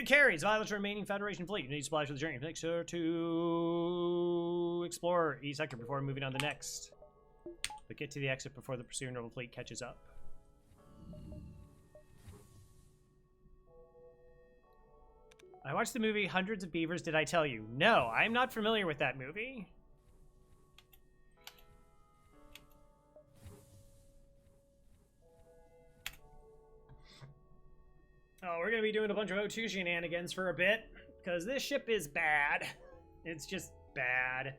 Carries violence remaining Federation fleet. You need supplies for the journey. Make sure to explore each sector before moving on to the next. But get to the exit before the pursuing rebel fleet catches up. I watched the movie Hundreds of Beavers. Did I tell you? No, I'm not familiar with that movie. Oh, we're going to be doing a bunch of O2 shenanigans for a bit, because this ship is bad. It's just bad.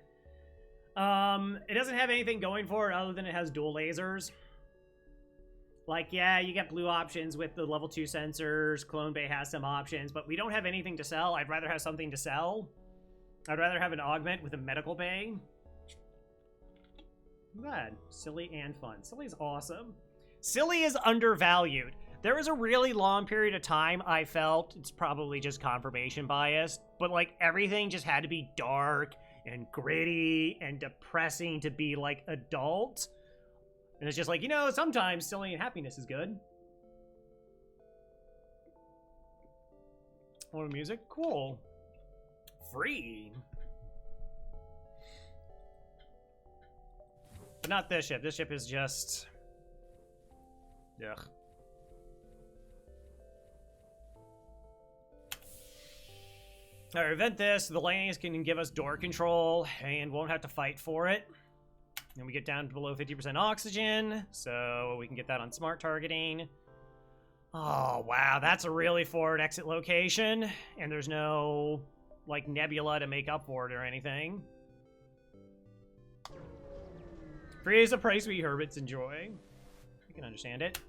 It doesn't have anything going for it other than it has dual lasers. Like, yeah, you get blue options with the level 2 sensors. Clone Bay has some options, but we don't have anything to sell. I'd rather have something to sell. I'd rather have an augment with a medical bay. Bad. Silly and fun. Silly's awesome. Silly is undervalued. There was a really long period of time I felt, it's probably just confirmation bias, but like everything just had to be dark and gritty and depressing to be like adult. And it's just like, you know, sometimes silly and happiness is good. More music? Cool. Free. But not this ship. This ship is just... ugh. Alright, event this. The landings can give us door control and won't have to fight for it. And we get down to below 50% oxygen, so we can get that on smart targeting. Oh, wow, that's a really forward exit location. And there's no, like, nebula to make up for it or anything. Free is a price we hermits enjoy. I can understand it.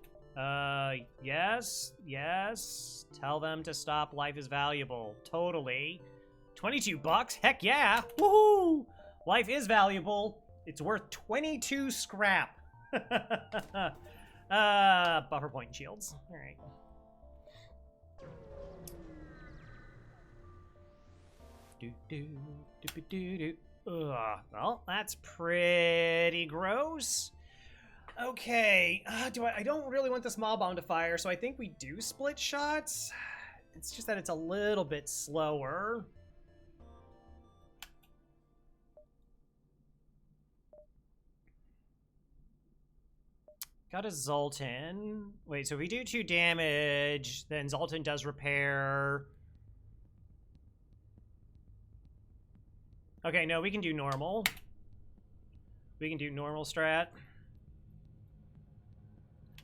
Yes, yes. Tell them to stop. Life is valuable. Totally. 22 bucks? Heck yeah! Woohoo! Life is valuable. It's worth 22 scrap. Buffer point and shields. All right. Well, that's pretty gross. Okay, I don't really want the small bomb to fire, so I think we do split shots. It's just that it's a little bit slower. Got a Zoltan. Wait, so if we do 2 damage, then Zoltan does repair. Okay, no, we can do normal. We can do normal strat.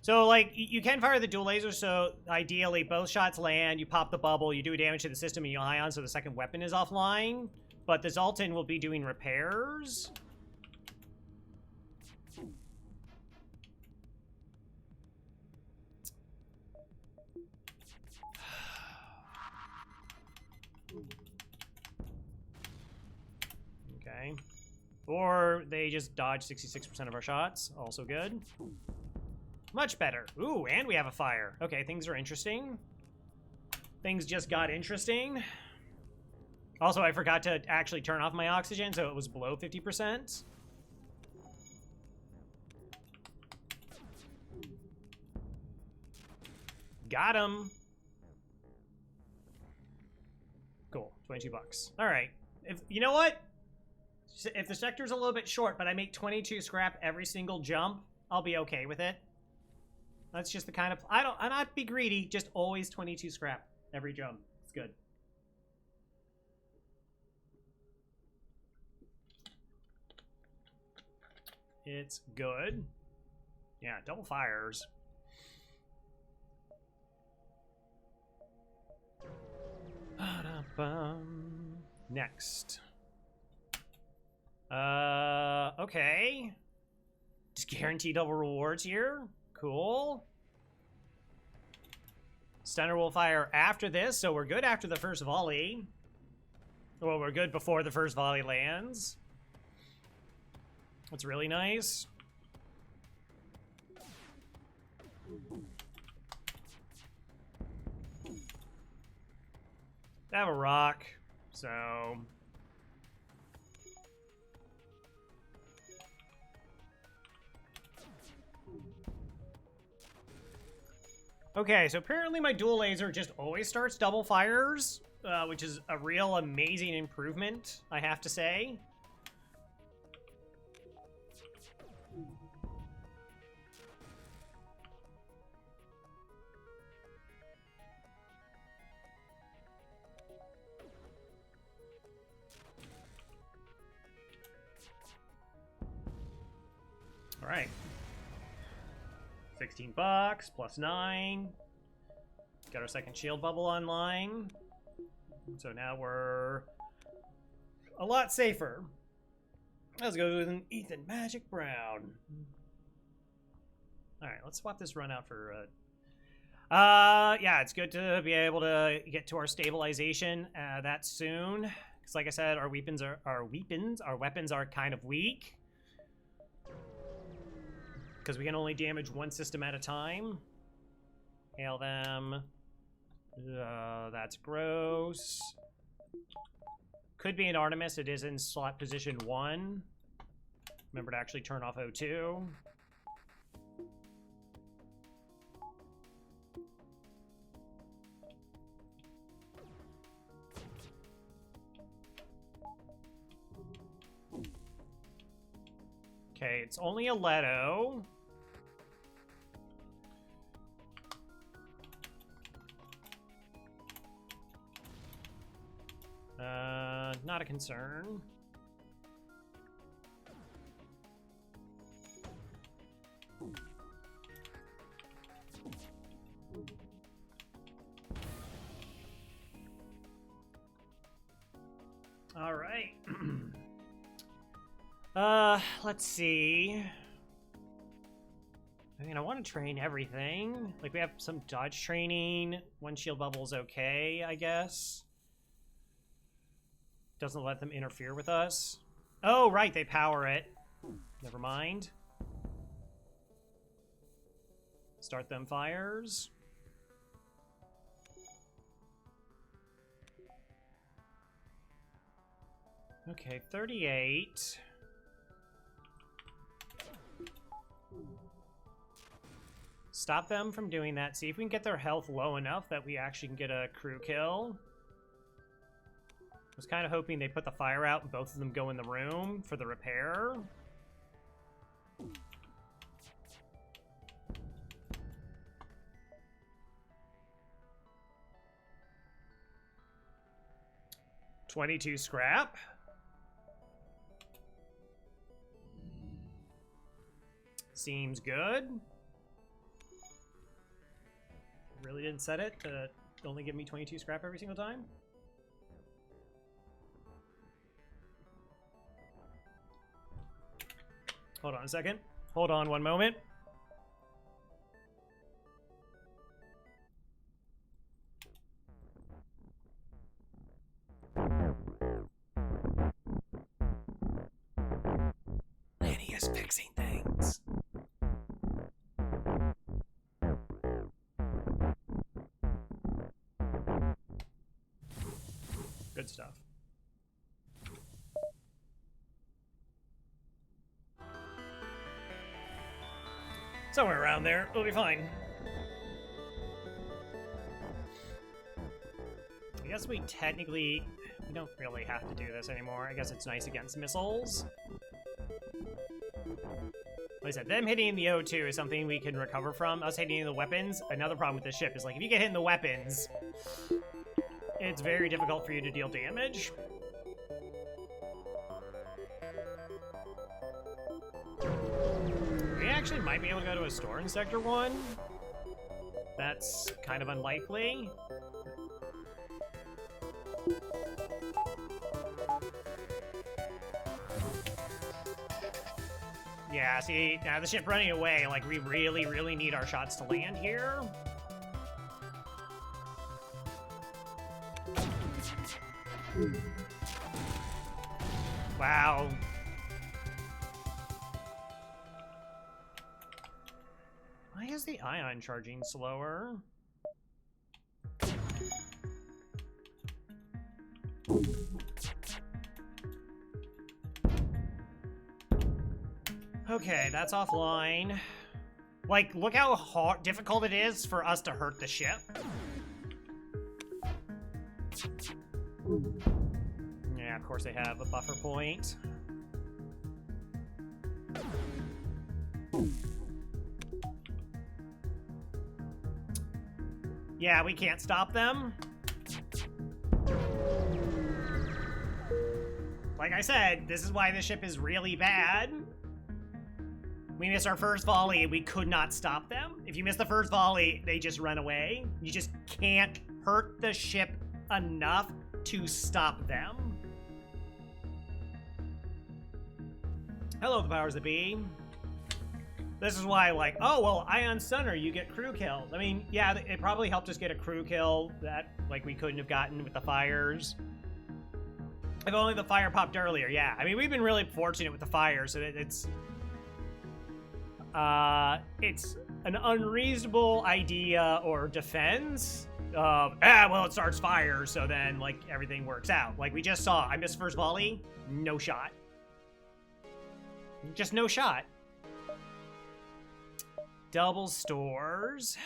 So, like, you can fire the dual laser, so ideally both shots land, you pop the bubble, you do damage to the system, and you ion, so the second weapon is offline. But the Zoltan will be doing repairs. Okay. Or they just dodge 66% of our shots. Also good. Much better. Ooh, and we have a fire. Okay, things are interesting. Things just got interesting. Also, I forgot to actually turn off my oxygen, so it was below 50%. Got him. Cool. 22 bucks. All right. If you know what? If the sector's a little bit short, but I make 22 scrap every single jump, I'll be okay with it. That's just the kind of... I'm not be greedy, just always 22 scrap every jump. It's good. It's good. Yeah, double fires. Next. Okay. Just guarantee double rewards here. Cool. Stunner will fire after this, so we're good after the first volley. Well, we're good before the first volley lands. That's really nice. I have a rock, so... Okay, so apparently my dual laser just always starts double fires, which is a real amazing improvement, I have to say. All right. $16 plus 9. Got our second shield bubble online. So now we're a lot safer. Let's go with an Ethan Magic Brown. All right, let's swap this run out for yeah, it's good to be able to get to our stabilization that soon. Because like I said, our weapons are kind of weak. Because we can only damage one system at a time. Hail them. That's gross. Could be an Artemis. It is in slot position 1. Remember to actually turn off O2. Okay, it's only a Leto. Not a concern. All right. Let's see. I mean, I want to train everything. Like, we have some dodge training. One shield bubble's okay, I guess. Doesn't let them interfere with us. Oh, right, they power it. Never mind. Start them fires. Okay, 38. Stop them from doing that. See if we can get their health low enough that we actually can get a crew kill. I was kind of hoping they put the fire out and both of them go in the room for the repair. $22 scrap. Seems good. Really didn't set it to only give me 22 scrap every single time. Hold on a second. Hold on one moment. Lanny is fixing things. Good stuff. Somewhere around there, we'll be fine. I guess we don't really have to do this anymore. I guess it's nice against missiles. Like I said, them hitting the O2 is something we can recover from. Us hitting the weapons, another problem with this ship is like, if you get hit in the weapons, it's very difficult for you to deal damage. We actually might be able to go to a store in Sector 1. That's kind of unlikely. Yeah, see, now the ship running away, like, we really, really need our shots to land here. Wow. Why is the ion charging slower? Okay, that's offline. Like, look how difficult it is for us to hurt the ship. Yeah, of course they have a buffer point. Yeah, we can't stop them. Like I said, this is why this ship is really bad. We missed our first volley, we could not stop them. If you miss the first volley, they just run away. You just can't hurt the ship enough to stop them. Hello, the powers that be. This is why, like, oh, well, Ion Stunner, you get crew kills. I mean, yeah, it probably helped us get a crew kill that, like, we couldn't have gotten with the fires. If only the fire popped earlier, yeah. I mean, we've been really fortunate with the fire, so that it's an unreasonable idea or defense of, well, it starts fire, so then, like, everything works out. Like we just saw, I missed first volley, no shot. Just no shot. Double stores.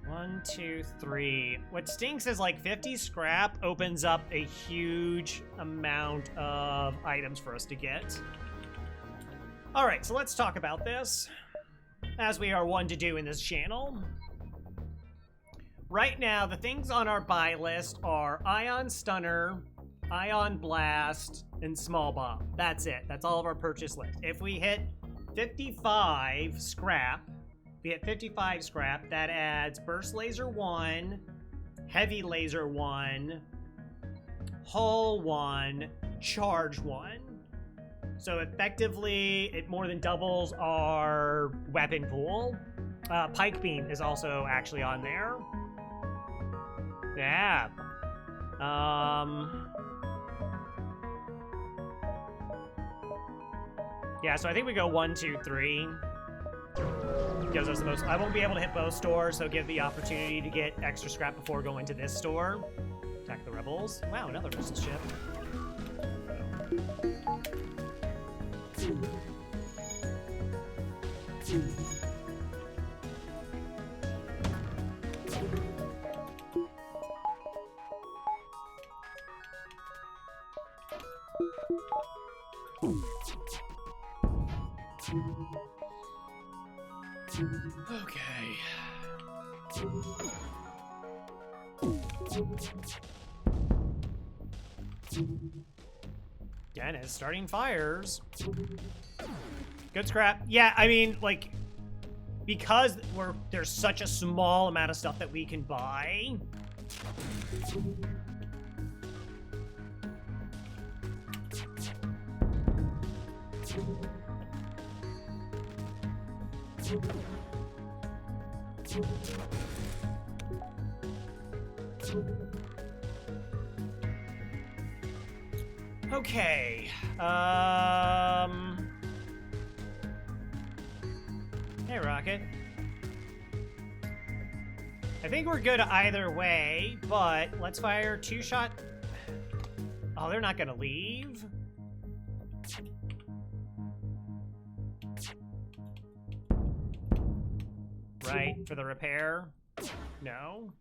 1, 2, 3. What stinks is like 50 scrap opens up a huge amount of items for us to get. All right, so let's talk about this, as we are one to do in this channel. Right now, the things on our buy list are Ion Stunner, Ion Blast, and Small Bomb. That's it. That's all of our purchase list. If we hit 55 scrap, that adds Burst Laser 1, Heavy Laser 1, Hull 1, Charge 1. So effectively, it more than doubles our weapon pool. Pike Beam is also actually on there. Yeah. Yeah, so I think we go 1, 2, 3. Gives us the most. I won't be able to hit both stores, so give the opportunity to get extra scrap before going to this store. Attack the rebels. Wow, another missile ship. Okay. Dennis starting fires. Good scrap. Yeah, I mean, like, because there's such a small amount of stuff that we can buy. Okay. Hey, Rocket. I think we're good either way, but let's fire 2-shot. Oh, they're not gonna leave. Right, for the repair? No.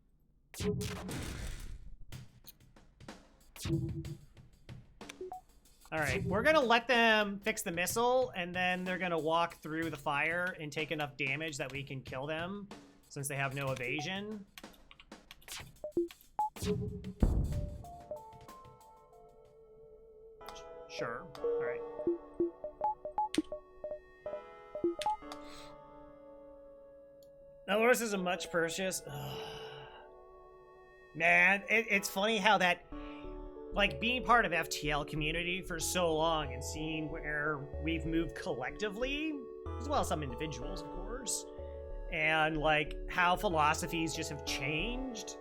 Alright, we're gonna let them fix the missile, and then they're gonna walk through the fire and take enough damage that we can kill them, since they have no evasion. Sure. Alright. Now, this is a much purchase. Ugh. Man, it's funny how that, like, being part of FTL community for so long and seeing where we've moved collectively, as well as some individuals, of course, and, like, how philosophies just have changed.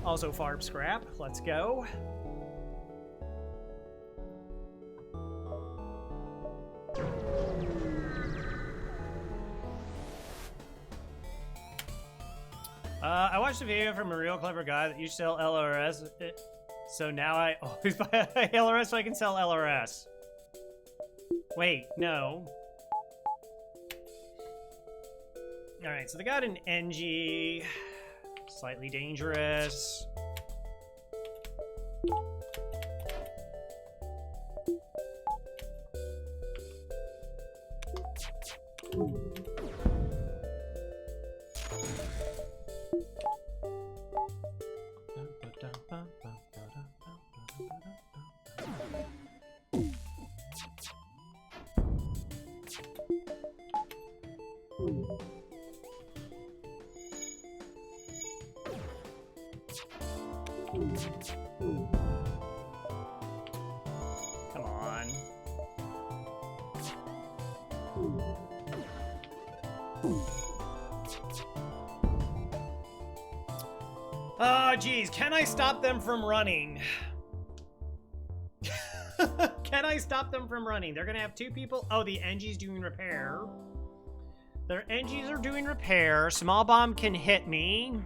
Also, farm scrap. Let's go. I watched a video from a real clever guy that used to sell LRS So now I always buy a LRS so I can sell LRS. Wait, no. Alright, so they got an NG. Slightly dangerous. Come on. Oh, geez. Can I stop them from running? Can I stop them from running? They're gonna have two people. Oh, the NG's doing repair. Their NGs are doing repair. Small bomb can hit me.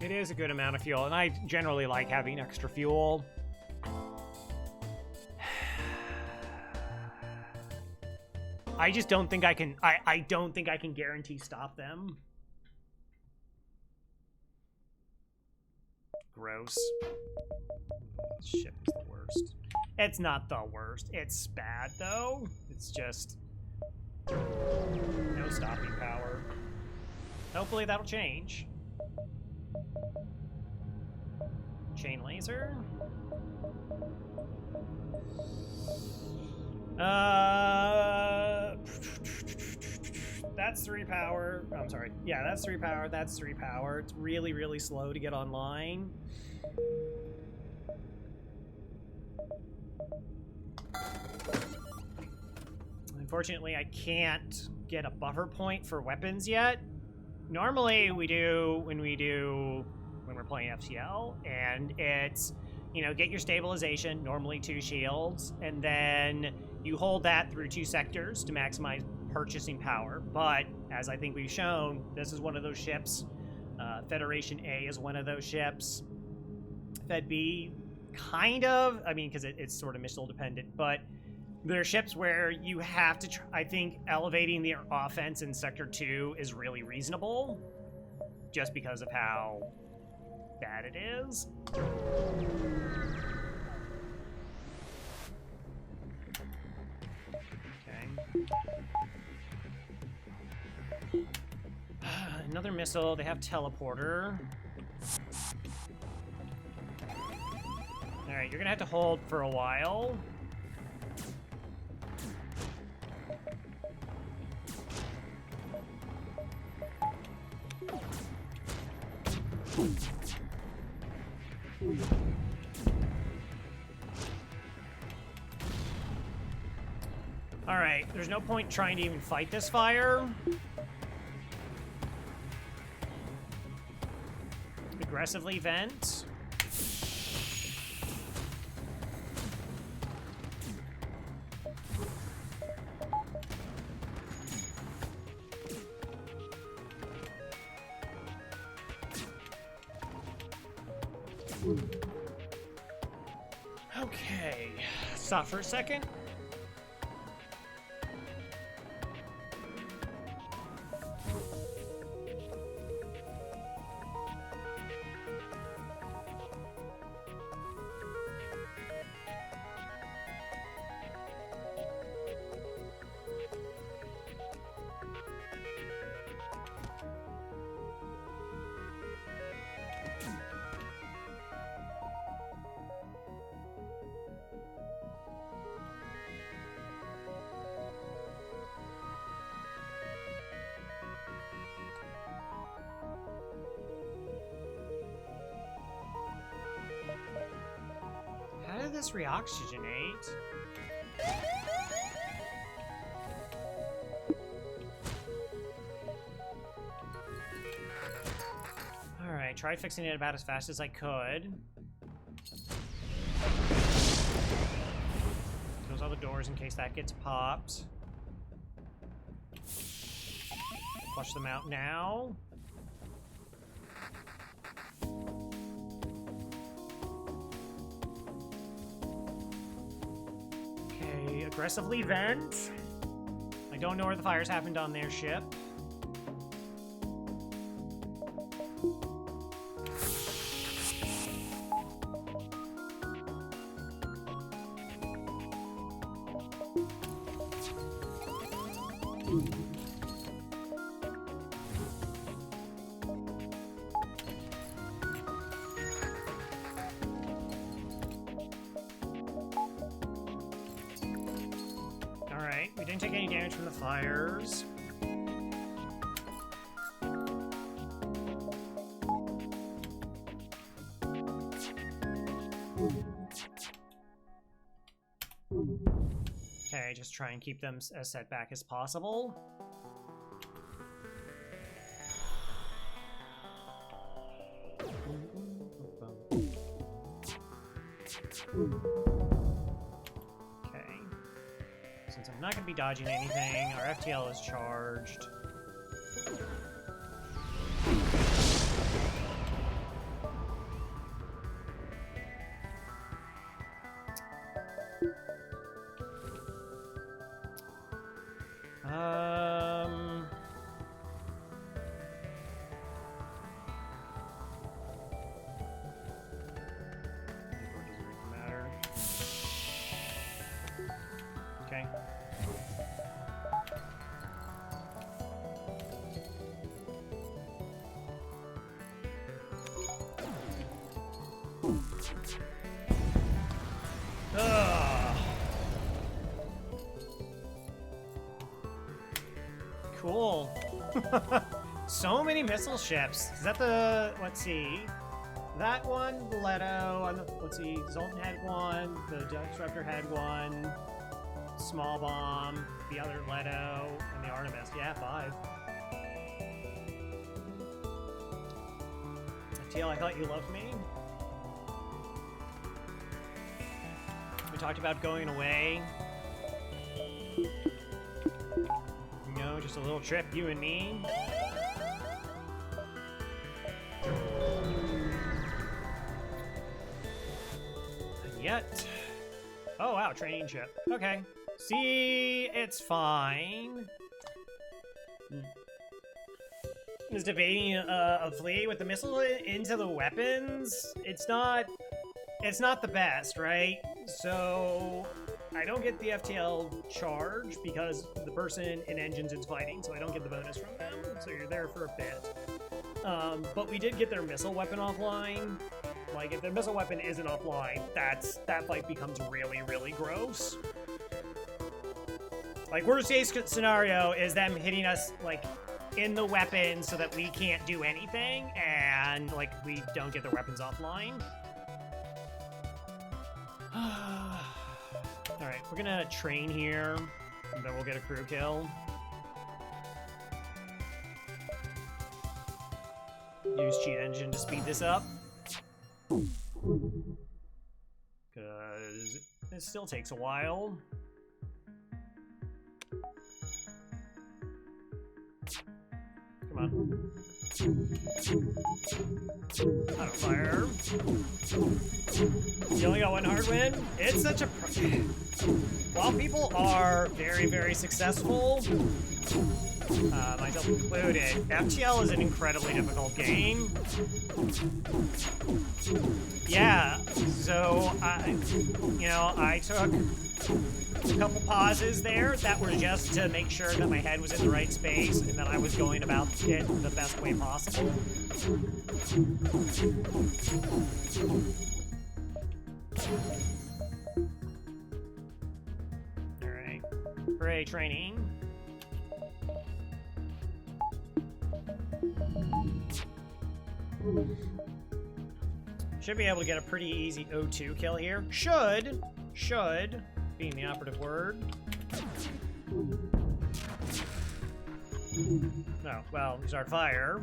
It is a good amount of fuel, and I generally like having extra fuel. I just don't think I can. I don't think I can guarantee stop them. Gross. This ship is the worst. It's not the worst. It's bad though. It's just no stopping power. Hopefully that'll change. Chain laser. That's 3 power. I'm sorry. Yeah, that's 3 power. That's 3 power. It's really, really slow to get online. Unfortunately, I can't get a buffer point for weapons yet. Normally, we do when we're playing FTL, and it's, you know, get your stabilization, normally 2 shields, and then you hold that through 2 sectors to maximize purchasing power. But as I think we've shown, this is one of those ships. Federation A is one of those ships. Fed B, kind of. I mean, because it's sort of missile dependent, but there are ships where you have to I think elevating the offense in Sector 2 is really reasonable, just because of how bad it is. Okay. Another missile. They have teleporter. Alright, you're gonna have to hold for a while. Alright, there's no point trying to even fight this fire. Aggressively vent. Okay, stop for a second. How did this reoxygenate? Alright, tried fixing it about as fast as I could. Close all the doors in case that gets popped. Flush them out now. Okay, aggressively vent. I don't know where the fires happened on their ship. Alright, we didn't take any damage from the fires. Okay, just try and keep them as set back as possible. Okay. Since I'm not going to be dodging anything, our FTL is charged. Okay. Ugh. Cool. So many missile ships. Is that the... let's see. That one, Leto, and let's see, Zoltan had one, the Disruptor had one, Small Bomb, the other Leto, and the Artemis. Yeah, 5. FTL, I thought you loved me. We talked about going away. You know, just a little trip, you and me. Yet. Oh wow, training ship. Okay. See, it's fine. Is debating a fleet with the missile into the weapons. It's not the best, right? So I don't get the FTL charge because the person in engines is fighting, so I don't get the bonus from them. So you're there for a bit. But we did get their missile weapon offline. Like, if their missile weapon isn't offline, that fight becomes really, really gross. Like, worst case scenario is them hitting us, like, in the weapon so that we can't do anything, and, like, we don't get their weapons offline. Alright, we're gonna train here, and then we'll get a crew kill. Use cheat engine to speed this up. Because it still takes a while. Come on. Auto fire. You only got one hard win? It's such a... While people are very, very successful, myself included, FTL is an incredibly difficult game. Yeah, so I took a couple pauses there that were just to make sure that my head was in the right space and that I was going about it the best way possible. Alright. Hooray, training. Should be able to get a pretty easy O2 kill here. Should, being the operative word. No, well, we start fire.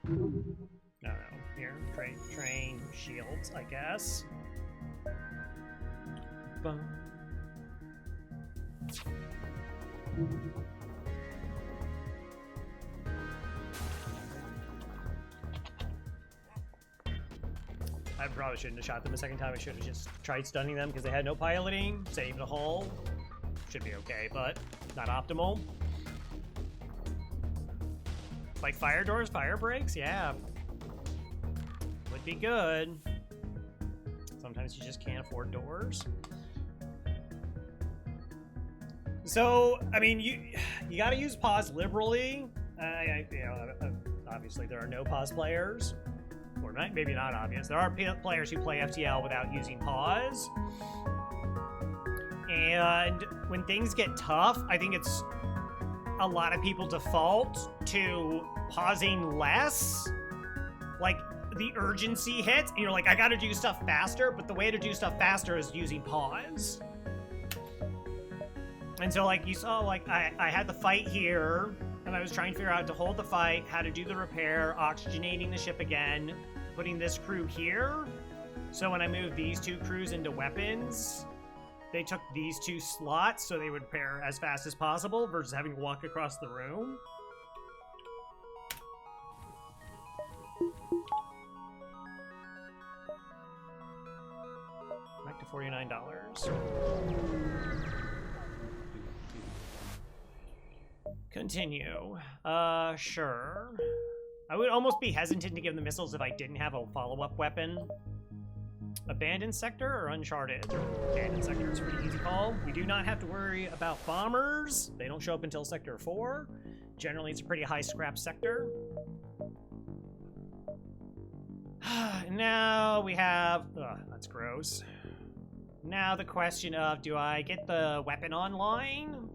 No, here, train shields, I guess. Bum. I probably shouldn't have shot them a second time. I should have just tried stunning them because they had no piloting. Saved a hull. Should be okay, but not optimal. Like fire doors, fire breaks? Yeah. Would be good. Sometimes you just can't afford doors. So, I mean, you got to use pause liberally. Obviously there are no pause players. Or maybe not obvious. There are players who play FTL without using pause. And when things get tough, I think it's a lot of people default to pausing less. Like, the urgency hits, and you're like, I gotta do stuff faster, but the way to do stuff faster is using pause. And so, like, you saw, like, I had the fight here, and I was trying to figure out how to hold the fight, how to do the repair, oxygenating the ship again, putting this crew here. So when I moved these two crews into weapons, they took these two slots so they would repair as fast as possible versus having to walk across the room. Back to $49. Continue. Sure. I would almost be hesitant to give the missiles if I didn't have a follow-up weapon. Abandoned sector or uncharted? Abandoned sector is a pretty easy call. We do not have to worry about bombers. They don't show up until sector 4. Generally, it's a pretty high scrap sector. Now we have... Ugh, that's gross. Now the question of, do I get the weapon online?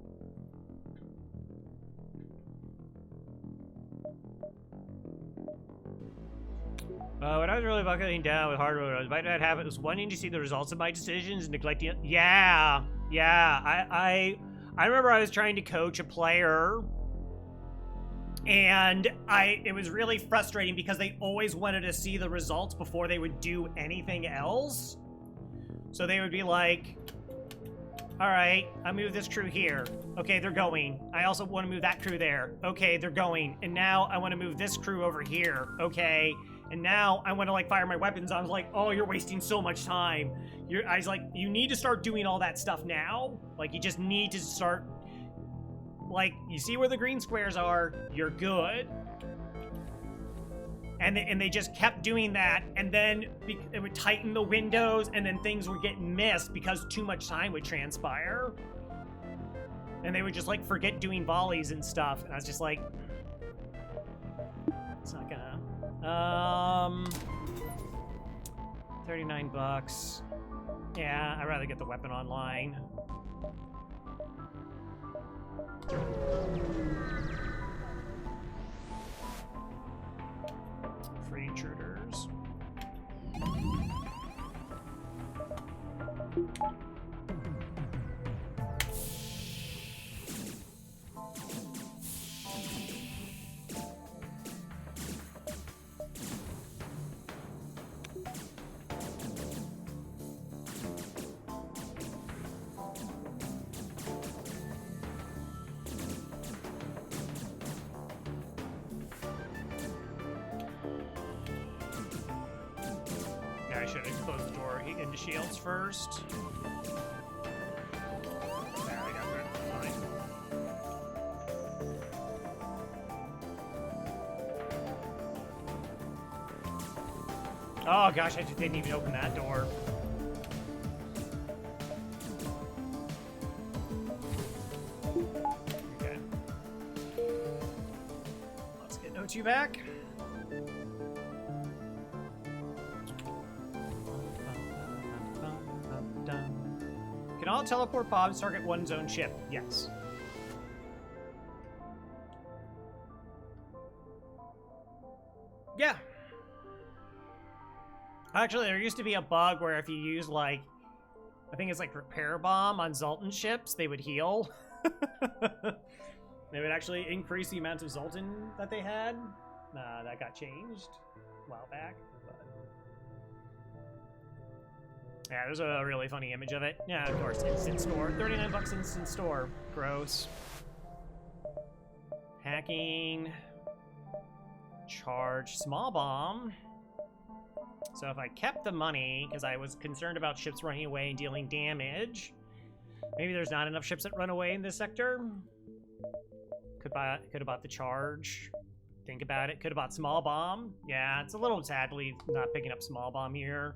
When I was really buckling down with hardware, I might not have it was wanting to see the results of my decisions and neglecting it. Yeah. I remember I was trying to coach a player, and it was really frustrating because they always wanted to see the results before they would do anything else. So they would be like, all right, I moved this crew here. Okay, they're going. I also want to move that crew there. Okay, they're going. And now I want to move this crew over here. Okay. And now I want to, like, fire my weapons. I was like, oh, you're wasting so much time. I was like, you need to start doing all that stuff now. Like, you just need to start, like, you see where the green squares are, you're good. And they just kept doing that, and then it would tighten the windows, and then things would get missed because too much time would transpire. And they would just, like, forget doing volleys and stuff. And I was just like, it's not gonna... 39 bucks. Yeah, I'd rather get the weapon online. Free intruders. I should have closed the door into shields first. There we go. Fine. Oh gosh, I just didn't even open that door. Okay. Let's get O2 back. Can all teleport bombs target one zone ship? Yes. Yeah. Actually, there used to be a bug where if you use, like, I think it's like repair bomb on Zoltan ships, they would heal. They would actually increase the amount of Zoltan that they had. That got changed a while back, but... Yeah, there's a really funny image of it. Yeah, of course, instant store. 39 bucks instant store. Gross. Hacking. Charge small bomb. So if I kept the money, because I was concerned about ships running away and dealing damage, maybe there's not enough ships that run away in this sector. Could have bought the charge. Think about it. Could have bought small bomb. Yeah, it's a little sadly not picking up small bomb here.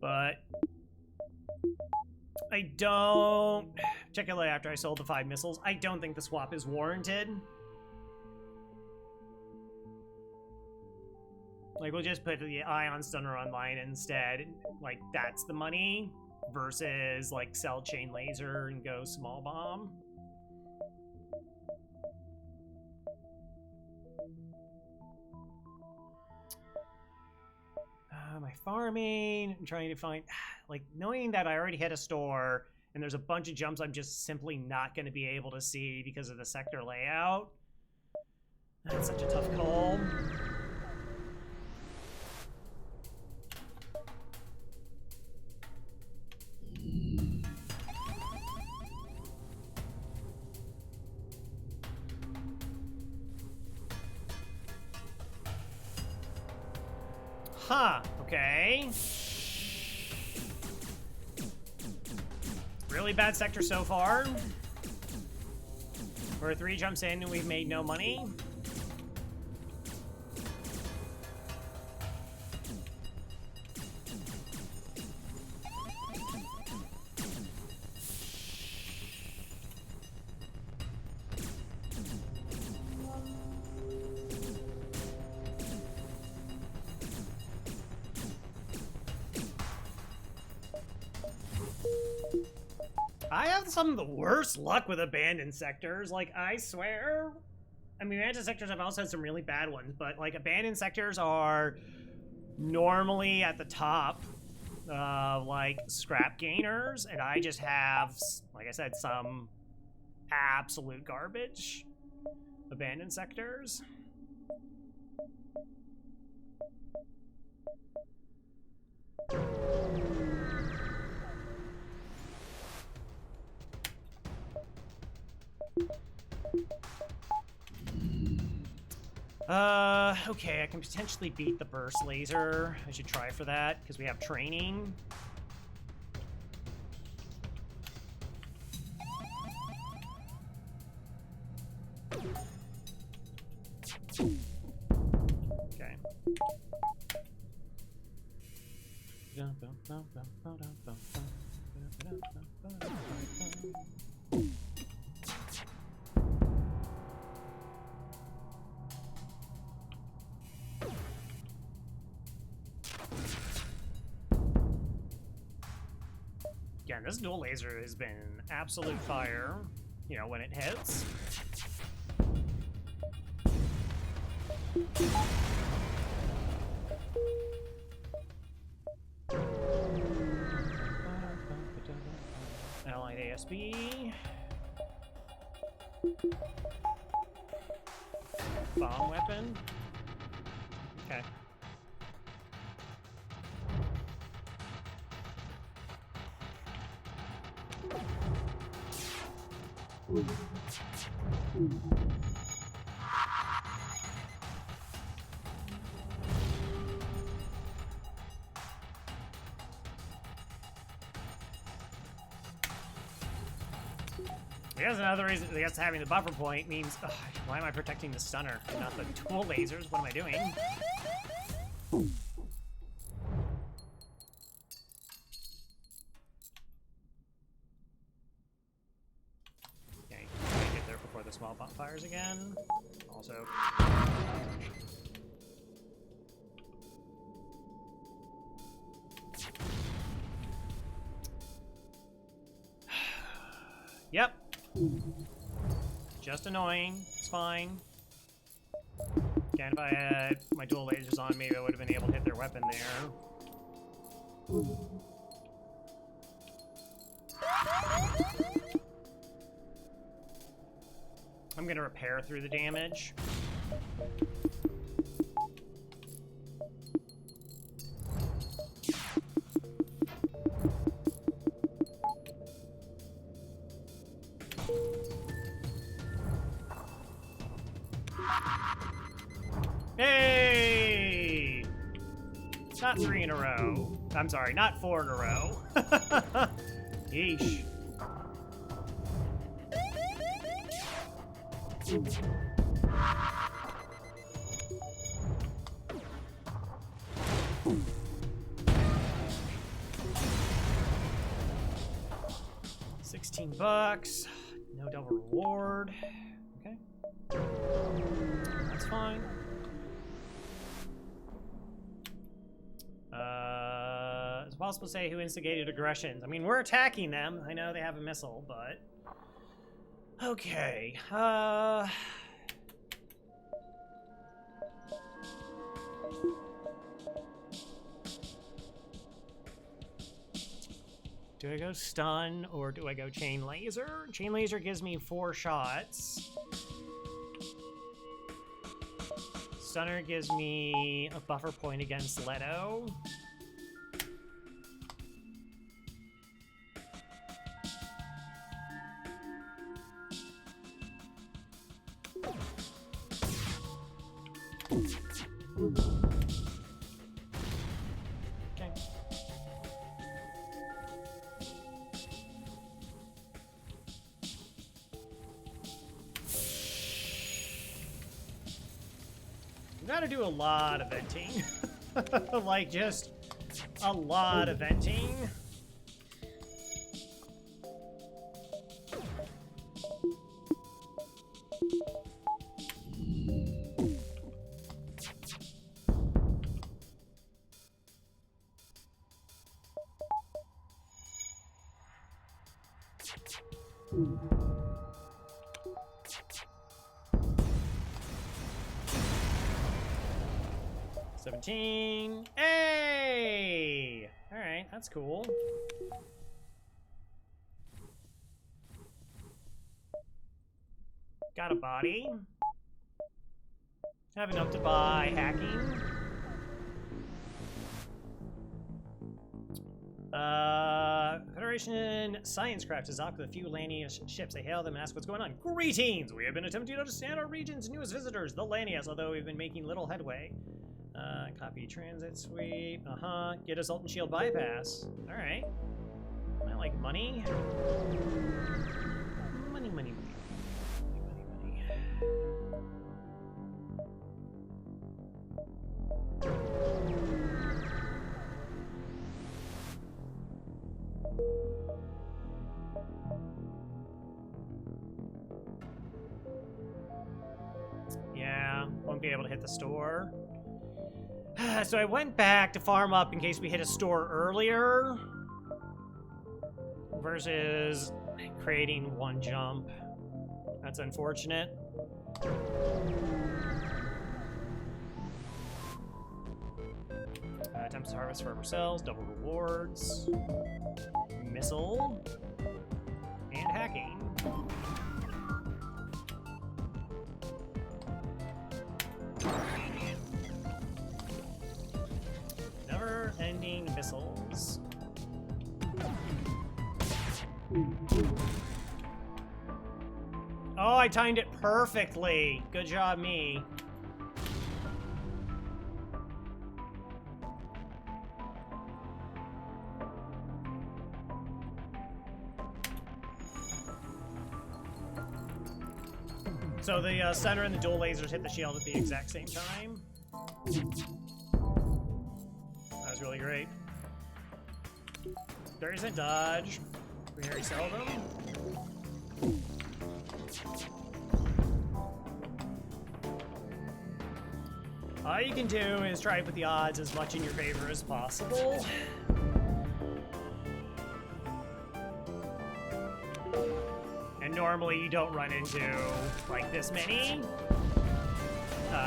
But I don't, particularly after I sold the 5 missiles, I don't think the swap is warranted. Like, we'll just put the Ion Stunner online instead. Like, that's the money. Versus, like, sell Chain Laser and go small bomb. My farming, I'm trying to find, like, knowing that I already had a store and there's a bunch of jumps I'm just simply not going to be able to see because of the sector layout. That's such a tough call. Huh, okay. Really bad sector so far. We're 3 jumps in and we've made no money. I have some of the worst luck with abandoned sectors, like, I swear. I mean, abandoned sectors have also had some really bad ones, but, like, abandoned sectors are normally at the top of, like, scrap gainers, and I just have, like I said, some absolute garbage abandoned sectors. Okay, I can potentially beat the burst laser. I should try for that, because we have training. Okay. Again, this dual laser has been absolute fire, you know, when it hits. Allied ASB. Bomb weapon. Okay. I guess another reason, I guess having the buffer point means, ugh, why am I protecting the stunner and not the dual lasers? What am I doing? Okay, get there before the small bomb fires again. Also. Yep. Just annoying. It's fine. Again, if I had my dual lasers on, maybe I would have been able to hit their weapon there. I'm gonna repair through the damage. Hey! Not 3 in a row. I'm sorry, not 4 in a row. Yeesh. $16. No double reward. Okay. That's fine. It's possible to say who instigated aggressions. I mean, we're attacking them. I know they have a missile, but... Okay, do I go stun, or do I go chain laser? Chain laser gives me 4 shots. Stunner gives me a buffer point against Leto. Okay. We gotta do a lot of venting. Like, just a lot of venting. Hey! Alright, that's cool. Got a body. Have enough to buy hacking. Federation science craft is docked with a few Lanius ships. They hail them and ask what's going on. Greetings! We have been attempting to understand our region's newest visitors, the Lanius, although we've been making little headway. Copy transit sweep. Get a Sultan Shield bypass. Alright. I like money. Money, money, money. Money, money, money. Yeah, won't be able to hit the store. So I went back to farm up in case we hit a store earlier versus creating one jump. That's unfortunate. Attempts to harvest for ourselves, double rewards, missile, and hacking. Never-ending missiles. Oh, I timed it perfectly. Good job, me. So the center and the dual lasers hit the shield at the exact same time. That was really great. 30% dodge. We already sell them. All you can do is try to put the odds as much in your favor as possible. And normally you don't run into, like, this many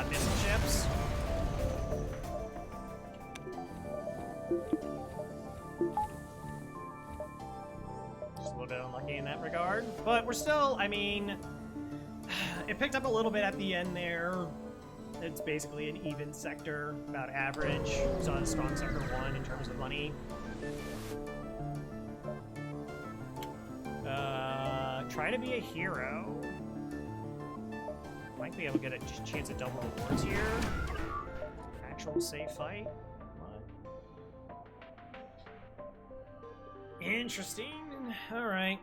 missile ships. Just a little bit unlucky in that regard. But we're still, I mean, It picked up a little bit at the end there. It's basically an even sector, about average. It's on a strong sector 1 in terms of money. Try to be a hero. Might be able to get a chance at double rewards here. Actual safe fight. What? Interesting. All right.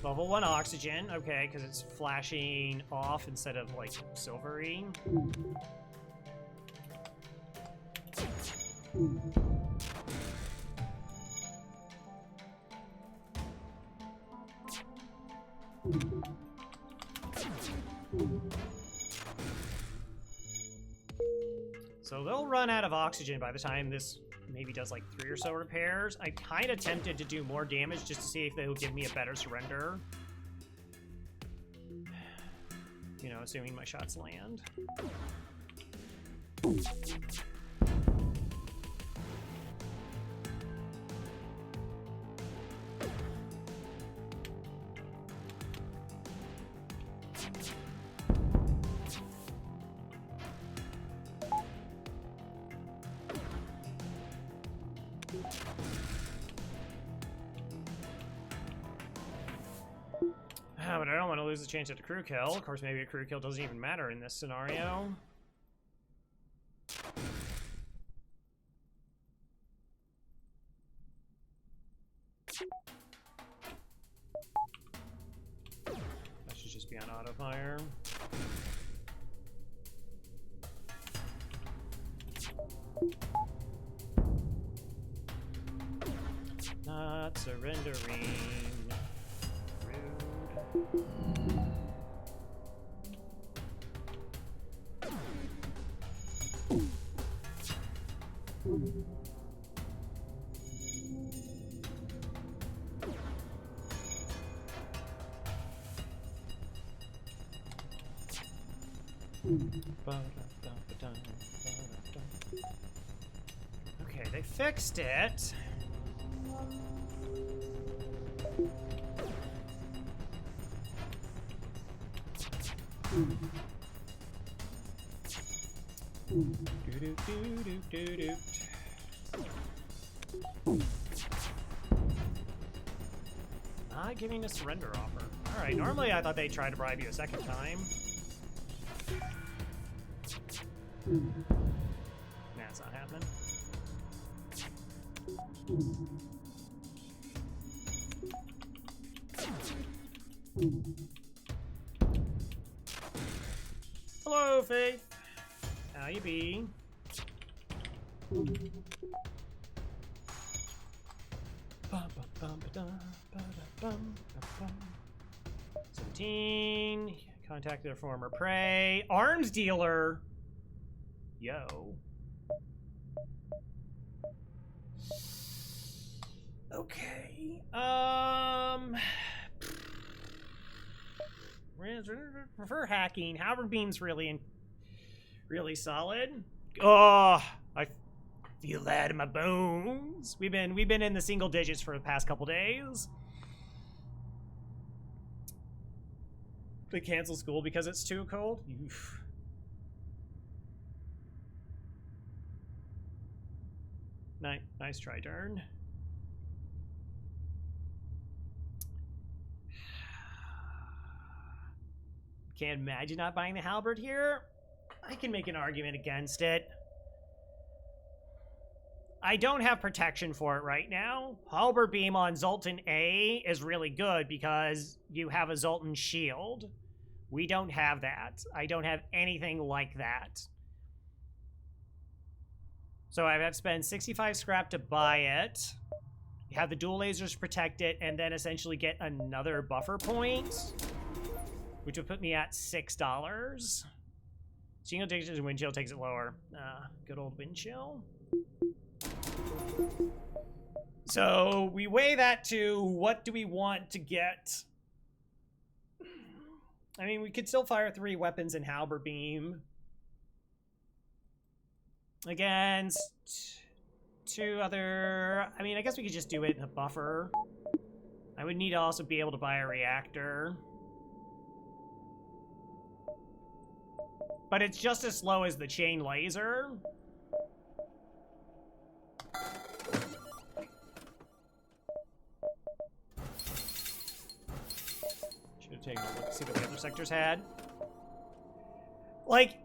Level 1 oxygen, okay, because it's flashing off instead of, like, silvery. So they'll run out of oxygen by the time this maybe does like 3 or so repairs. I kind of tempted to do more damage just to see if they'll give me a better surrender. You know, assuming my shots land. But I don't want to lose the chance at a crew kill. Of course, maybe a crew kill doesn't even matter in this scenario. That should just be on auto fire. Not surrendering. Okay, they fixed it. Not giving a surrender offer. Alright, normally I thought they'd try to bribe you a second time. Nah, it's not happening. Hello, Faith. How you be? 17. Contacted a former prey. Arms dealer. Yo. Okay. Prefer hacking. Halberd beam's really solid. Oh, I feel that in my bones. We've been in the single digits for the past couple days. They cancel school because it's too cold. Oof. Nice try, Dern. Can't imagine not buying the halberd here. I can make an argument against it. I don't have protection for it right now. Halberd beam on Zoltan A is really good because you have a Zoltan shield. We don't have that. I don't have anything like that. So I have to spend 65 scrap to buy it. Have the dual lasers protect it, and then essentially get another buffer point, which would put me at $6. Single digits and wind chill takes it lower. Good old wind chill. So we weigh that to what do we want to get? I mean, we could still fire 3 weapons in halberd beam against 2 other... I mean, I guess we could just do it in a buffer. I would need to also be able to buy a reactor. But it's just as slow as the chain laser. Should have taken a look to see what the other sectors had. Like,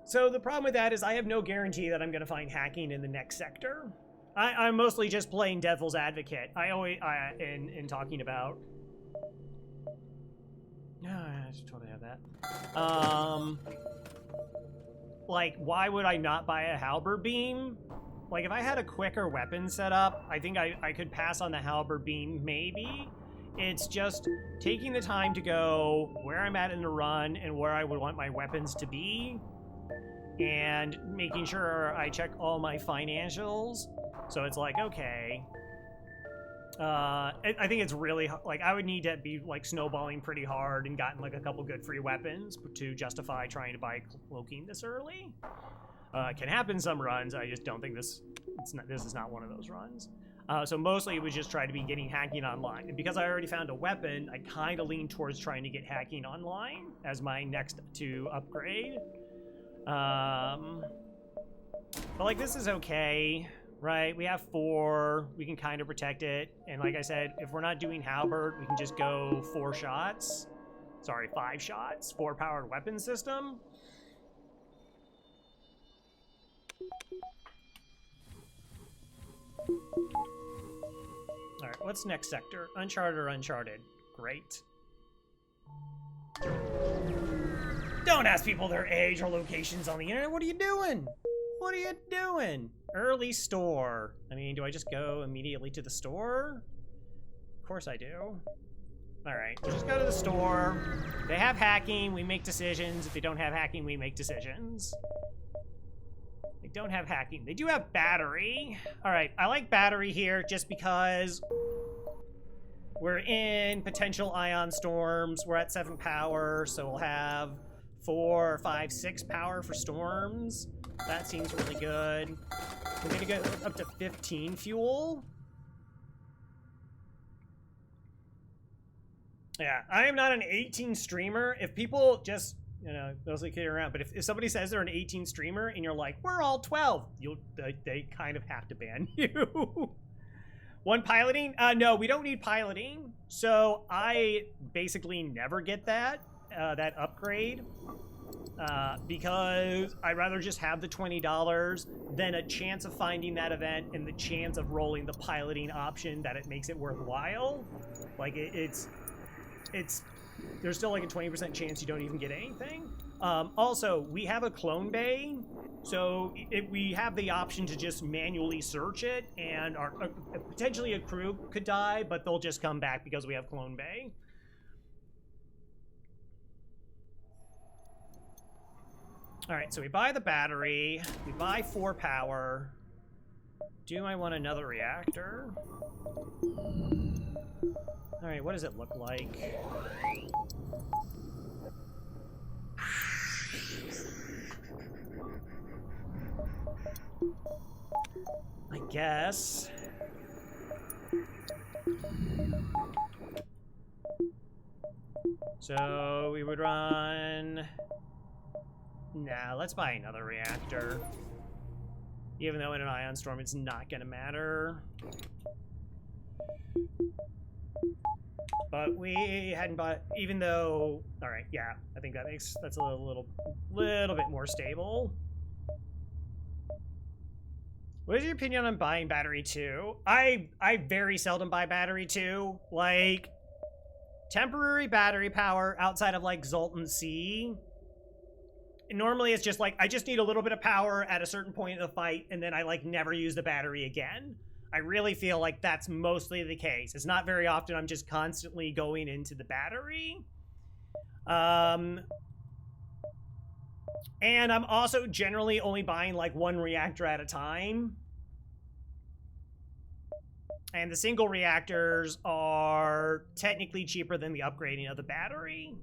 so the problem with that is I have no guarantee that I'm going to find hacking in the next sector. I'm mostly just playing devil's advocate. I always, in talking about... No, I should totally have that. Like, why would I not buy a halberd beam? Like, if I had a quicker weapon setup, I think I could pass on the halberd beam, maybe. It's just taking the time to go where I'm at in the run and where I would want my weapons to be, and making sure I check all my financials. So it's like, okay. I think it's really, like, I would need to be, like, snowballing pretty hard and gotten, like, a couple good free weapons to justify trying to buy cloaking this early. It can happen some runs. I just don't think this is not one of those runs. So mostly it was just try to be getting hacking online. And because I already found a weapon, I kind of lean towards trying to get hacking online as my next to upgrade. But, like, this is okay. Right, we have 4, we can kind of protect it, and like I said, if we're not doing halberd, we can just go 4 shots. Sorry, 5 shots, 4-powered weapon system. Alright, what's next sector? Uncharted or Uncharted? Great. Don't ask people their age or locations on the internet, what are you doing? What are you doing? Early store. I mean, do I just go immediately to the store? Of course I do. Alright, we'll just go to the store. They have hacking, we make decisions. If they don't have hacking, we make decisions. They don't have hacking. They do have battery. Alright, I like battery here just because we're in potential ion storms. We're at 7 power, so we'll have 4, 5, 6 power for storms. That seems really good. We're gonna go up to 15 fuel. Yeah, I am not an 18 streamer. If people just, you know, mostly kidding around, but if somebody says they're an 18 streamer and you're like, we're all 12, they kind of have to ban you. 1 piloting? No, we don't need piloting. So I basically never get that upgrade. Because I'd rather just have the $20 than a chance of finding that event and the chance of rolling the piloting option that it makes it worthwhile. Like, it's there's still like a 20% chance you don't even get anything. Also, we have a clone bay, so we have the option to just manually search it, and potentially a crew could die, but they'll just come back because we have clone bay. Alright, so we buy the battery, we buy 4 power. Do I want another reactor? Alright, what does it look like? I guess. So we would run... Nah, let's buy another reactor. Even though in an ion storm it's not gonna matter. But we hadn't bought, even though, all right, yeah, I think that's a little bit more stable. What is your opinion on buying battery 2? I very seldom buy battery 2. Like, temporary battery power outside of like Zoltan C. Normally it's just like, I just need a little bit of power at a certain point of the fight, and then I like never use the battery again. I really feel like that's mostly the case. It's not very often I'm just constantly going into the battery. And I'm also generally only buying like 1 reactor at a time. And the single reactors are technically cheaper than the upgrading of the battery.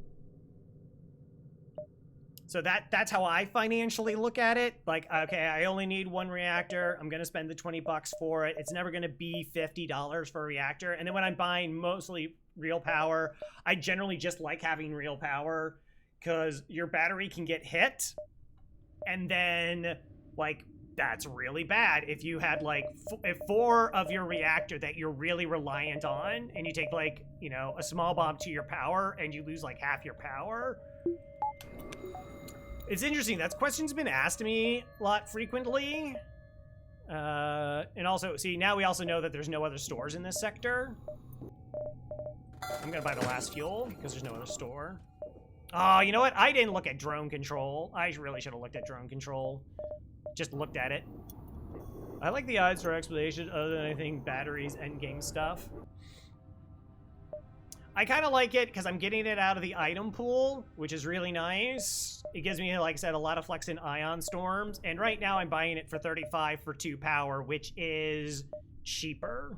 So that's how I financially look at it. Like, okay, I only need one reactor. I'm going to spend the 20 bucks for it. It's never going to be $50 for a reactor. And then when I'm buying mostly real power, I generally just like having real power because your battery can get hit. And then, like, that's really bad. If you had, like, if 4 of your reactor that you're really reliant on, and you take, like, you know, a small bomb to your power, and you lose, like, half your power. It's interesting. That question's been asked to me a lot frequently. And also, see, now we also know that there's no other stores in this sector. I'm gonna buy the last fuel, because there's no other store. Oh, you know what? I didn't look at drone control. I really should have looked at drone control. Just looked at it. I like the odds for exploration other than anything batteries, endgame stuff. I kind of like it because I'm getting it out of the item pool, which is really nice. It gives me, like I said, a lot of flex in ion storms. And right now I'm buying it for 35 for 2 power, which is cheaper.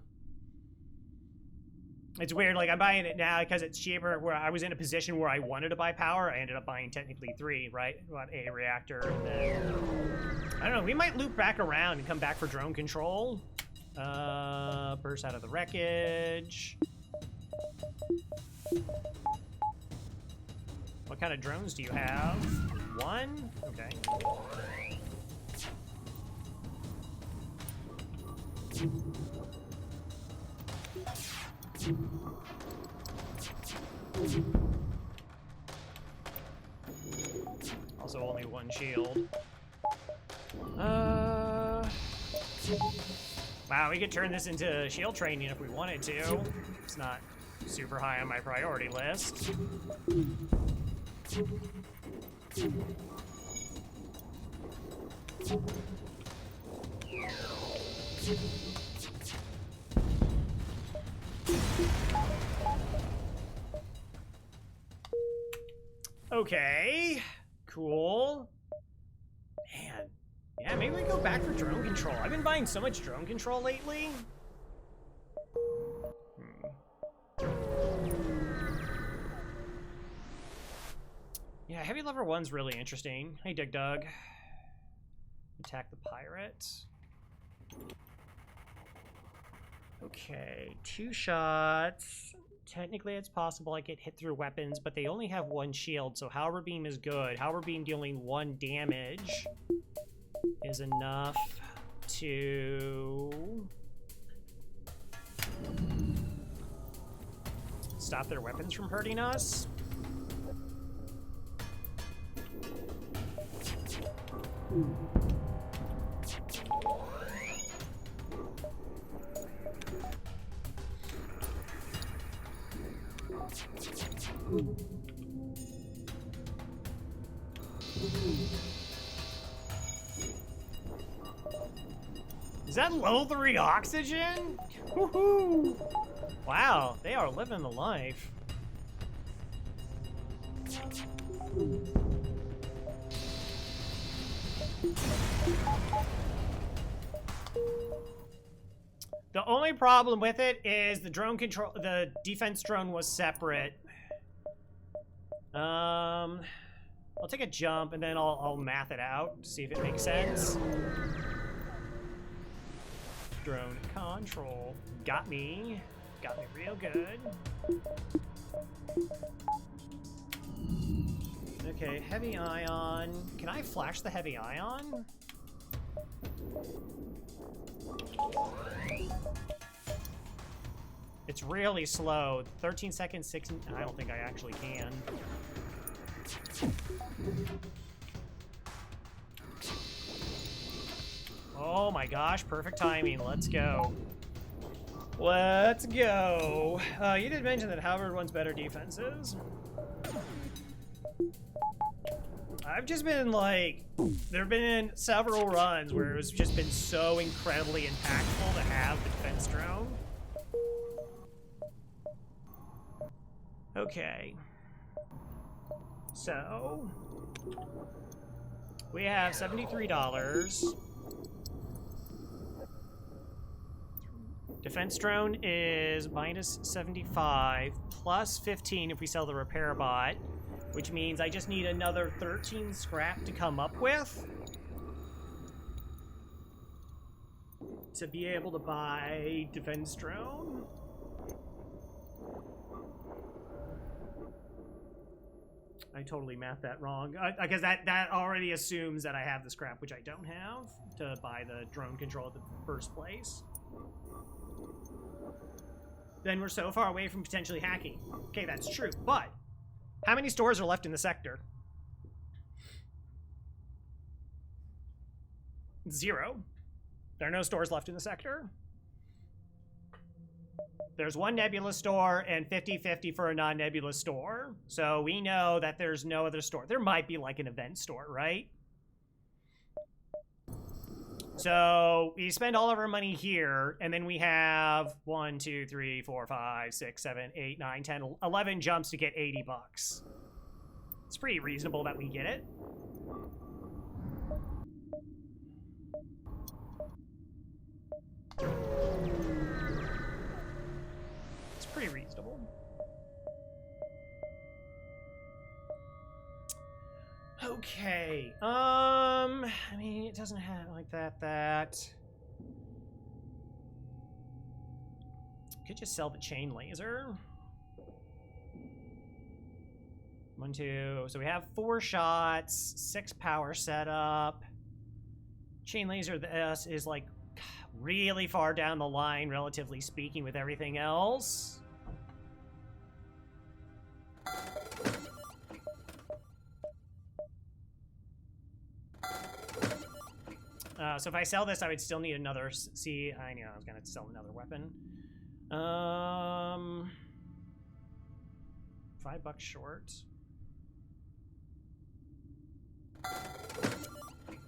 It's weird, like I'm buying it now because it's cheaper, where I was in a position where I wanted to buy power. I ended up buying technically 3, right? About a reactor. And then, I don't know, we might loop back around and come back for drone control. Burst out of the wreckage. What kind of drones do you have? 1? Okay. Also only 1 shield. Wow, we could turn this into shield training if we wanted to. It's not super high on my priority list. Okay, cool. Man, yeah, maybe we go back for drone control. I've been buying so much drone control lately. Yeah, heavy lever 1's really interesting. Hey, Dig Dug. Attack the pirate. Okay, 2 shots. Technically, it's possible I get hit through weapons, but they only have 1 shield, so Halberd Beam is good. Halberd Beam dealing 1 damage is enough to stop their weapons from hurting us. Is that level 3 oxygen? Woohoo! Wow, they are living the life. The only problem with it is the drone control, the defense drone was separate. I'll take a jump and then I'll math it out to see if it makes sense. Drone control. Got me. Got me real good. Okay, heavy ion. Can I flash the heavy ion? It's really slow. 13 seconds, 6. I don't think I actually can. Oh my gosh, perfect timing. Let's go. Let's go. You did mention that Halberd wants better defenses. I've just been like, there have been several runs where it's just been so incredibly impactful to have the defense drone. Okay. So, we have $73. Defense drone is minus 75, plus 15 if we sell the repair bot. which means I just need another 13 scrap to come up with to be able to buy defense drone. I totally mathed that wrong. Because that already assumes that I have the scrap, which I don't have, to buy the drone control in the first place. Then we're so far away from potentially hacking. Okay, that's true, but how many stores are left in the sector? 0. There are no stores left in the sector. There's one nebula store and 50-50 for a non-nebula store. So we know that there's no other store. There might be like an event store, right? So we spend all of our money here, and then we have 1, 2, 3, 4, 5, 6, 7, 8, 9, 10, 11 jumps to get 80 bucks. It's pretty reasonable that we get it. It's pretty reasonable. Okay, I mean, it doesn't have like that. Could just sell the chain laser. 1, 2, so we have 4 shots, 6 power setup. Chain laser, this is like really far down the line, relatively speaking, with everything else. So if I sell this, I would still need another. See, I knew I was gonna sell another weapon. $5 short.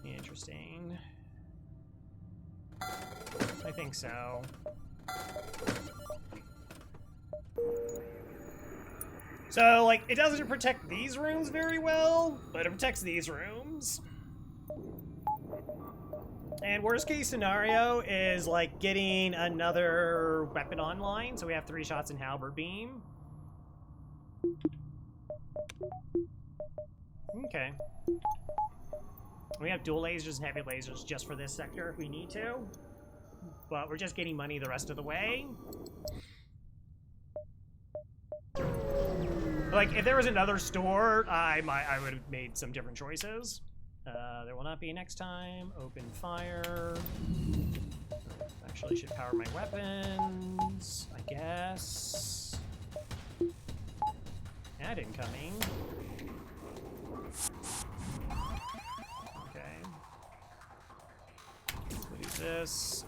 Interesting. I think so. So, like, it doesn't protect these rooms very well, but it protects these rooms. And worst case scenario is, like, getting another weapon online, so we have 3 shots in halberd beam. Okay. We have dual lasers and heavy lasers just for this sector if we need to. But we're just getting money the rest of the way. Like, if there was another store, I would have made some different choices. There will not be next time. Open fire. Actually, should power my weapons, I guess. That incoming. Okay. We'll use this.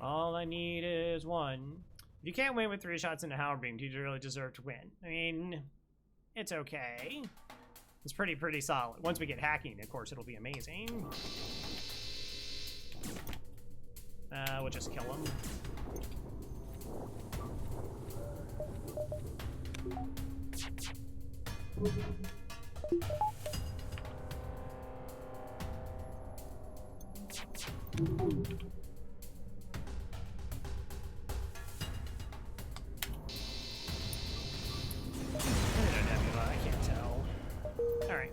All I need is 1. If you can't win with 3 shots in a halberd beam, do you really deserve to win? I mean, it's okay. It's pretty solid. Once we get hacking, of course, it'll be amazing. We'll just kill him. I can't tell. Alright.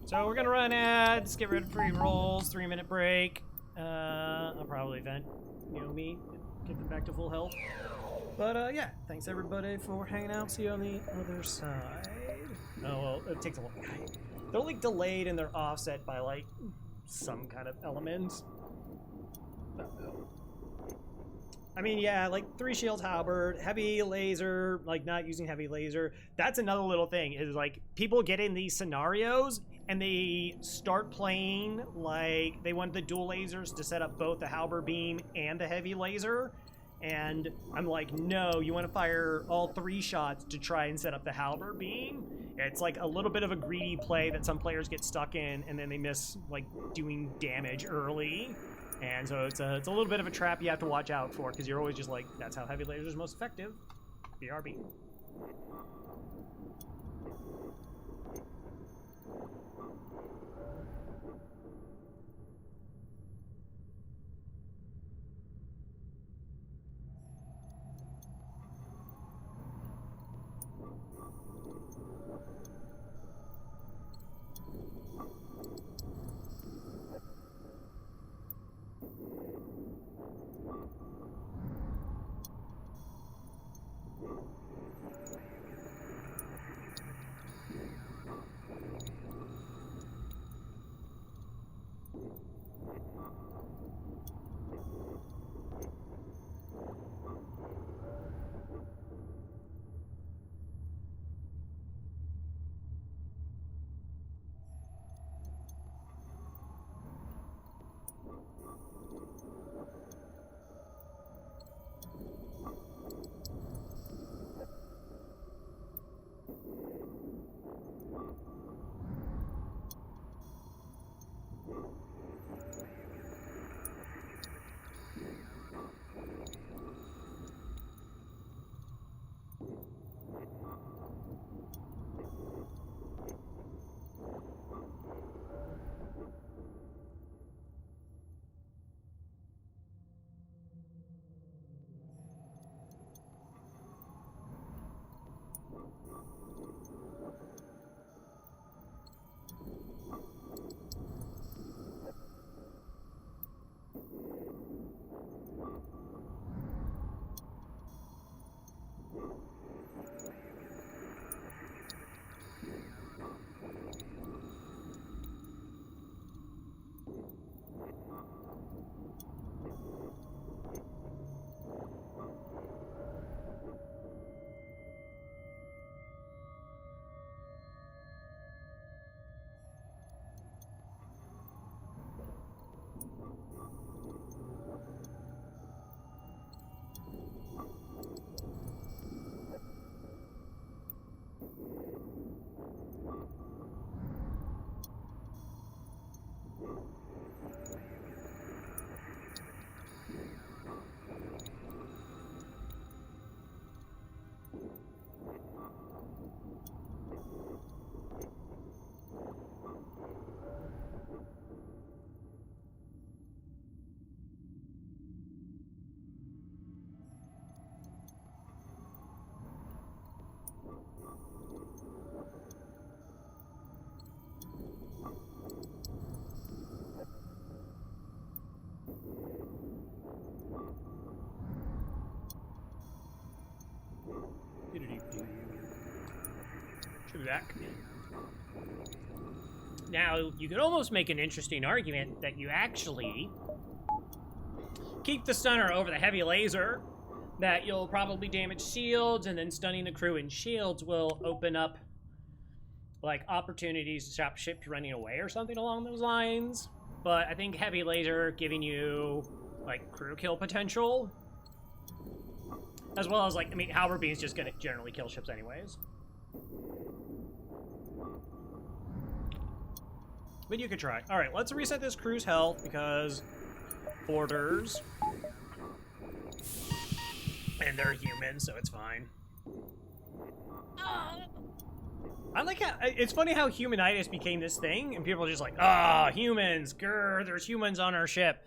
So we're gonna run ads, get rid of free rolls, 3-minute break. I'll probably vent, me, get them back to full health. But yeah, thanks everybody for hanging out. See you on the other side. Oh, well, it takes a while. They're like delayed and they're offset by like some kind of element. I mean, yeah, like 3 shield halberd, heavy laser, like not using heavy laser. That's another little thing is like people get in these scenarios and they start playing like they want the dual lasers to set up both the halberd beam and the heavy laser. And I'm like, no, you want to fire all 3 shots to try and set up the halberd beam. It's like a little bit of a greedy play that some players get stuck in and then they miss like doing damage early. And so it's a little bit of a trap you have to watch out for because you're always just like, that's how heavy laser is most effective. BRB. deck. Now, you could almost make an interesting argument that you actually keep the stunner over the heavy laser, that you'll probably damage shields, and then stunning the crew and shields will open up, like, opportunities to stop ships running away or something along those lines. But I think heavy laser giving you, like, crew kill potential, as well as, like, I mean, Halberd Beam's just gonna generally kill ships anyways. But you could try. Alright, let's reset this crew's health, because orders. And they're human, so it's fine. I like how, it's funny how humanitis became this thing, and people are just like, ah, humans, grr, there's humans on our ship.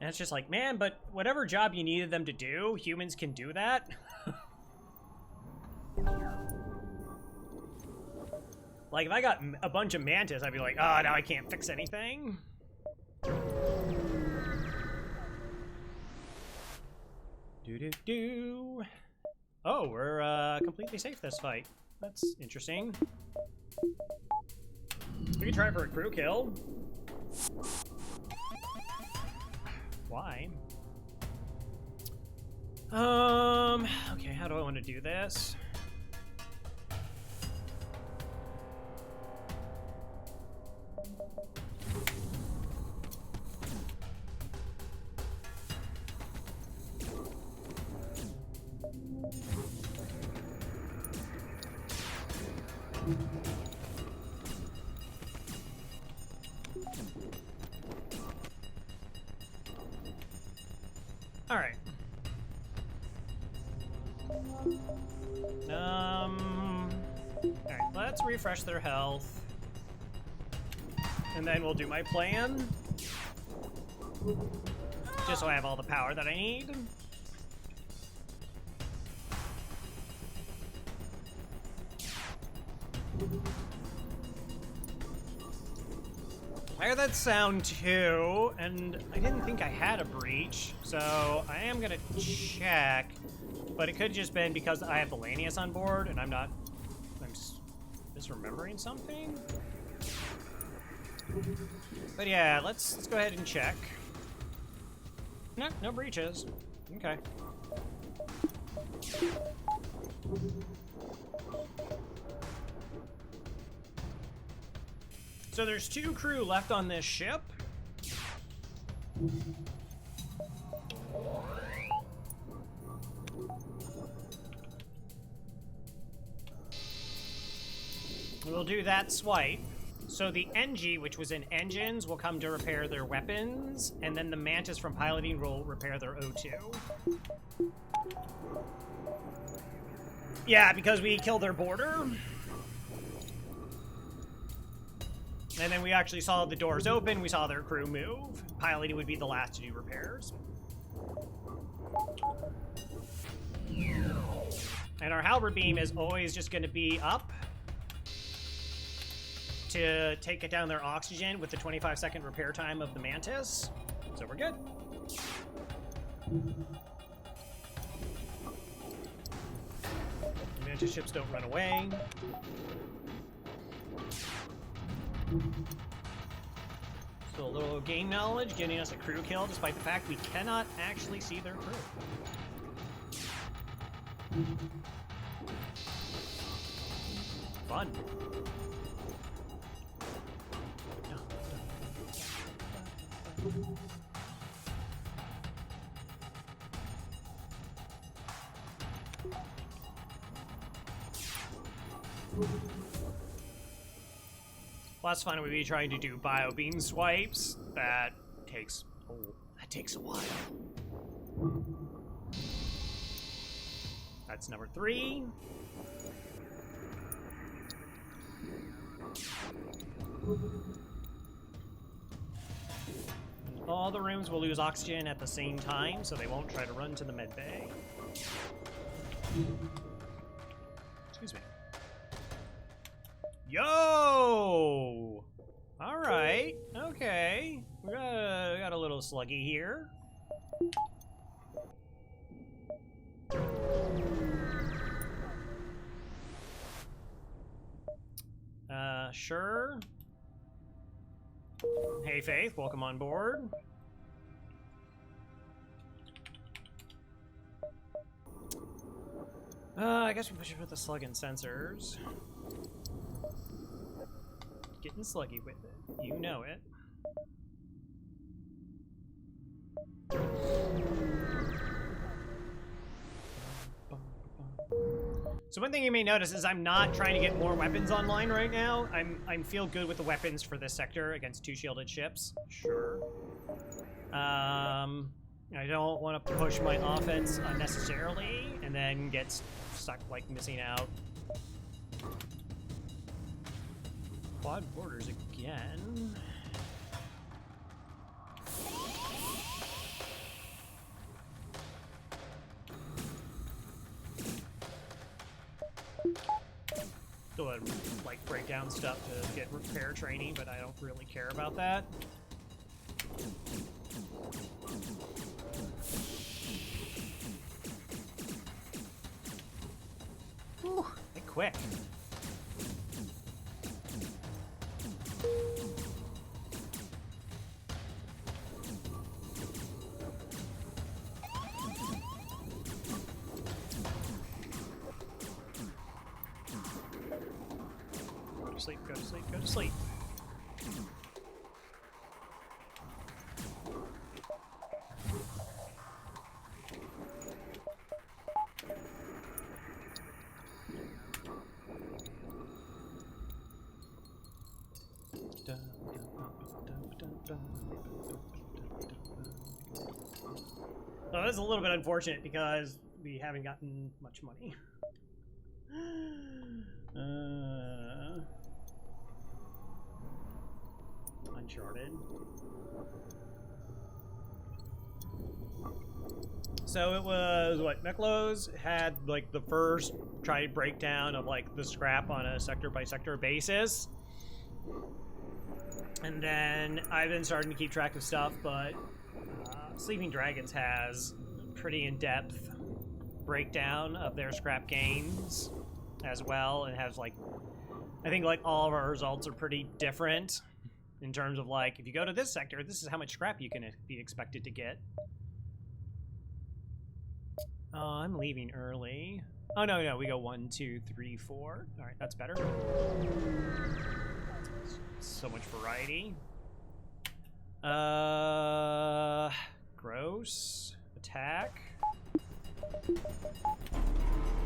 And it's just like, man, but whatever job you needed them to do, humans can do that. Like, if I got a bunch of mantis, I'd be like, oh, now I can't fix anything. Do-do-do. Oh, we're completely safe this fight. That's interesting. We can try for a crew kill. Why? Okay, how do I want to do this? All right. All right, let's refresh their health. And then we'll do my plan. Just so I have all the power that I need. I heard that sound too, and I didn't think I had a breach, so I am gonna check, but it could have just been because I have Valanius on board, and I'm misremembering something? But yeah, let's go ahead and check. No, no breaches. Okay. So there's 2 crew left on this ship. We'll do that swipe. So the NG, which was in engines, will come to repair their weapons, and then the Mantis from piloting will repair their O2. Yeah, because we killed their border. And then we actually saw the doors open, we saw their crew move. Piloting would be the last to do repairs. And our Halberd Beam is always just going to be up to take it down their oxygen with the 25-second repair time of the Mantis. So we're good. Mantis ships don't run away. So a little game knowledge getting us a crew kill despite the fact we cannot actually see their crew. Fun. Last fun would be trying to do bio beam swipes. That takes a while. That's number 3. All the rooms will lose oxygen at the same time, so they won't try to run to the med bay. Excuse me. Yo! Alright, okay. We got a little sluggy here. sure. Hey, Faith, welcome on board. I guess we should put the slug in sensors. Getting sluggy with it. You know it. So one thing you may notice is I'm not trying to get more weapons online right now. I'm feel good with the weapons for this sector against 2 shielded ships. Sure. I don't want to push my offense unnecessarily and then get stuck like missing out. Quad borders again. Still like break down stuff to get repair training, but I don't really care about that. Whew, they quick. Go to sleep, go to sleep, go to sleep. So this is a little bit unfortunate because we haven't gotten much money. Uncharted. So it was what Meklos had like the first try breakdown of like the scrap on a sector by sector basis. And then I've been starting to keep track of stuff, but Sleeping Dragons has pretty in-depth breakdown of their scrap gains as well, and has like, I think like all of our results are pretty different in terms of like, if you go to this sector, this is how much scrap you can be expected to get. Oh, I'm leaving early. Oh no, we go 1, 2, 3, 4. All right, that's better. So much variety. Gross. Attack.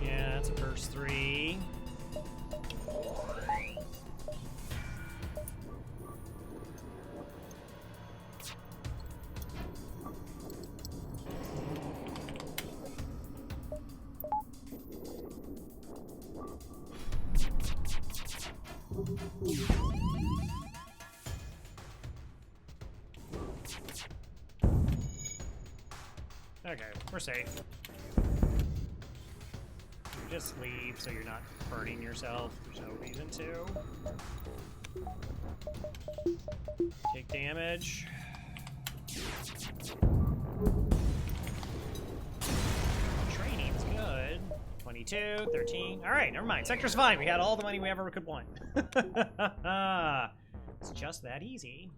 Yeah, that's a first 3. Okay, we're safe. Just leave so you're not burning yourself. There's no reason to. Take damage. Training's good. 22, 13. Alright, never mind. Sector's fine. We had all the money we ever could want. It's just that easy.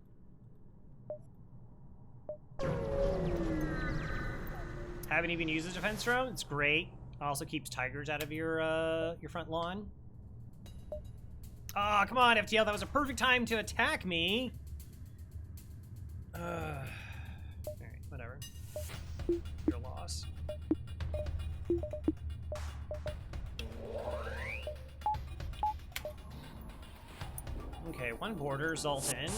Haven't even used the defense drone. It's great. Also keeps tigers out of your front lawn. Ah, oh, come on, FTL. That was a perfect time to attack me. Alright, whatever. Your loss. Okay, 1 border, Zoltan.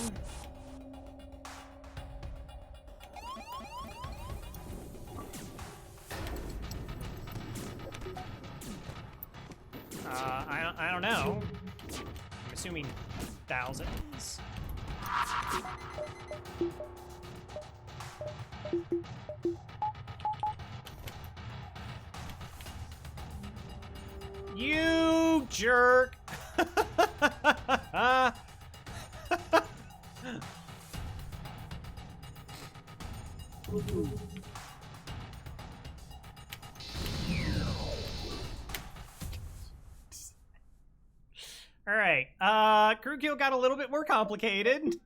I don't know. I'm assuming thousands. You jerk! Alright, crew kill got a little bit more complicated.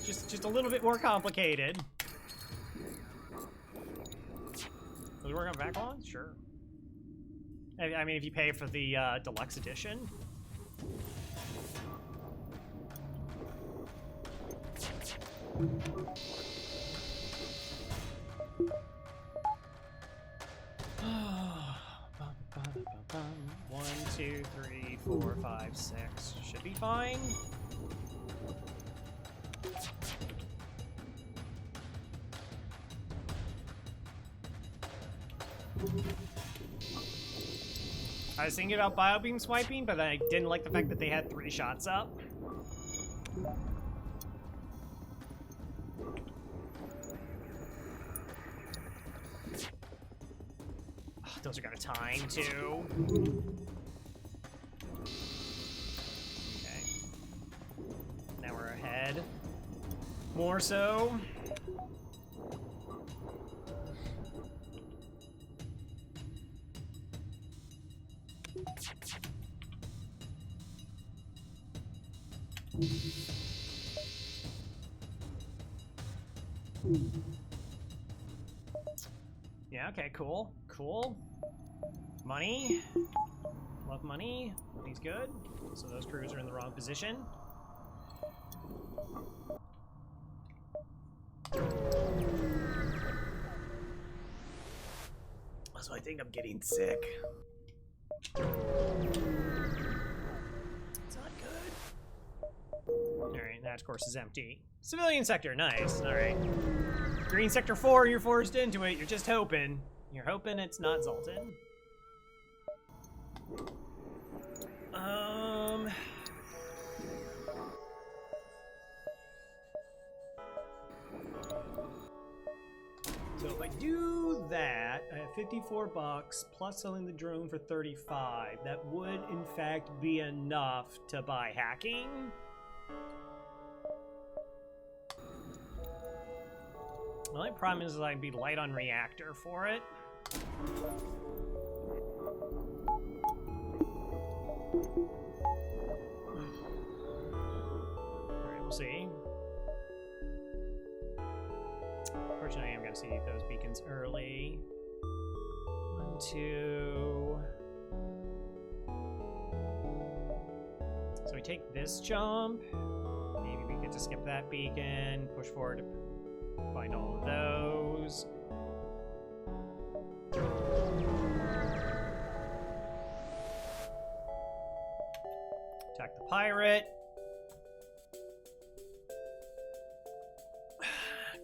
Just a little bit more complicated. Does it work on backlogs? Sure. I mean, if you pay for the deluxe edition. One, two, three, 4, 5, 6. Should be fine. I was thinking about biobeam swiping, but I didn't like the fact that they had 3 shots up. Oh, those are gonna time too. Okay. Now we're ahead. More so. Yeah, okay, cool. Cool. Money. Love money. Money's good. So those crews are in the wrong position. So I think I'm getting sick. It's not good. Alright, that of course is empty. Civilian sector, nice. Alright. Green sector 4, you're forced into it. You're just hoping. You're hoping it's not Zoltan. So if I do that, I have 54 bucks plus selling the drone for 35. That would in fact be enough to buy hacking. The only problem is I'd be light on reactor for it. Alright, we'll see. Unfortunately, I'm gonna see those beacons early. 1, 2. So we take this jump. Maybe we could just skip that beacon, push forward to find all of those. Attack the pirate.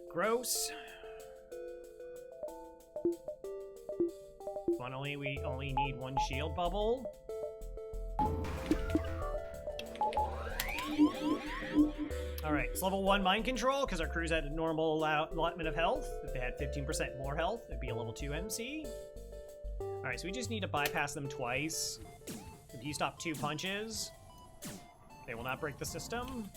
Gross. Finally, we only need 1 shield bubble. Alright, it's level 1 mind control, because our crews had a normal allotment of health. If they had 15% more health, it'd be a level 2 MC. Alright, so we just need to bypass them twice. If you stop 2 punches, they will not break the system.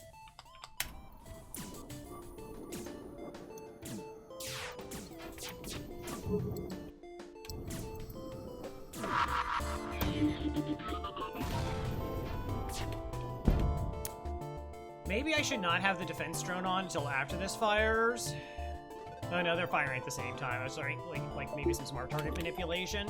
Maybe I should not have the defense drone on until after this fires. Oh no, they're firing at the same time. I'm sorry, like maybe some smart target manipulation.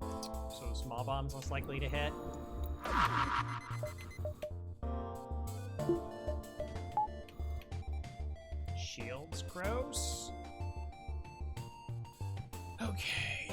So small bombs less likely to hit. Shields gross. Okay.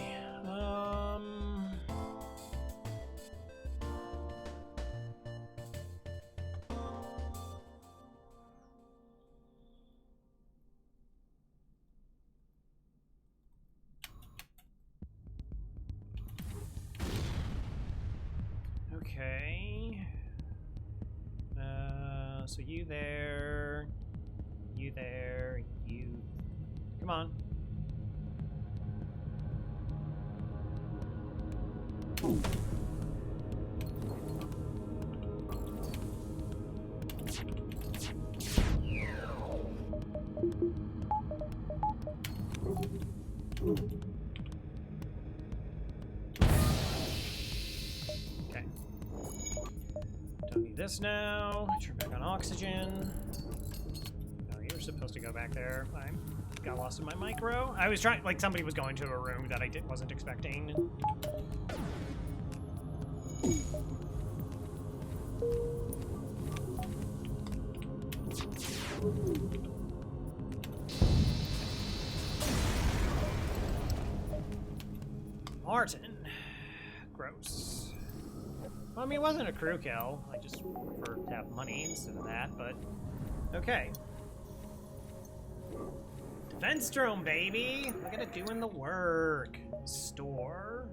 Okay. So you there. You there. You. Come on. Don't need this now. Turn back on oxygen. Oh, you were supposed to go back there. I got lost in my micro. I was trying, like somebody was going to a room that I wasn't expecting. Martin. Gross. Well, I mean, it wasn't a crew kill. I just prefer to have money instead of that, but okay. Defense drone, baby! Look at it doing the work. Store.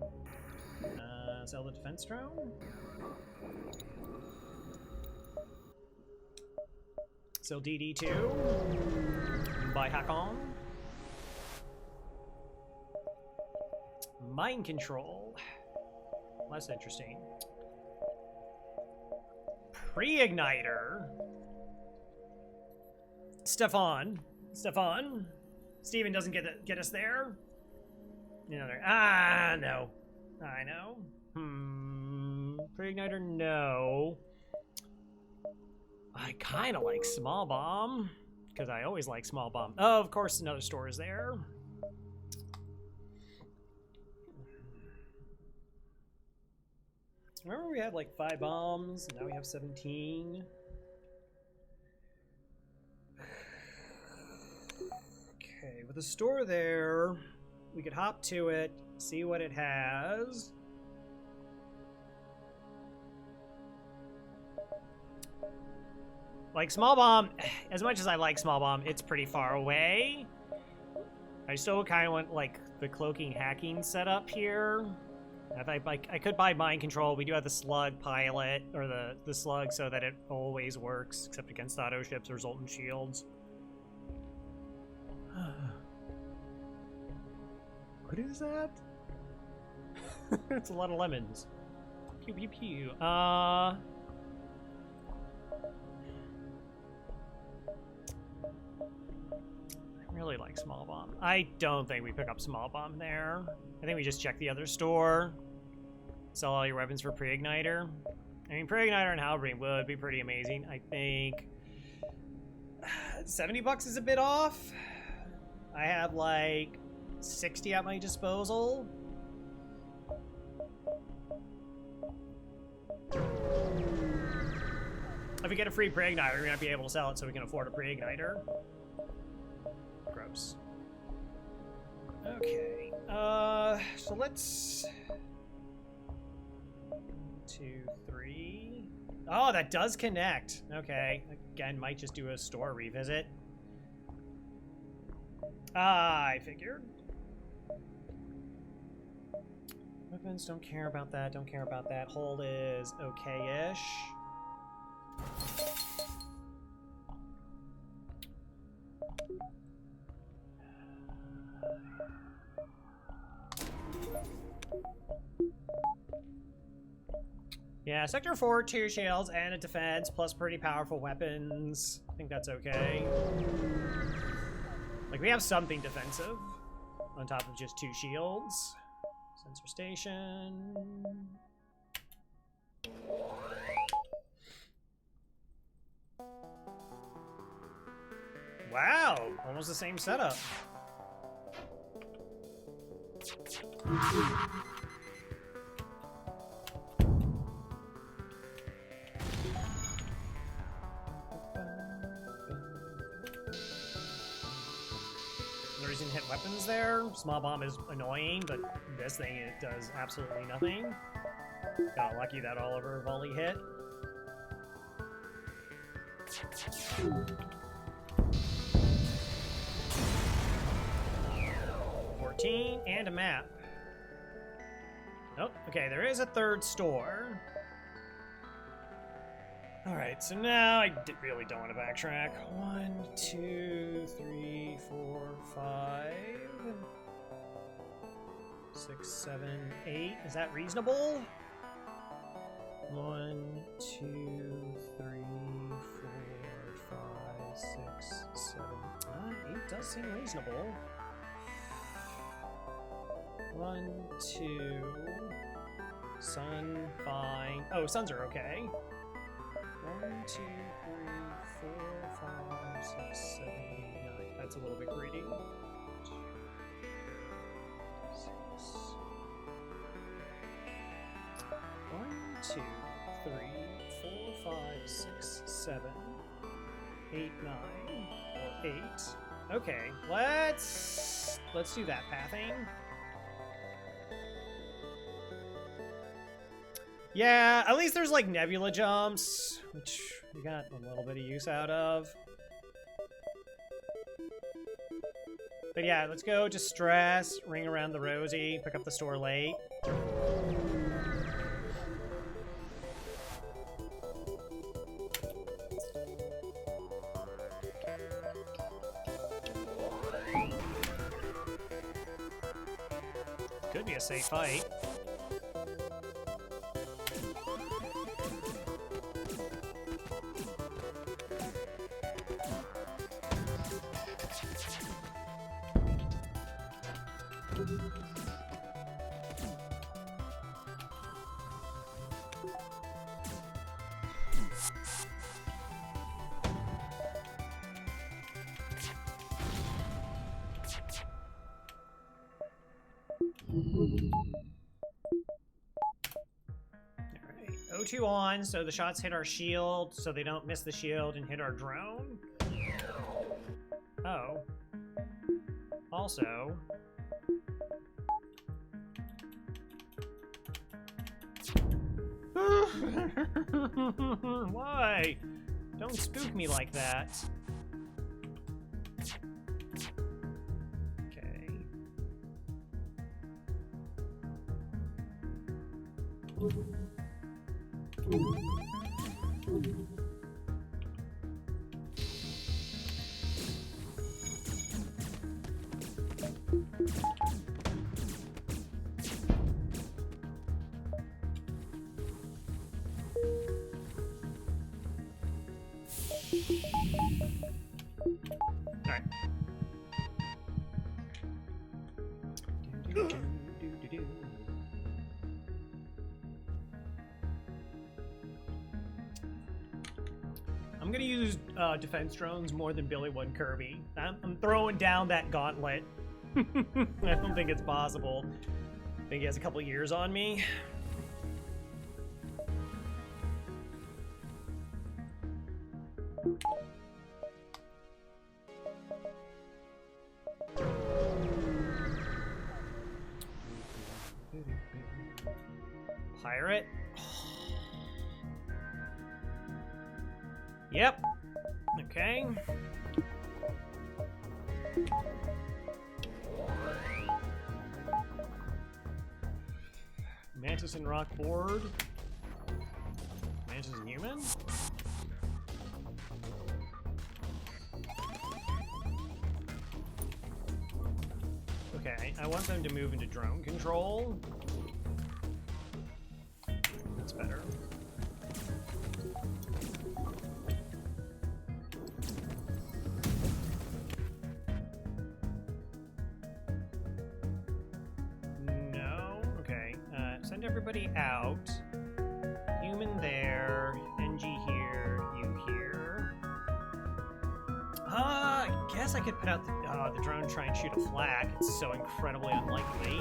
Sell the defense drone? Sell DD2. Buy Hakon. Mind control. Less interesting. Pre-igniter. Stefan. Steven doesn't get us there. No. I know. Pre-igniter, no. I kind of like small bomb because I always like small bomb. Oh, of course, another store is there. Remember we had like 5 bombs, and now we have 17. Okay, with the store there, we could hop to it, see what it has. Like small bomb, as much as I like small bomb, it's pretty far away. I still kind of want like the cloaking hacking setup here. I could buy mind control. We do have the slug pilot, or the slug, so that it always works, except against auto ships or Zoltan shields. What is that? It's a lot of lemons. Pew pew pew. I really like small bomb. I don't think we pick up small bomb there. I think we just check the other store. Sell all your weapons for pre-igniter. I mean, pre-igniter and halberd would be pretty amazing. I think 70 bucks is a bit off. I have like 60 at my disposal. If we get a free pre-igniter, we're gonna be able to sell it so we can afford a pre-igniter. Gross. Okay. So let's 2, 3. Oh, that does connect. Okay. Again, might just do a store revisit. I figured. Weapons, don't care about that, don't care about that. Hold is okay-ish. Yeah, Sector 4, 2 shields and a defense, plus pretty powerful weapons. I think that's okay. Like, we have something defensive on top of just 2 shields. Sensor station. Wow, almost the same setup. There's in hit weapons there. Small bomb is annoying, but this thing, it does absolutely nothing. Got lucky that Oliver volley hit. And a map. Oh, okay, there is a third store. Alright, so now I really don't want to backtrack. 1, 2, 3, 4, 5, 6, 7, 8. Is that reasonable? 1, 2, 3, 4, 5, 6, 7. 8 does seem reasonable. 1, 2. Sun, fine. Oh, suns are okay. 1, 2, 3, 4, 5, 6, 7, 8, 9. That's a little bit greedy. 1, 2, 3, 4, 5, 6, 7, 8, 9, or 8. Okay, let's do that pathing. Yeah, at least there's like nebula jumps, which we got a little bit of use out of. But yeah, let's go to Stress, ring around the Rosie, pick up the store late. Could be a safe fight. O2 on, so the shots hit our shield, so they don't miss the shield and hit our drone. Oh. Also. Why? Don't spook me like that. Okay. Alright. I'm gonna use defense drones more than Billy One Kirby. I'm throwing down that gauntlet. I don't think it's possible. I think he has a couple years on me. Pirate? Yep. Okay. Mantis and rock board. Mantis and human? Okay, I want them to move into drone control. That's better. No? Okay. Send everybody out. Human there. NG here. You here. I guess I could put out the drone and try and shoot a flag. It's so incredibly unlikely.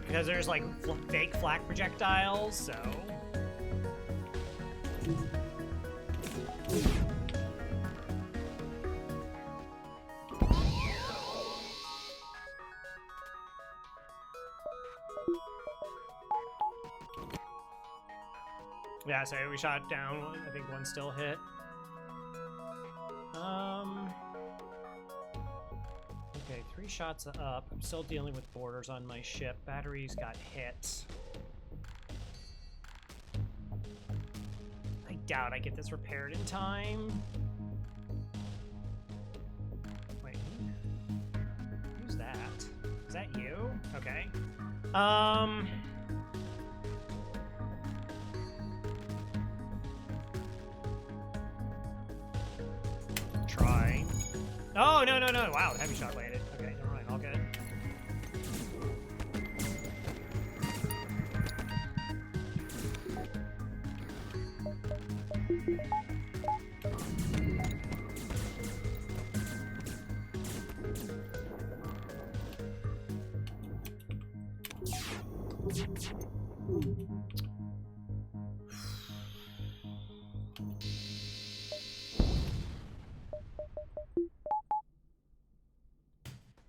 Because there's like fake flak projectiles, so. Yeah, so we shot down one. I think one still hit. Okay, 3 shots up. I'm still dealing with borders on my ship. Batteries got hit. I doubt I get this repaired in time. Wait. Who's that? Is that you? Okay. Try. Oh, no, no, no. Wow, the heavy shot landed. Okay, never mind. All good.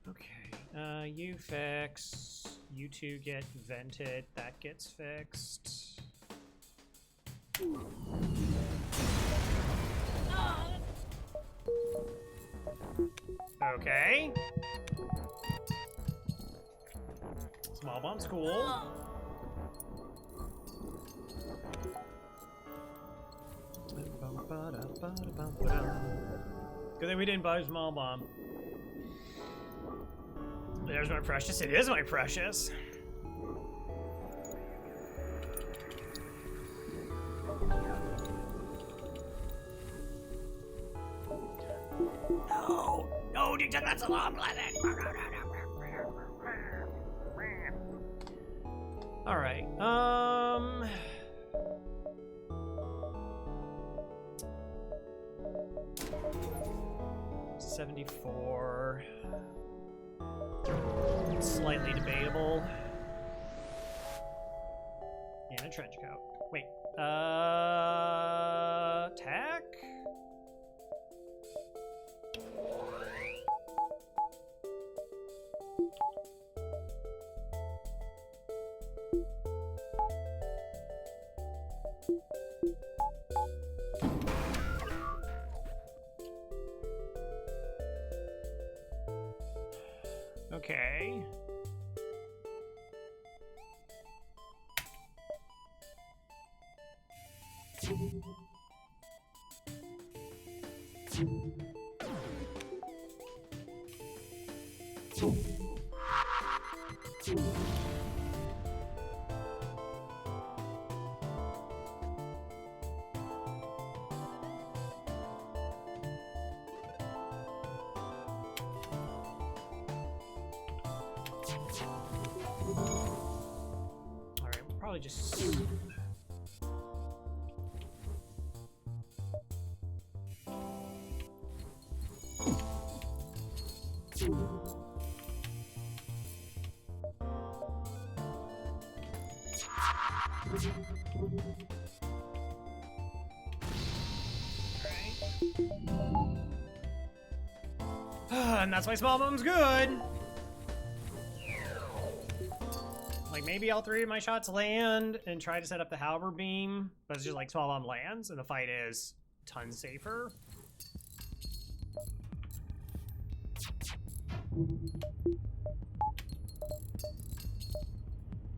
Okay, you fix. You two get vented. That gets fixed. Okay. Small bomb's cool. Good thing we didn't buy a small bomb. There's my precious. It is my precious. No! No, you took that so long, Alright, 74. Slightly debatable. And a trench coat. Wait, tack? Okay. Alright, we'll probably just... And that's why small bomb's good. Like, maybe all three of my shots land and try to set up the halberd beam, but it's just like small bomb lands and the fight is tons safer.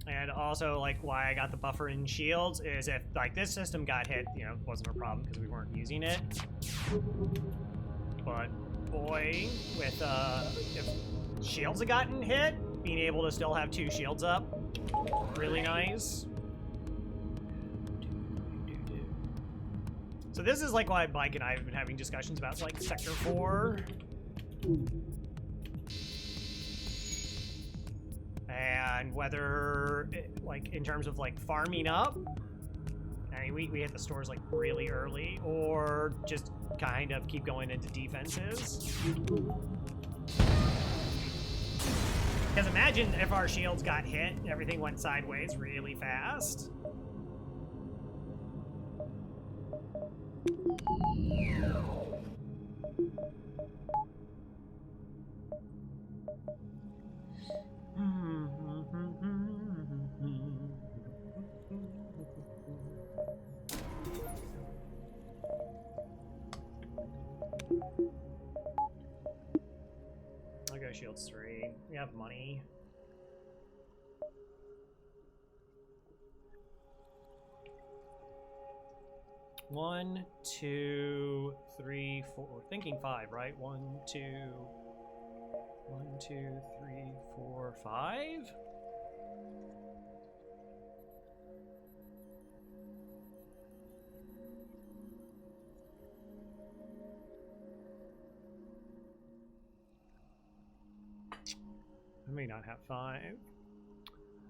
And also, like, why I got the buffer in shields is if, like, this system got hit, you know, it wasn't a problem because we weren't using it. But, boy, with, if shields had gotten hit, being able to still have 2 shields up, really nice. So this is, like, why Mike and I have been having discussions about, like, Sector 4. And whether, like, in terms of, like, farming up, I mean, we hit the stores, like, really early, or just kind of keep going into defenses. Because imagine if our shields got hit, everything went sideways really fast. I'll go shields 3. We have money. One, two, three, four. We're thinking 5, right? 1, 2, 3, 4, 5. I may not have 5.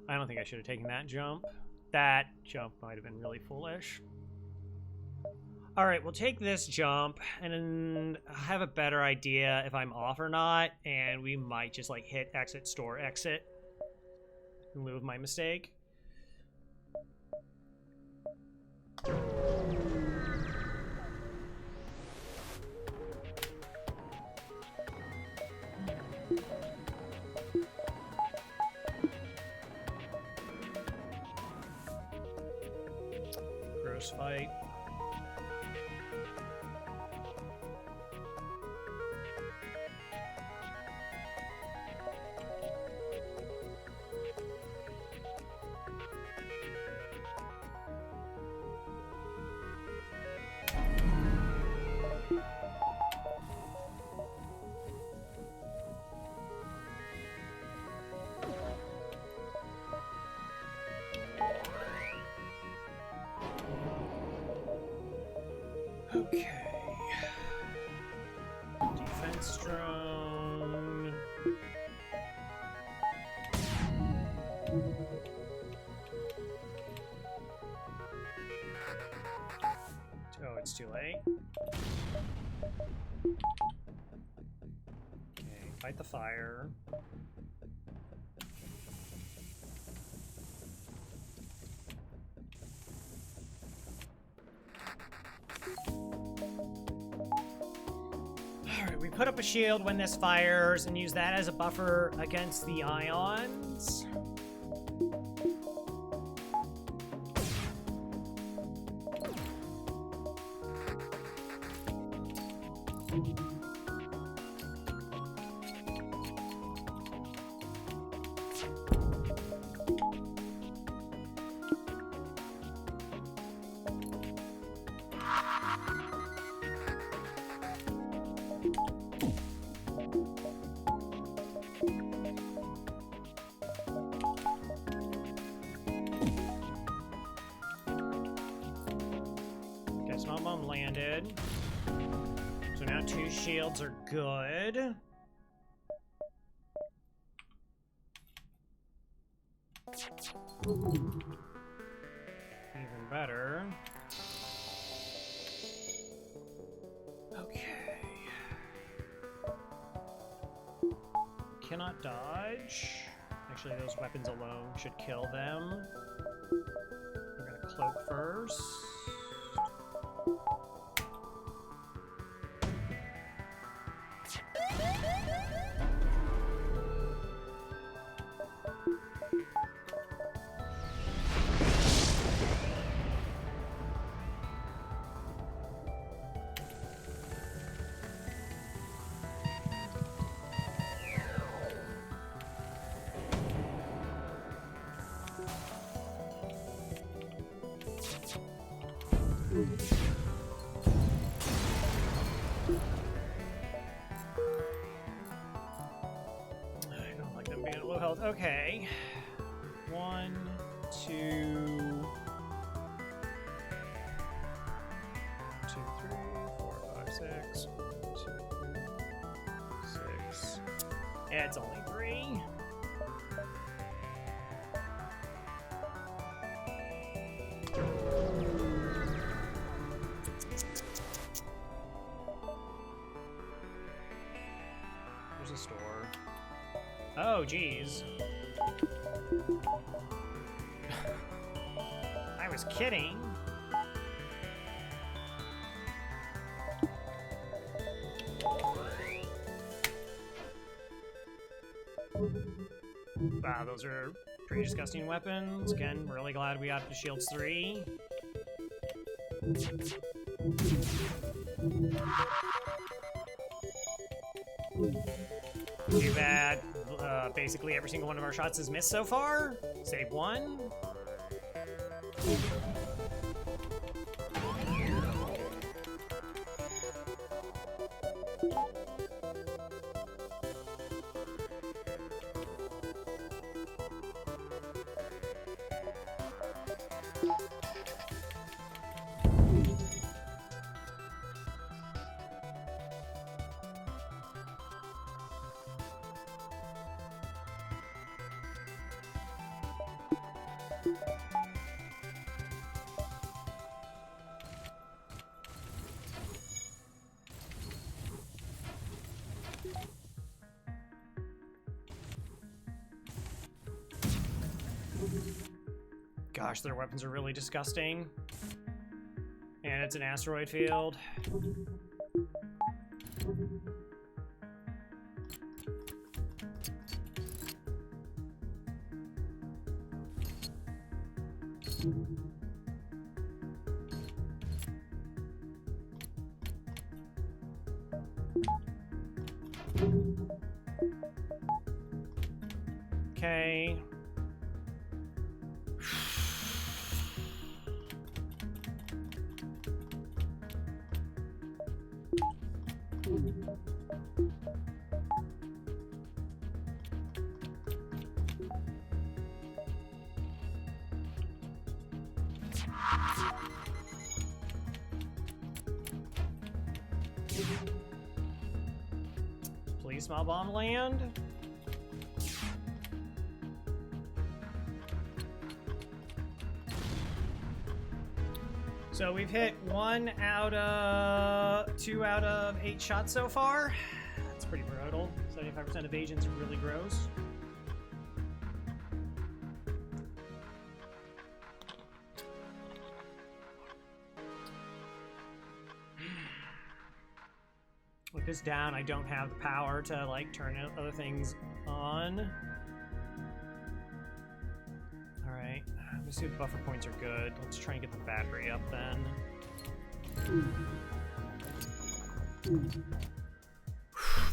I don't think I should have taken that jump. That jump might have been really foolish. Alright, we'll take this jump and have a better idea if I'm off or not, and we might just like hit exit, store, exit in lieu of my mistake. Gross fight. Okay. Defense drone. Oh, it's too late. Okay, fight the fire. We put up a shield when this fires and use that as a buffer against the ions. Small bomb landed. So now 2 shields are good. Even better. Okay. Cannot dodge. Actually, those weapons alone should kill them. We're gonna cloak first. I don't like them being at low health. Okay. 1, 2, 2, 3, 4, 5, 6. 2, 6. Yeah, it's only 3. There's a store. Oh, geez. I was kidding. Wow, those are pretty disgusting weapons. Again, really glad we got the Shields 3. Too bad. Basically every single one of our shots has missed so far. Save 1. Gosh, their weapons are really disgusting. And it's an asteroid field. Okay. Please, small bomb land. So we've hit 2 out of 8 shots so far. That's pretty brutal. 75% evasion is really gross. With this down, I don't have the power to like turn other things on. Alright, let's see if the buffer points are good. Let's try and get the battery up then.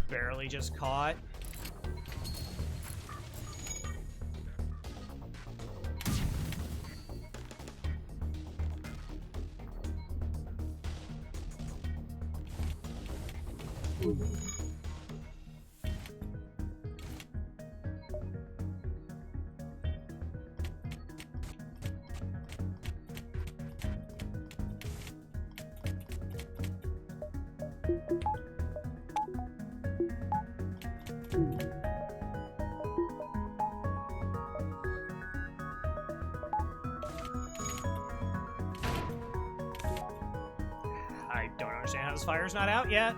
Barely just caught. I don't understand how this fire's not out yet.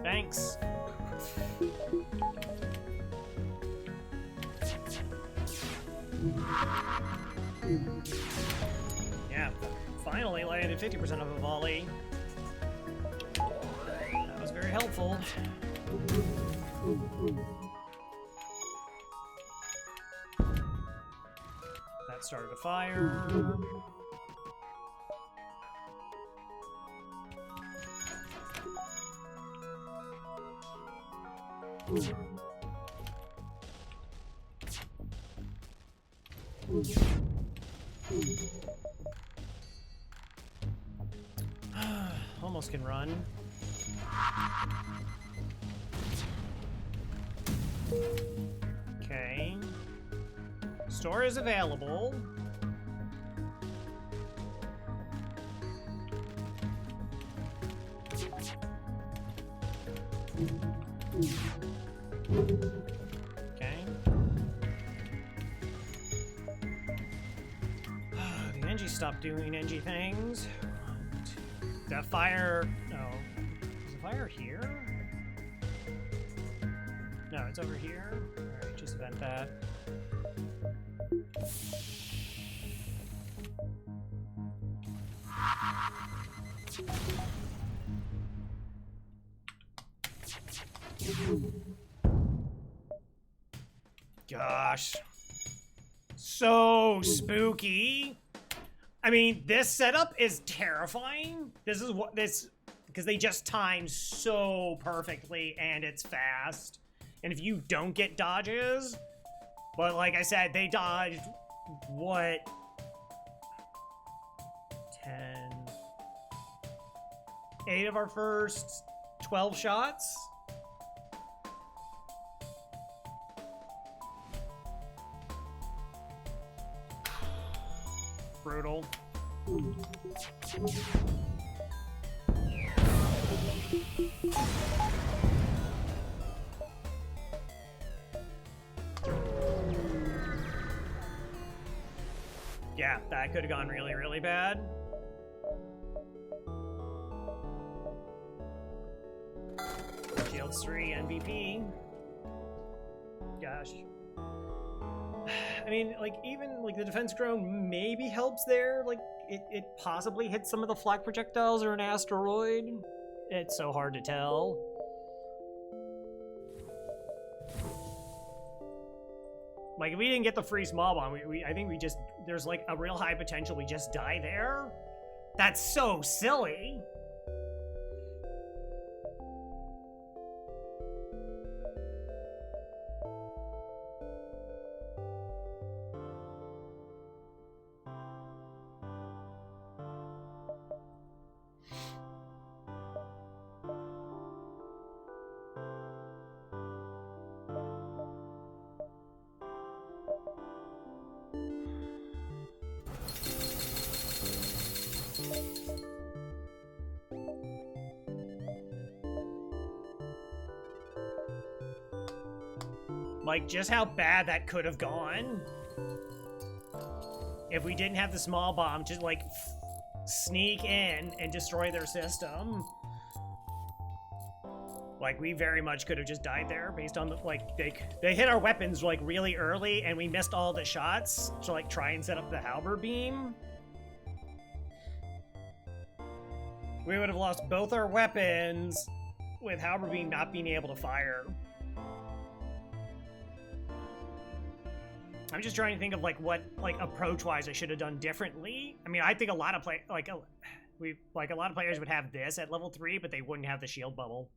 Thanks. Yeah, finally landed 50% of a volley. That was very helpful. That started a fire. Almost can run. Okay. Store is available. Okay. The Engie stopped doing Engie things. That fire... No. Is the fire here? No, it's over here. Alright, just vent that. Gosh. So spooky. I mean, this setup is terrifying. This is what this... Because they just time so perfectly, and it's fast. And if you don't get dodges... But like I said, they dodged... What? 10... 8 of our first 12 shots? Brutal. Yeah, that could have gone really, really bad. Shields 3, MVP. Gosh. I mean, like, even, like, the defense drone maybe helps there. Like, it possibly hits some of the flak projectiles or an asteroid. It's so hard to tell. Like, if we didn't get the free small bomb, I think we just, there's, like, a real high potential we just die there. That's so silly. Like, just how bad that could have gone. If we didn't have the small bomb, just, like, sneak in and destroy their system. Like, we very much could have just died there based on the, like, they hit our weapons, like, really early, and we missed all the shots to, like, try and set up the halberd beam. We would have lost both our weapons with halberd beam not being able to fire. I'm just trying to think of, like, what, like, approach-wise I should have done differently. I mean, I think a lot of a lot of players would have this at level 3, but they wouldn't have the shield bubble.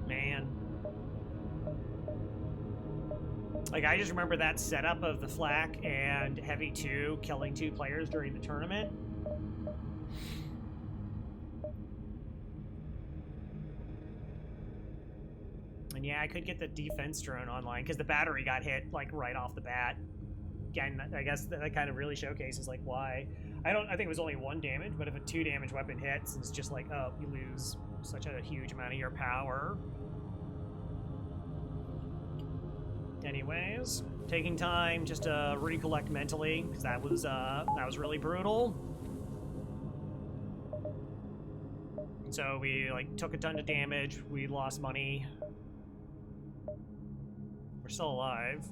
Man. Like, I just remember that setup of the flak and Heavy 2 killing 2 players during the tournament. And yeah, I could get the defense drone online because the battery got hit, like, right off the bat. Again, I guess that kind of really showcases, like, why. I think it was only 1 damage, but if a 2 damage weapon hits, it's just like, oh, you lose such a huge amount of your power. Anyways, taking time just to recollect mentally, because that was really brutal. So we, like, took a ton of damage, we lost money. We're still alive.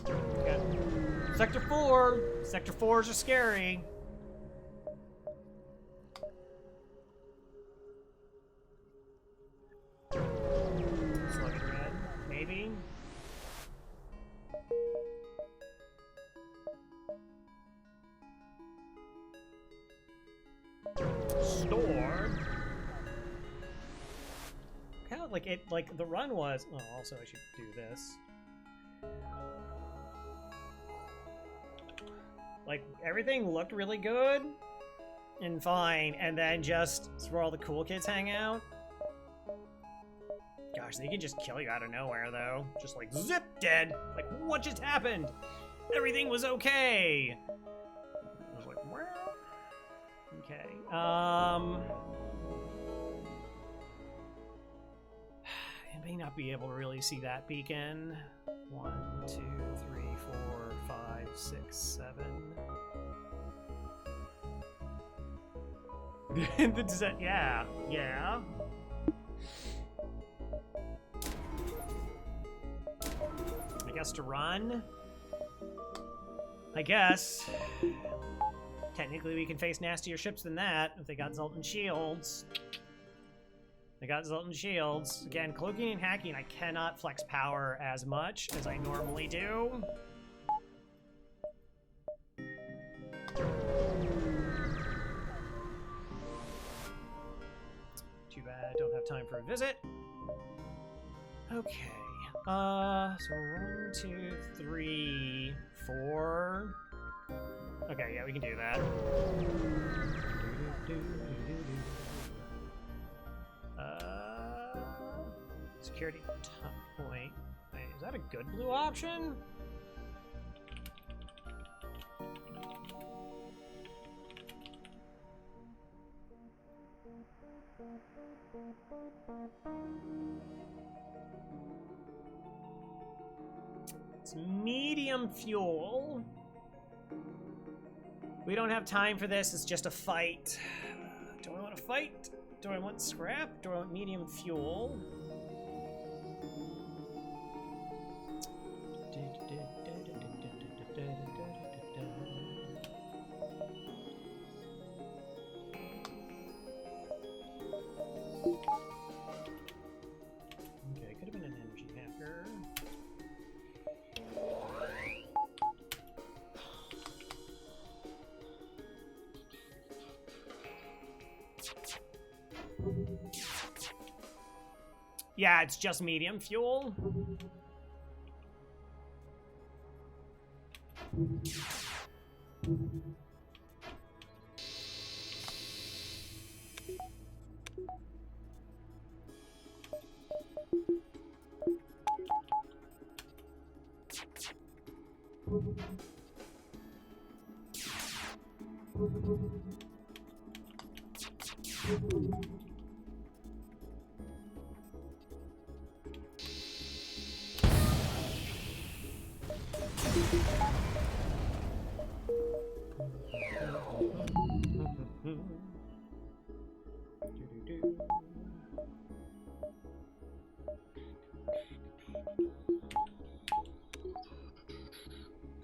Okay. Sector 4! Sector 4s are scary. Slugging red, maybe? Store. Kind of like it, like the run was. Oh, also I should do this. Like, everything looked really good and fine, and then just where all the cool kids hang out. Gosh, they can just kill you out of nowhere, though. Just like, zip, dead. Like, what just happened? Everything was okay. I was like, where? Okay. I may not be able to really see that beacon. 1, 2, 3, 4, 5, 6, 7. Yeah. I guess to run. I guess. Technically, we can face nastier ships than that if they got Zoltan shields. They got Zoltan shields. Again, cloaking and hacking, I cannot flex power as much as I normally do. Too bad I don't have time for a visit. Okay. So 1, 2, 3, 4. Okay, yeah, we can do that. Security top point. Wait, is that a good blue option? It's medium fuel. We don't have time for this. It's just a fight. Do I want to fight? Do I want scrap? Do I want medium fuel? Okay, could have been an energy hacker. Yeah, it's just medium fuel.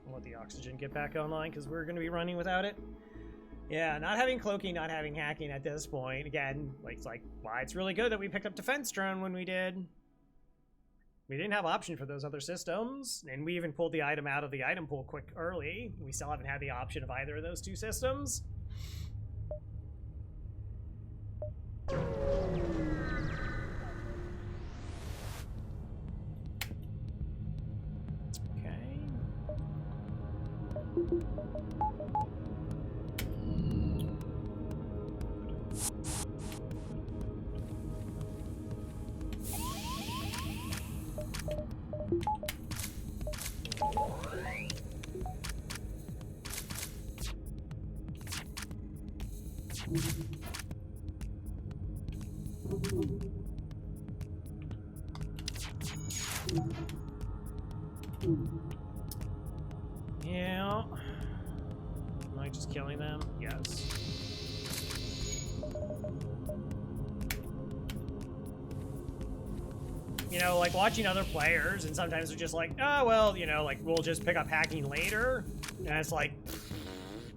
I'll let the oxygen get back online because we're going to be running without it. Yeah, not having cloaking, not having hacking at this point. Again, like, it's like, why it's really good that we picked up defense drone when we did. We didn't have option for those other systems, and we even pulled the item out of the item pool quick early. We still haven't had the option of either of those two systems. Okay. Yeah. Am I just killing them? Yes. You know, like watching other players, and sometimes they're just like, oh, well, you know, like we'll just pick up hacking later. And it's like,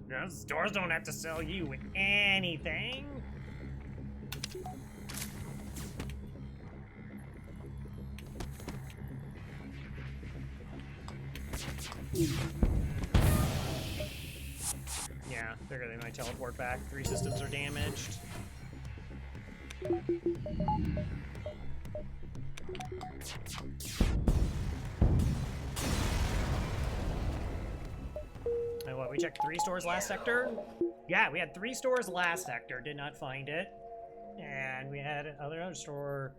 you know, stores don't have to sell you anything. Yeah, figure they might teleport back. 3 systems are damaged. And what, we checked 3 stores last sector? Yeah, we had 3 stores last sector, did not find it. And we had another store.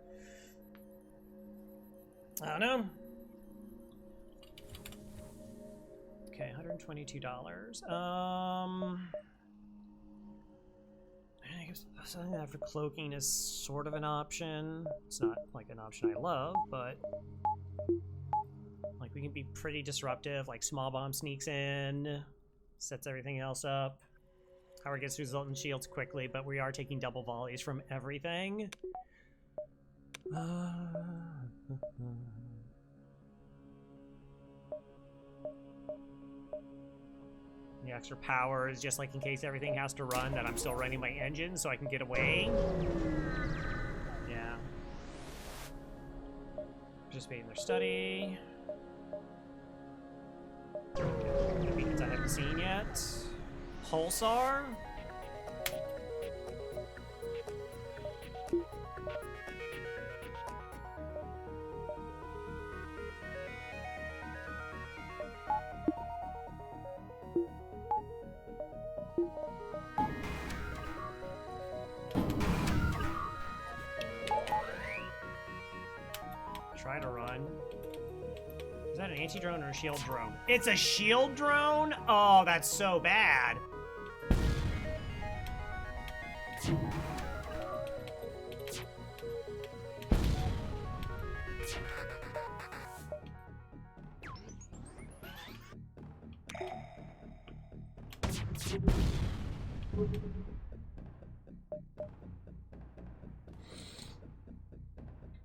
I don't know. Okay, $122. I guess something that for cloaking is sort of an option. It's not like an option I love, but like we can be pretty disruptive. Like small bomb sneaks in, sets everything else up. Howard gets resultant shields quickly, but we are taking double volleys from everything. The extra power is just like in case everything has to run, that I'm still running my engine so I can get away. Yeah. Participating in their study. Beacons I haven't seen yet. Pulsar. try to run. Is that an anti-drone or a shield drone? It's a shield drone? Oh, that's so bad.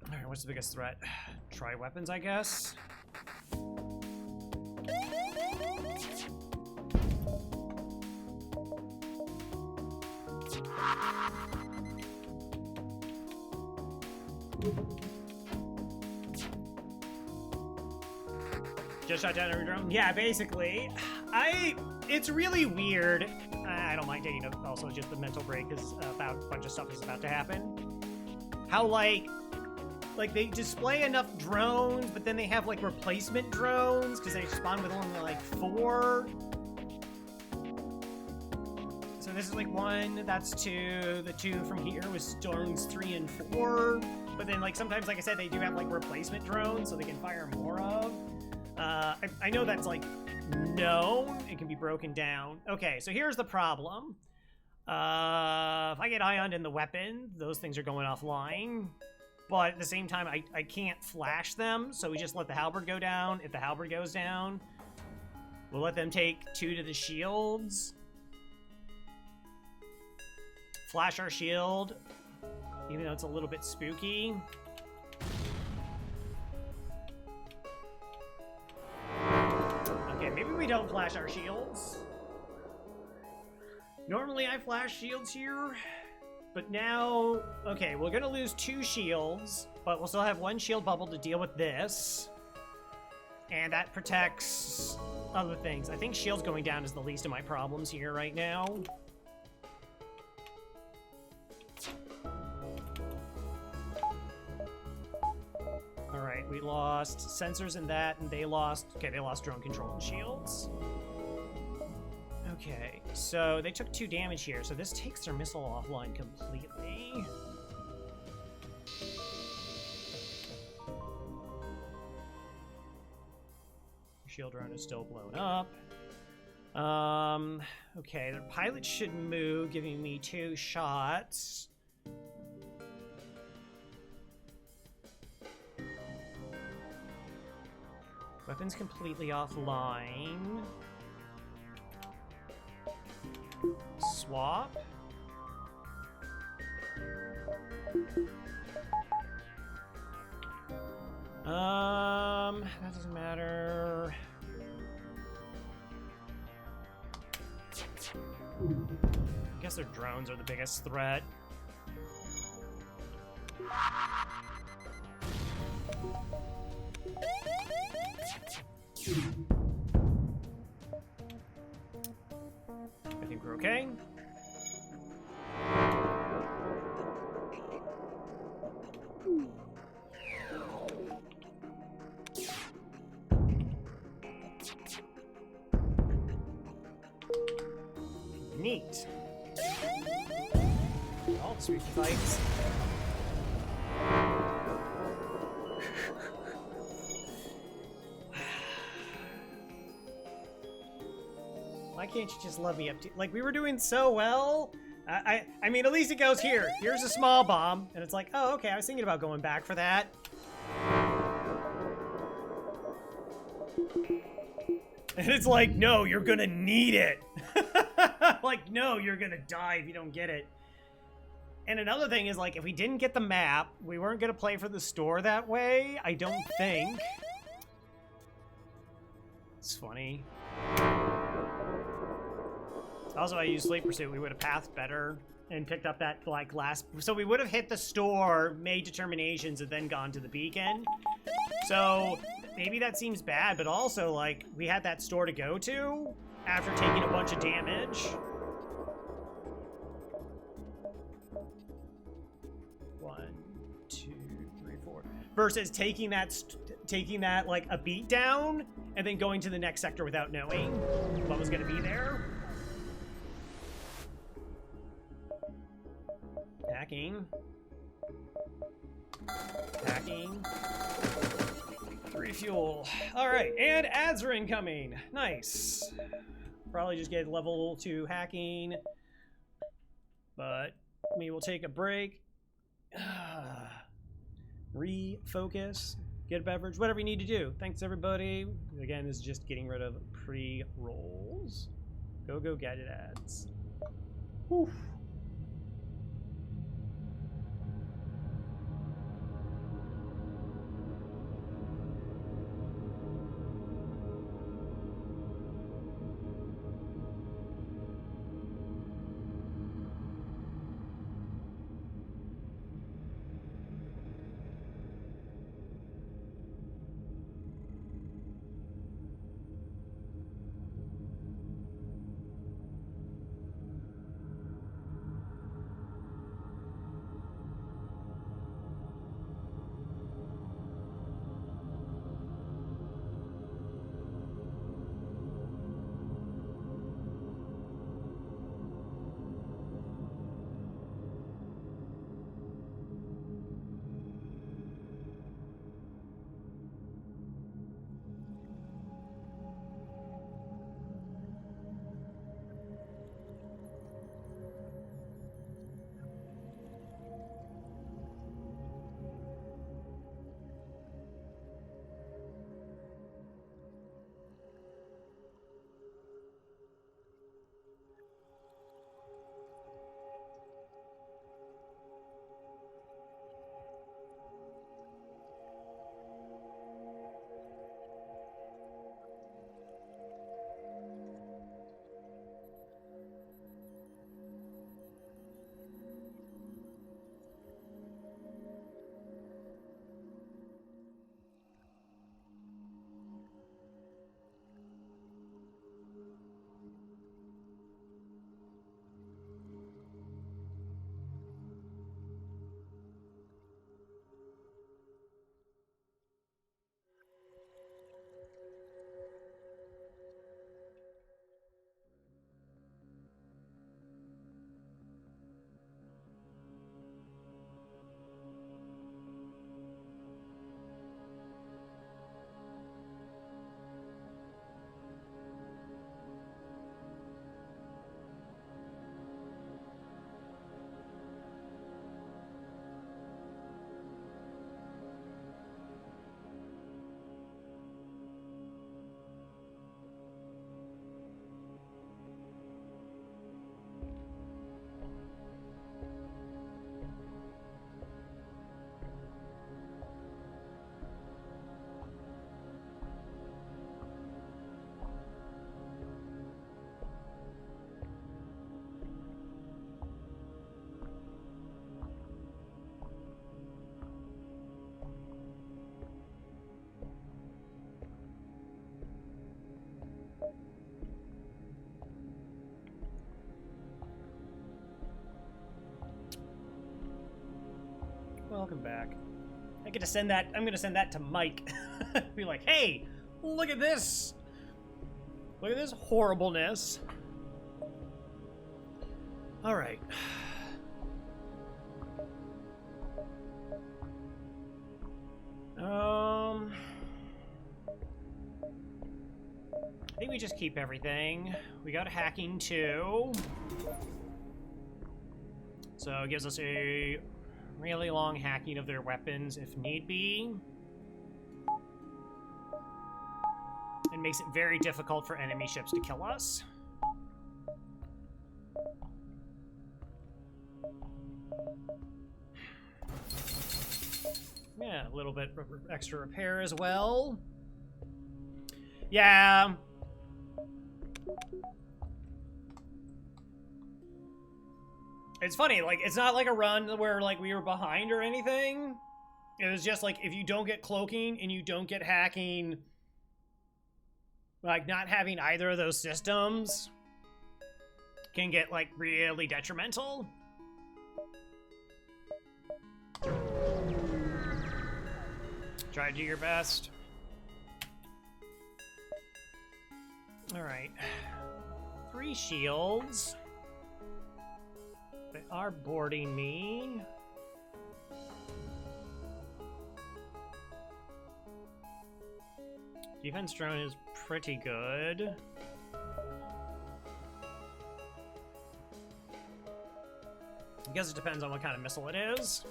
Alright, what's the biggest threat? Try weapons, I guess? Just shot down every drone? Yeah, basically. It's really weird. I don't mind taking also just the mental break because about a bunch of stuff is about to happen. How like they display enough drones, but then they have like replacement drones because they spawn with only like 4. So this is like 1, that's 2. The 2 from here was drones 3 and 4. But then like sometimes, like I said, they do have like replacement drones so they can fire more of. I know that's like known. It can be broken down. Okay, so here's the problem. If I get ioned in the weapon, those things are going offline. But at the same time, I can't flash them, so we just let the halberd go down. If the halberd goes down, we'll let them take 2 to the shields. Flash our shield, even though it's a little bit spooky. Okay, maybe we don't flash our shields. Normally I flash shields here, but now, okay, we're gonna lose 2 shields, but we'll still have 1 shield bubble to deal with this. And that protects other things. I think shields going down is the least of my problems here right now. Alright, we lost sensors in that, and they lost... Okay, they lost drone control and shields. Okay, so they took 2 damage here, so this takes their missile offline completely. Shield drone is still blown up. Okay, their pilot should move, giving me 2 shots. Weapons completely offline. Swap. That doesn't matter. I guess their drones are the biggest threat. I think we're okay. Neat. All the sweet fights. Why can't you just love me up to... Like, we were doing so well. I mean, at least it goes here. Here's a small bomb. And it's like, oh, okay, I was thinking about going back for that. And it's like, no, you're gonna need it. Like, no, you're gonna die if you don't get it. And another thing is, like, if we didn't get the map, we weren't gonna play for the store that way, I don't think. It's funny. Also, I used Sleep Pursuit. We would have pathed better and picked up that, like, last... So we would have hit the store, made determinations, and then gone to the beacon. So maybe that seems bad, but also, like, we had that store to go to after taking a bunch of damage. 1, 2, 3, 4. Versus taking that, like, a beat down and then going to the next sector without knowing what was going to be there. Hacking. Hacking. 3 fuel. Alright, and ads are incoming. Nice. Probably just get level 2 hacking. But we will take a break. Refocus. Get a beverage. Whatever you need to do. Thanks, everybody. Again, this is just getting rid of pre-rolls. Go gadget ads. Whew. Welcome back. I get to send that. I'm gonna send that to Mike. Be like, hey, look at this. Look at this horribleness. All right. I think we just keep everything. We got hacking too. So it gives us a really long hacking of their weapons if need be. It makes it very difficult for enemy ships to kill us. Yeah, a little bit extra repair as well. Yeah. It's funny, like, it's not like a run where, like, we were behind or anything. It was just, like, if you don't get cloaking and you don't get hacking, like, not having either of those systems can get, like, really detrimental. Try to do your best. Alright. 3 shields. They are boarding me. Defense drone is pretty good. I guess it depends on what kind of missile it is.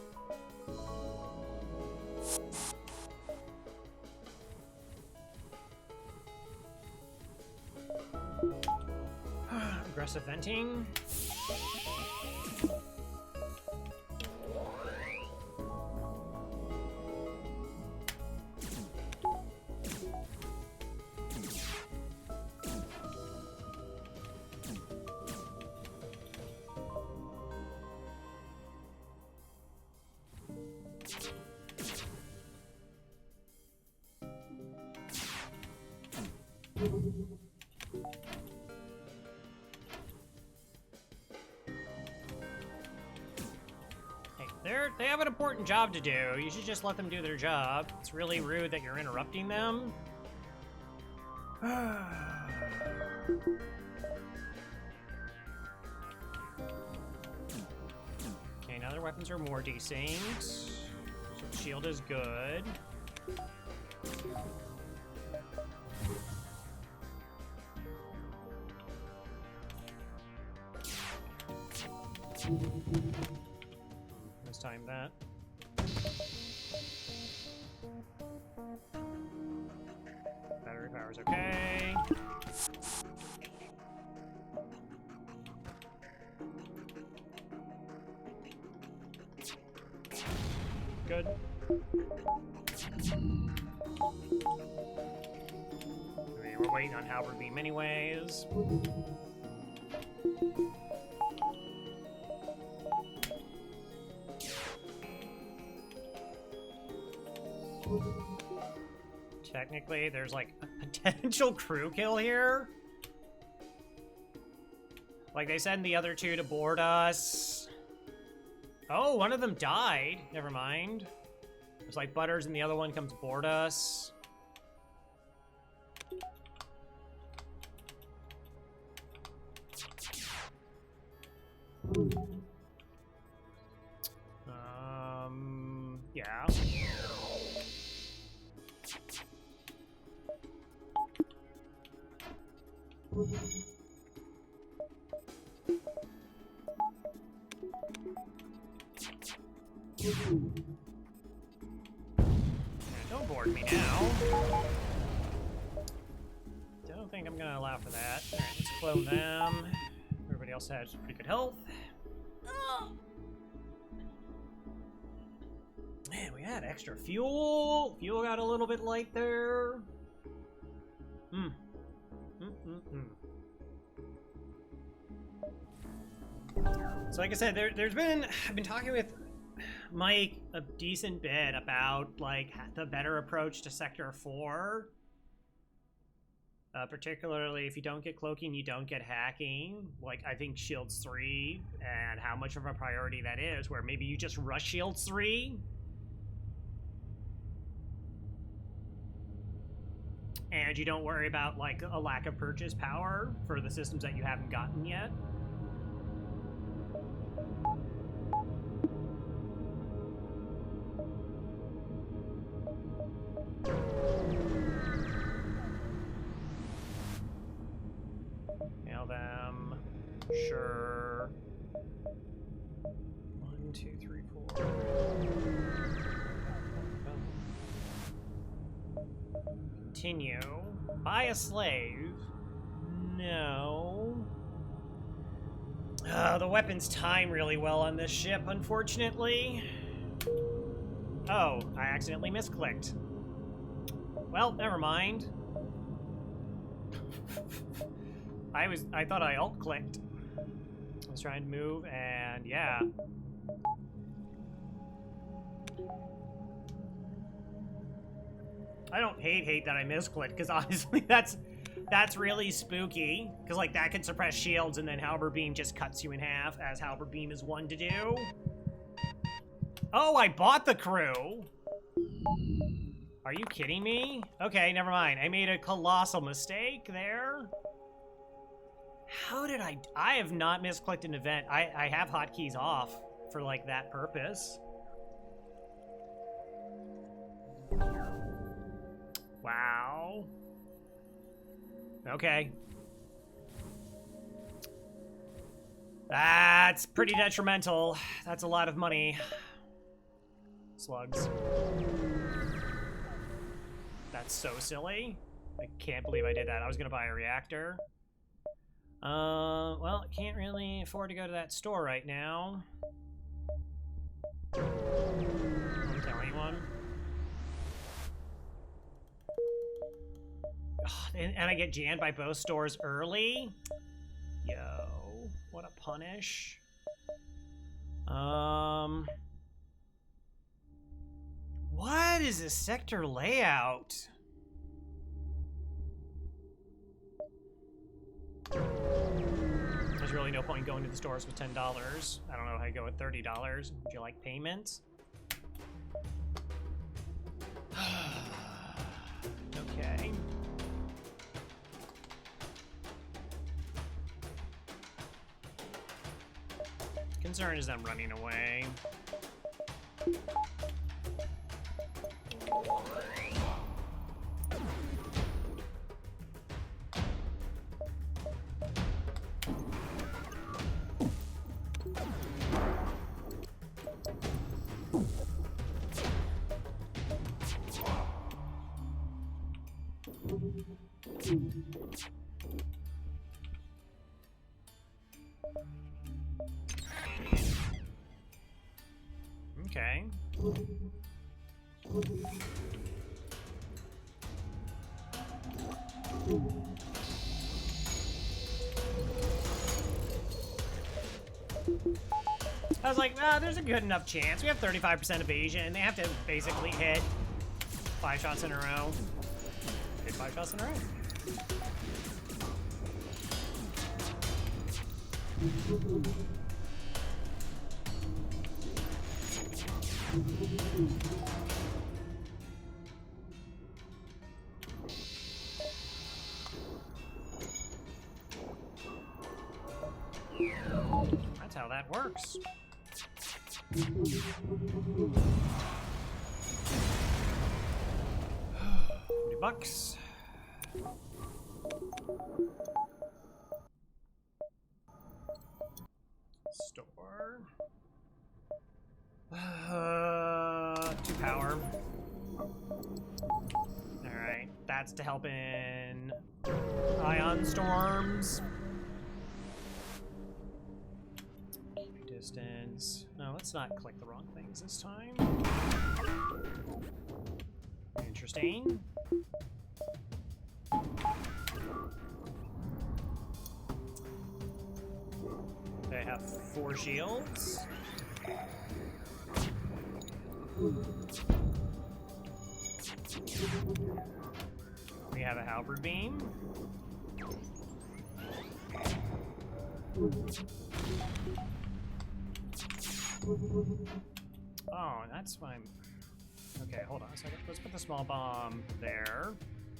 Aggressive venting. They have an important job to do. You should just let them do their job. It's really rude that you're interrupting them. Okay, now their weapons are more desynced. Shield is good. Time that. Battery power's okay. Good. I mean, we're waiting on Halberd Beam anyways. Technically, there's like a potential crew kill here. Like they send the other two to board us. Oh, one of them died. Never mind. It's like Butters and the other one comes board us. Yeah. Don't board me now. Don't think I'm gonna allow for that. Alright, let's clone them. Everybody else has pretty good health. Man, we had extra fuel. Fuel got a little bit light there. So like I said, I've been talking with Mike a decent bit about like the better approach to Sector 4. Particularly if you don't get cloaking, you don't get hacking. Like I think Shields 3 and how much of a priority that is, where maybe you just rush Shields 3. And you don't worry about like a lack of purchase power for the systems that you haven't gotten yet. Nail them. Sure. 1, 2, 3, 4. Continue. Buy a slave. No. The weapons time really well on this ship, unfortunately. Oh, I accidentally misclicked. Well, never mind. I thought I alt-clicked. I was trying to move, and yeah. I don't hate that I misclicked, because honestly, that's really spooky. Because like that could suppress shields, and then Halberd Beam just cuts you in half, as Halberd Beam is one to do. Oh, I bought the crew. Are you kidding me? Okay, never mind. I made a colossal mistake there. How did I have not misclicked an event. I have hotkeys off for like that purpose. Wow. Okay. That's pretty detrimental. That's a lot of money. Slugs. That's so silly. I can't believe I did that. I was gonna buy a reactor. Well, can't really afford to go to that store right now. Don't tell anyone. Ugh, and I get jammed by both stores early? Yo, what a punish. What is this sector layout? There's really no point going to the stores with $10. I don't know how you go with $30. Would you like payments? Okay. Concern is them running away. Okay. I was like, there's a good enough chance. We have 35% evasion, and they have to basically hit 5 shots in a row. Hit 5 shots in a row. That's how that works. $20. Store. 2 power. Alright, that's to help in ion storms. Keep your distance. No, let's not click the wrong things this time. Interesting. They have 4 shields. We have a halberd beam. Oh, that's why I'm... Okay, hold on a second. Let's put the small bomb there.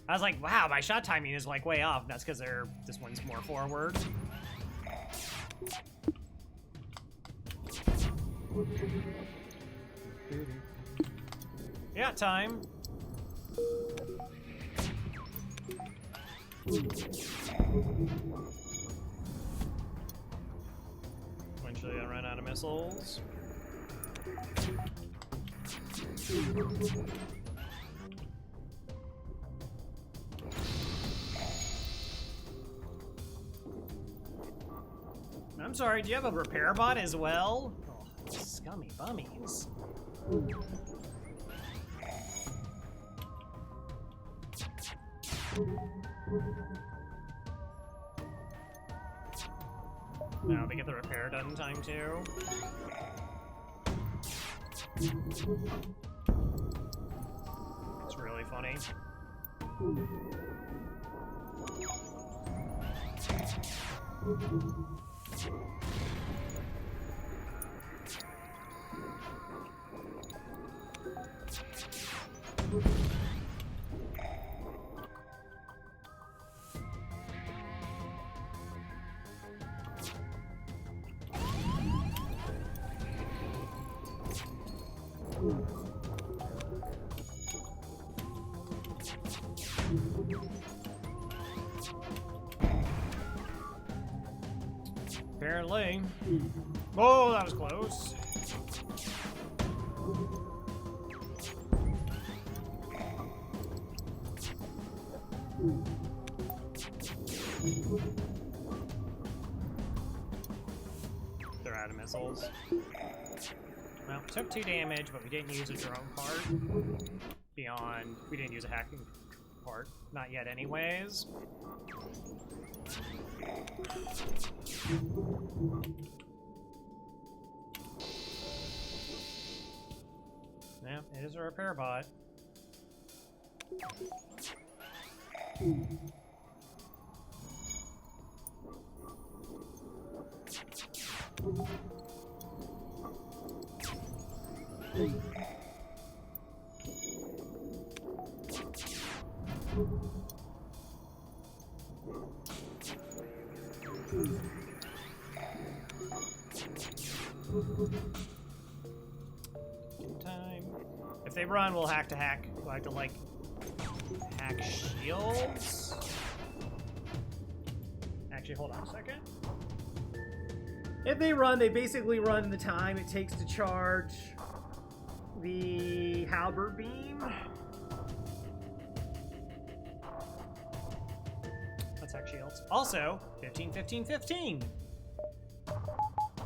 I was like, wow, my shot timing is like way off. That's because this one's more forward. Yeah, time. Eventually I'll run out of missiles. I'm sorry, do you have a repair bot as well? Oh, scummy bummies. Now they get the repair done in time too. It's really funny. Apparently. Oh, that was close. They're out of missiles. Well, took 2 damage, but we didn't use a drone part. Beyond, we didn't use a hacking part. Not yet anyways. Yeah, it is a repair bot. Time. If they run, we'll have to hack. We'll have to like hack shields. Actually, hold on a second. If they run, they basically run the time it takes to charge the halberd beam. Let's hack shields. Also, 15, 15, 15.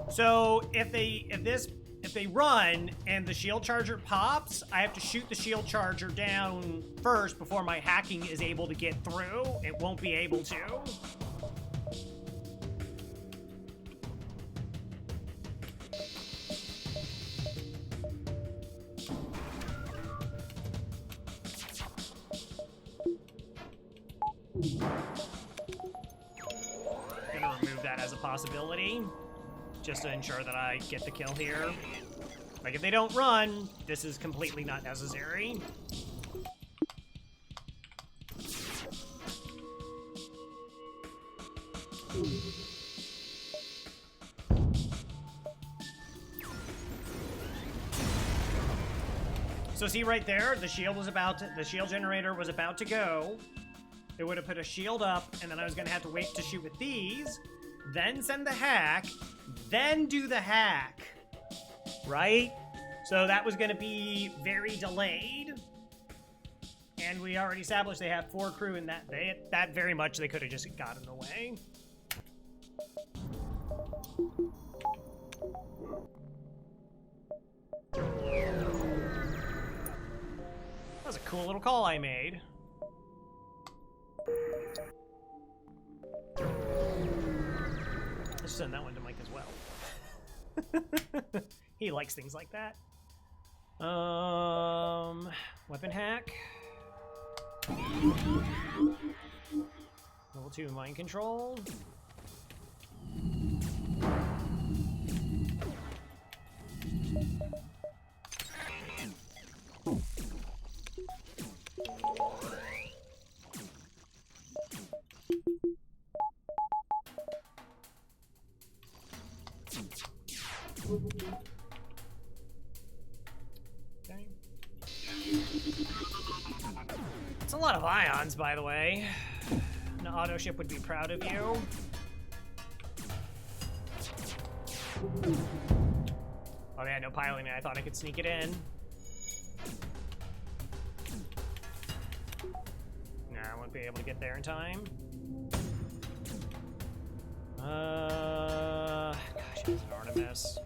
So if they run and the shield charger pops, I have to shoot the shield charger down first before my hacking is able to get through. It won't be able to. Gonna remove that as a possibility, just to ensure that I get the kill here. Like, if they don't run, this is completely not necessary. So see right there, the shield generator was about to go. It would have put a shield up, and then I was gonna have to wait to shoot with these, then send the hack, then do the hack, right? So that was gonna be very delayed. And we already established they have 4 crew in that. That very much they could have just got in the way. That was a cool little call I made. Let's send that one to Mike as well. He likes things like that. Weapon hack. Level 2 mind control. Okay. It's a lot of ions, by the way. An auto ship would be proud of you. Oh yeah, no piloting. I thought I could sneak it in. Nah, I won't be able to get there in time. Gosh, it was an Artemis.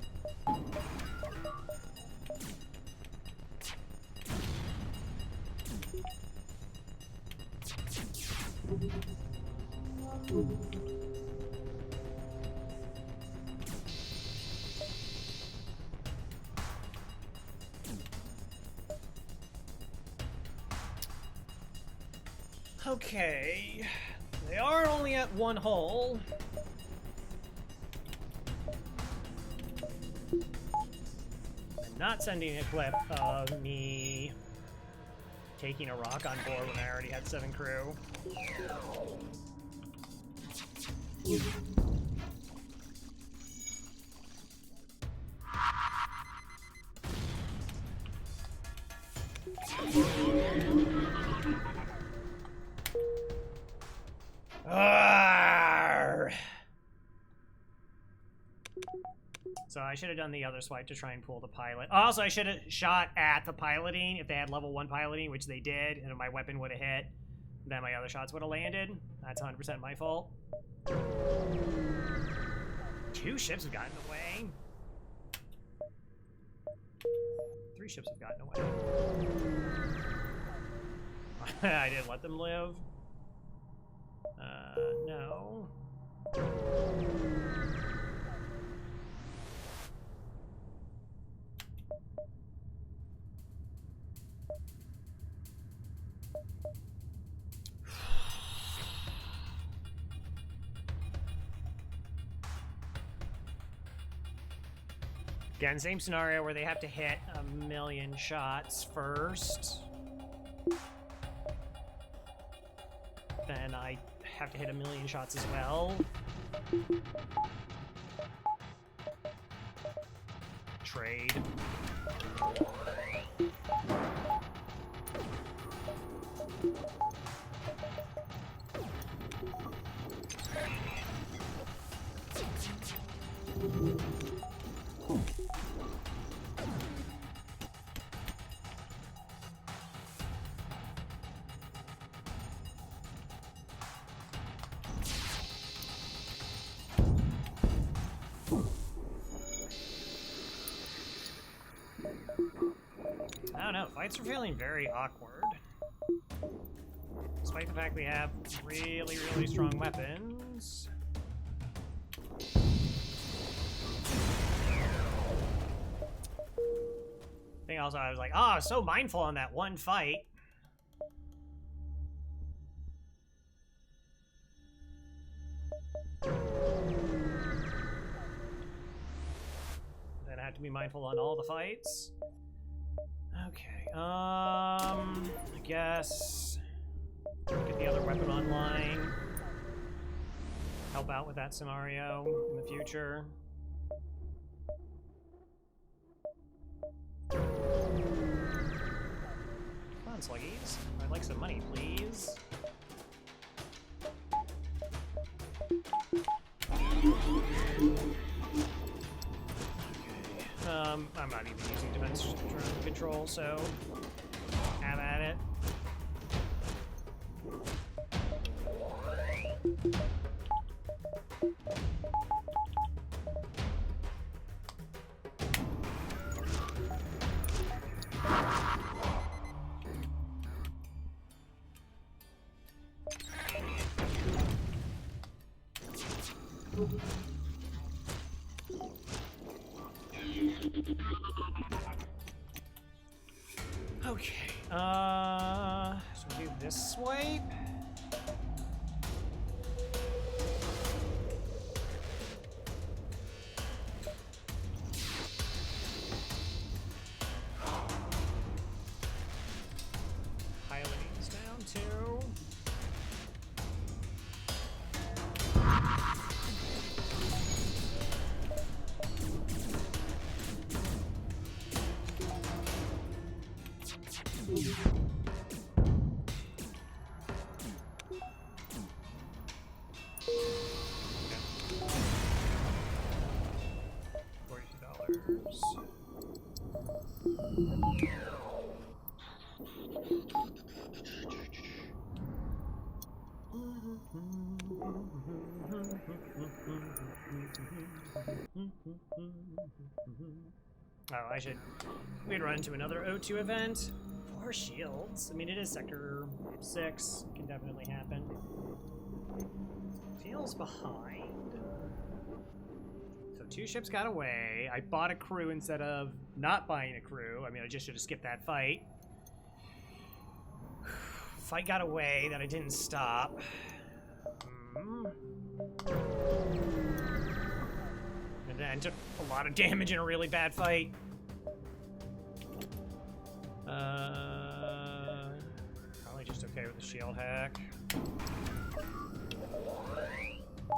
Okay, they are only at 1 hull. I'm not sending a clip of me taking a rock on board when I already had 7 crew. Arrgh. So I should have done the other swipe to try and pull the pilot. Also, I should have shot at the piloting if they had level 1 piloting, which they did, and my weapon would have hit. Then my other shots would have landed. That's 100% my fault. 2 ships have gotten away. 3 ships have gotten away. I didn't let them live. No. Again, same scenario where they have to hit 1,000,000 shots first. Then I have to hit 1,000,000 shots as well. Trade. I don't know, fights are feeling very awkward. Despite the fact we have really, really strong weapons. I think also I was like, oh, so mindful on that one fight. Then I have to be mindful on all the fights. Okay, I guess get the other weapon online. Help out with that scenario in the future. Come on, sluggies. I'd like some money, please. I'm not even using defense control, so have at it. Okay, so we'll do this swipe. Piloting's down too. Oh, we'd run into another O2 event. 4 shields. I mean, it is Sector 6. It can definitely happen. Feels behind. So 2 ships got away. I bought a crew instead of not buying a crew. I mean, I just should have skipped that fight. Fight got away that I didn't stop. And then took a lot of damage in a really bad fight. Probably just okay with the shield hack.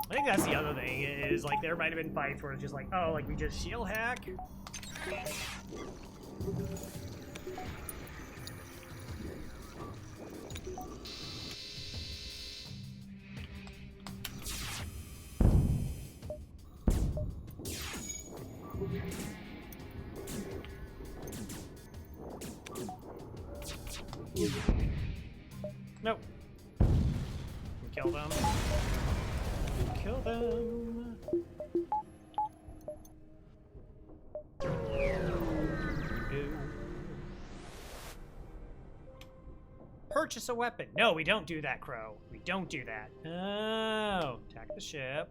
I think that's the other thing, is like there might have been fights where it's just like, oh, like we just shield hack. Nope. Kill them. Kill them. Purchase a weapon. No, we don't do that, Crow. We don't do that. Oh, attack the ship.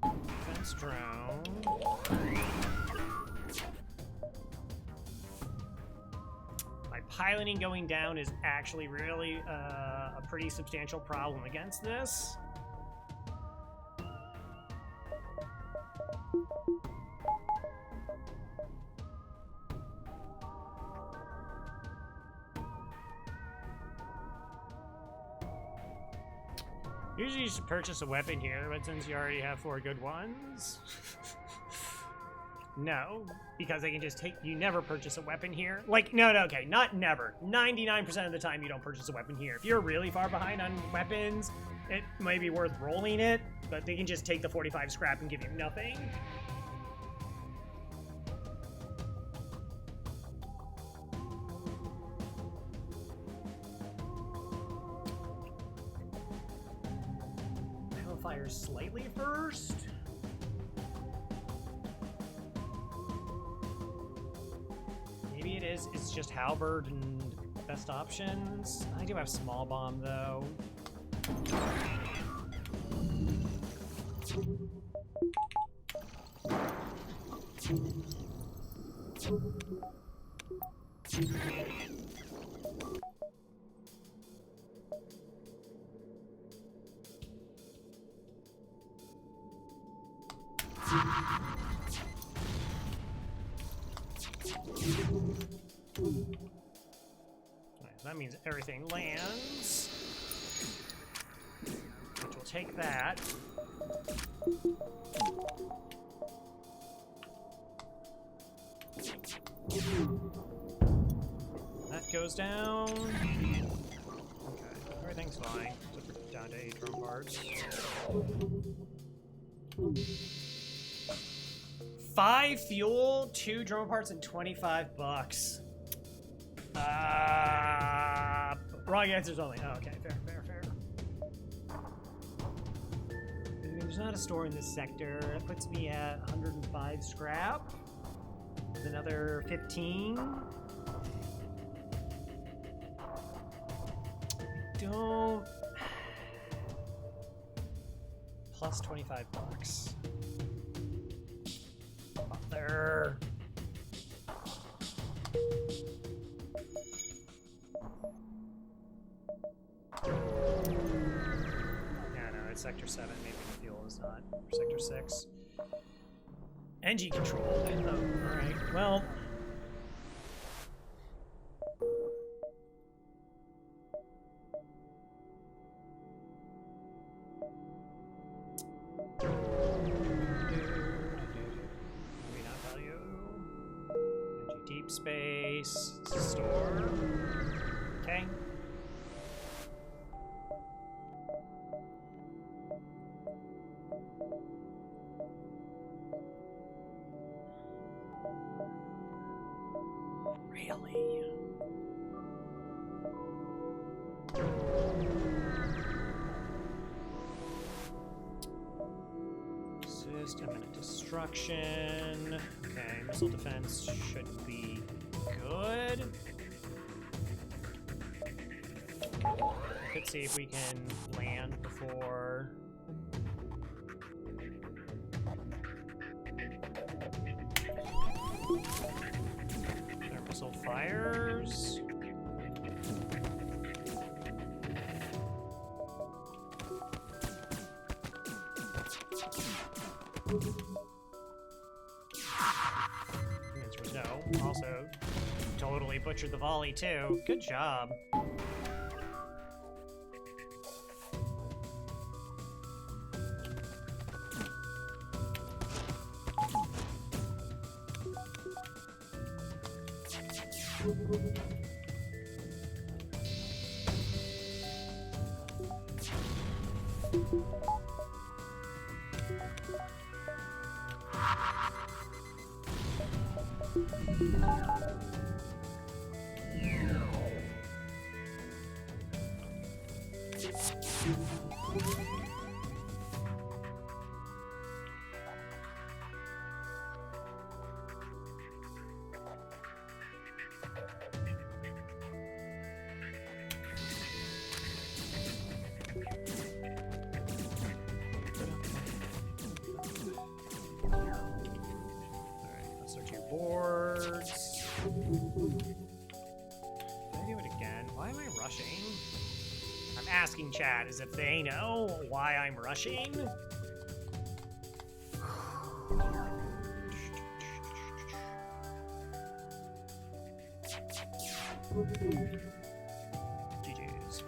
Defense drone. My piloting going down is actually really a pretty substantial problem against this. Usually you should purchase a weapon here, but since you already have 4 good ones... No, because they can just take... You never purchase a weapon here. Like, no, okay, not never. 99% of the time you don't purchase a weapon here. If you're really far behind on weapons, it might be worth rolling it, but they can just take the 45 scrap and give you nothing. Fire slightly first. Maybe it is. It's just halberd and best options. I do have small bomb though. That means everything lands, which will take that. That goes down. Okay, everything's fine. Down to 8 drone parts. 5 fuel, 2 drone parts, and 25 bucks. Wrong answers only. Oh, okay, fair. There's not a store in this sector. That puts me at 105 scrap. With another 15. Don't... Plus 25 bucks. There. Yeah, no, it's Sector 7. Maybe the fuel is not. Or Sector 6. NG control. Oh, alright. Well. Deep space, store. Okay. Really? System and destruction. Okay, missile defense should be good. Let's see if we can land before. Our missile fires. No. Also, totally butchered the volley too. Good job. Boards. Can I do it again? Why am I rushing? I'm asking chat as if they know why I'm rushing. GG's.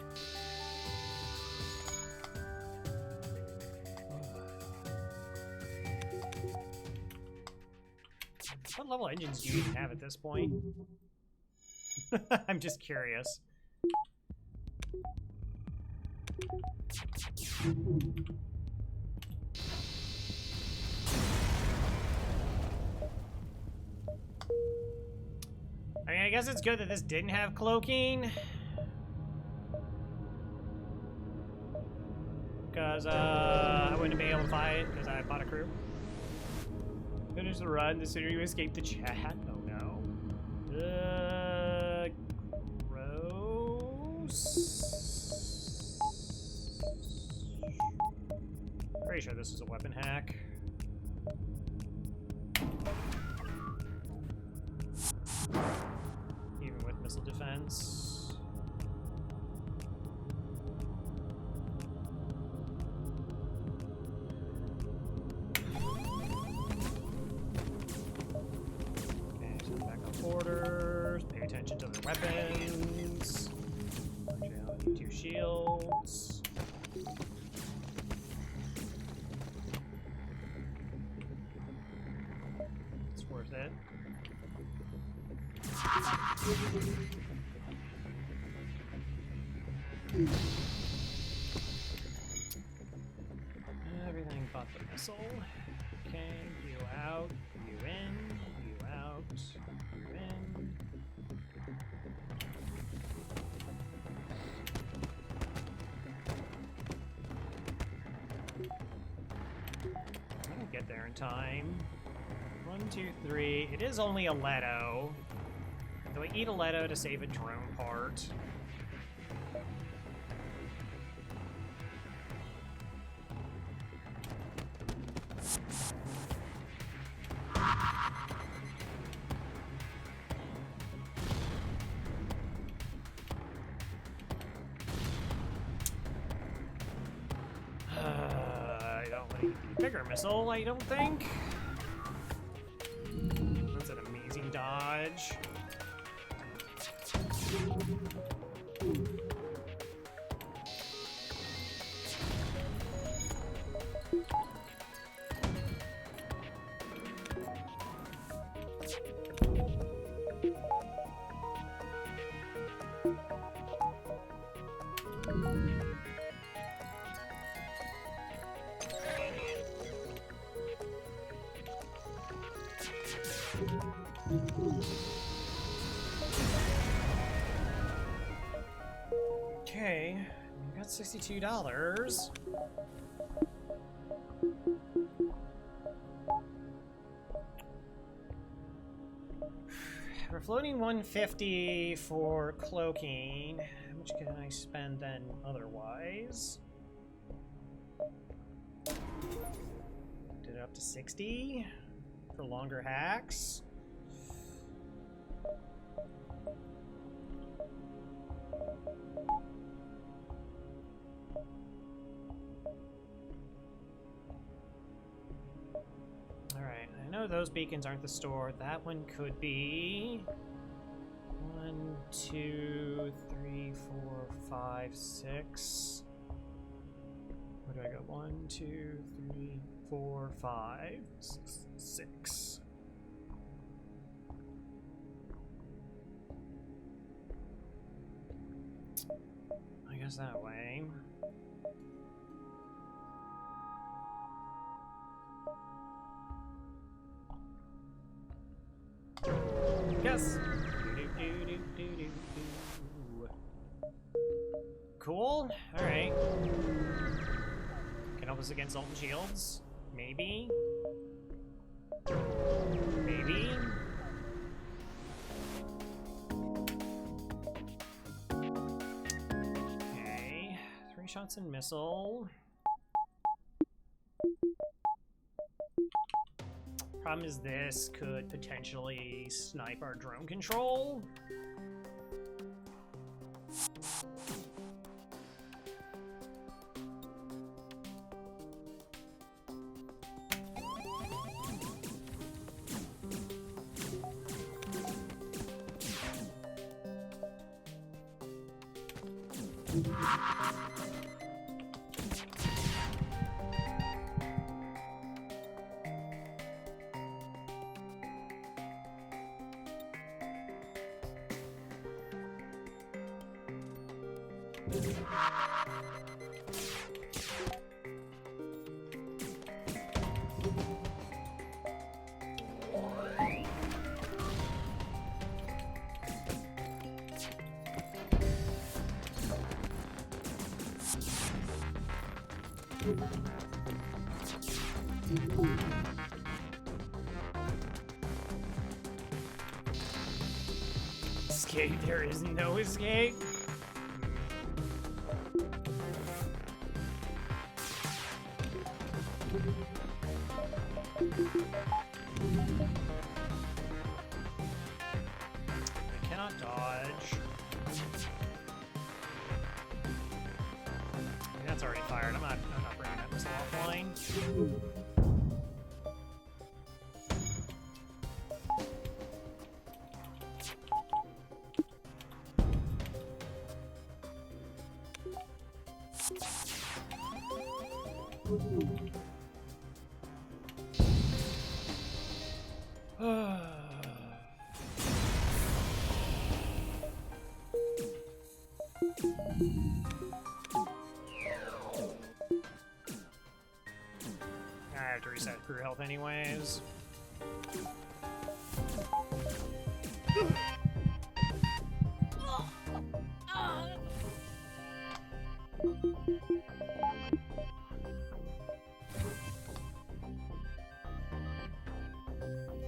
What level engines do you even have at this point? I'm just curious. I mean, I guess it's good that this didn't have cloaking. Because, I wouldn't have been able to buy it because I bought a crew. Finish the run the sooner you escape the chat. Oh no. Gross. Pretty sure this is a weapon hack. Even with missile defense. Orders, pay attention to their weapons. Functionality 2 shields. It's worth it. Everything but the missile. Okay, you out, you in, you out. Get there in time. 1, 2, 3. It is only a Leto. Do I eat a Leto to save a drone part? Bigger missile, I don't think. That's an amazing dodge. Okay, we got $62. We're floating 150 for cloaking. How much can I spend then otherwise? Did it up to 60 for longer hacks. Alright, I know those beacons aren't the store. That one could be 1, 2, 3, 4, 5, 6. Where do I go? 1, 2, 3, 4, 5, 6. I guess that way. Yes. cool. Alright. Can help us against Ult and Shields. Maybe. Maybe. Okay. 3 shots and missile. Problem is this could potentially snipe our drone control. Escape, there is no escape. I cannot dodge. That's already fired. I'm not bringing that missile offline. I have to reset crew health anyways.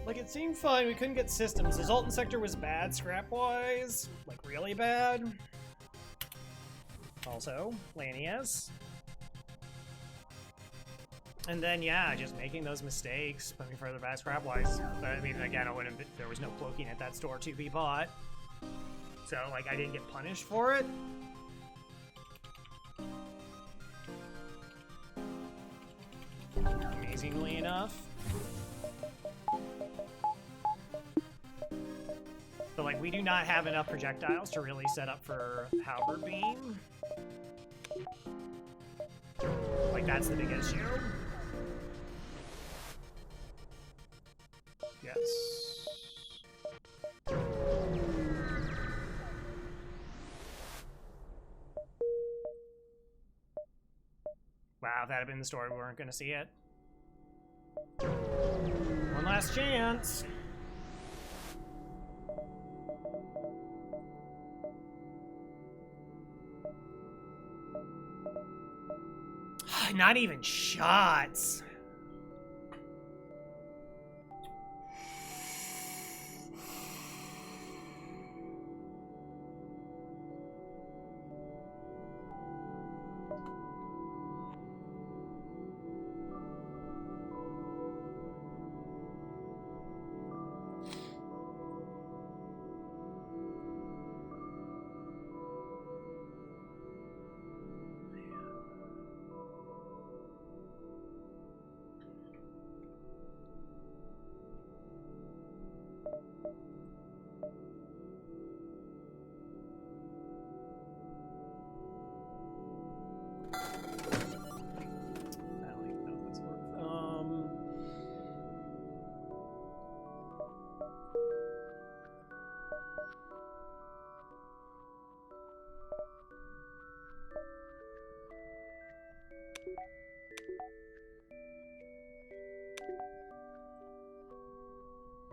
Like, it seemed fine. We couldn't get systems. The Zoltan sector was bad scrap-wise. Like, really bad. Also, Lanius. And then, yeah, just making those mistakes, put me further back scrap-wise. But, I mean, again, I wouldn't, there was no cloaking at that store to be bought. So, like, I didn't get punished for it. Amazingly enough. But, like, we do not have enough projectiles to really set up for Halberd Beam. Like, that's the big issue. Yes. Wow, if that had been the story, we weren't going to see it. One last chance. Not even shots.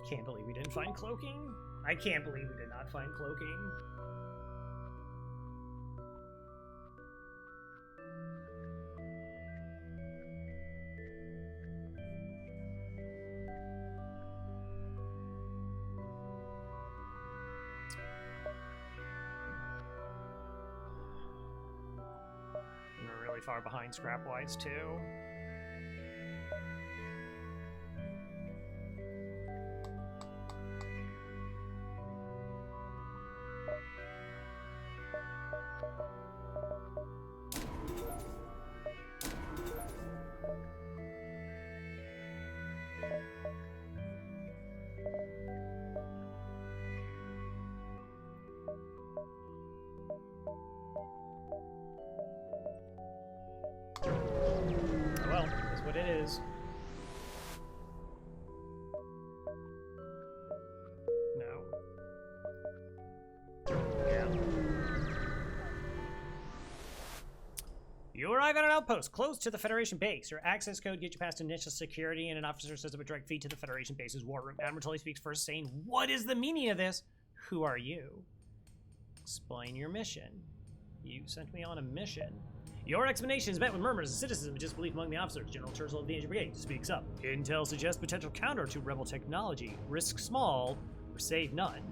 Can't believe we didn't find cloaking. I can't believe we did not find cloaking. really far behind scrap-wise, too. Well, that's what it is. No. Yeah. You arrive at an outpost close to the Federation base. Your access code gets you past initial security, and an officer says up a direct feed to the Federation base's war room. Admiral Tully speaks first, saying, "What is the meaning of this? Who are you? Explain your mission." You sent me on a mission. Your explanation is met with murmurs and cynicism and disbelief among the officers. General Churchill of the Ancient Brigade speaks up. Intel suggests potential counter to rebel technology. Risk small or save none.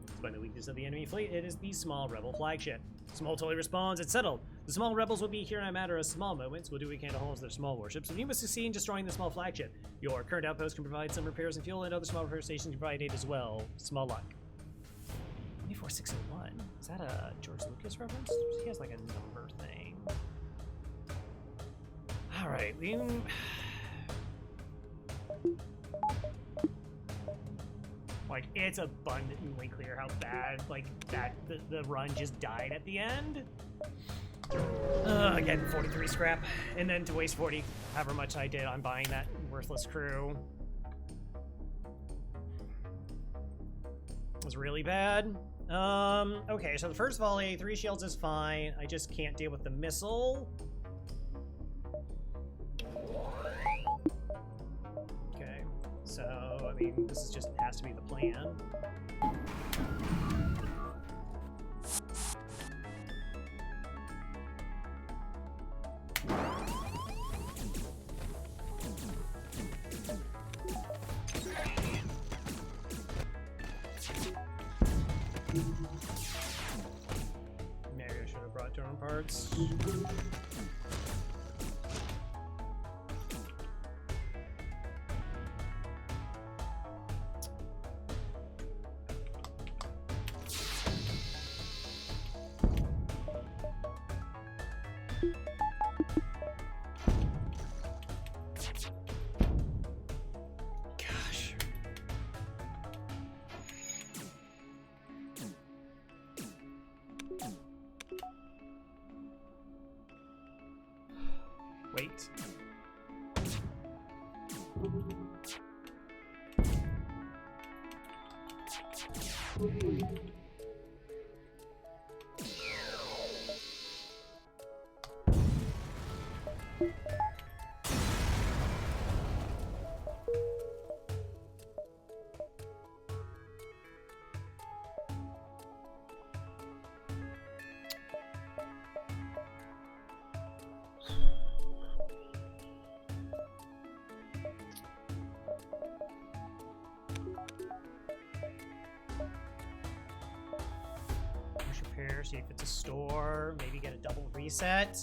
Despite the weakness of the enemy fleet, it is the small rebel flagship. Small totally responds, "It's settled. The small rebels will be here in a matter of small moments. We'll do what we can to hold their small warships, and you must succeed in destroying the small flagship. Your current outpost can provide some repairs and fuel, and other small repair stations can provide aid as well. Small luck." 24601. Is that a George Lucas reference? He has like a number thing. Alright, we... Like, it's abundantly clear how bad, like, that the run just died at the end. Again, 43 scrap. And then to waste 40, however much I did on buying that worthless crew. It was really bad. Okay, so the first volley, 3 shields is fine. I just can't deal with the missile. Okay, so, I mean, this is just has to be the plan. Maybe I should have brought drone parts. Wait. Repair, see if it's a store, maybe get a double reset.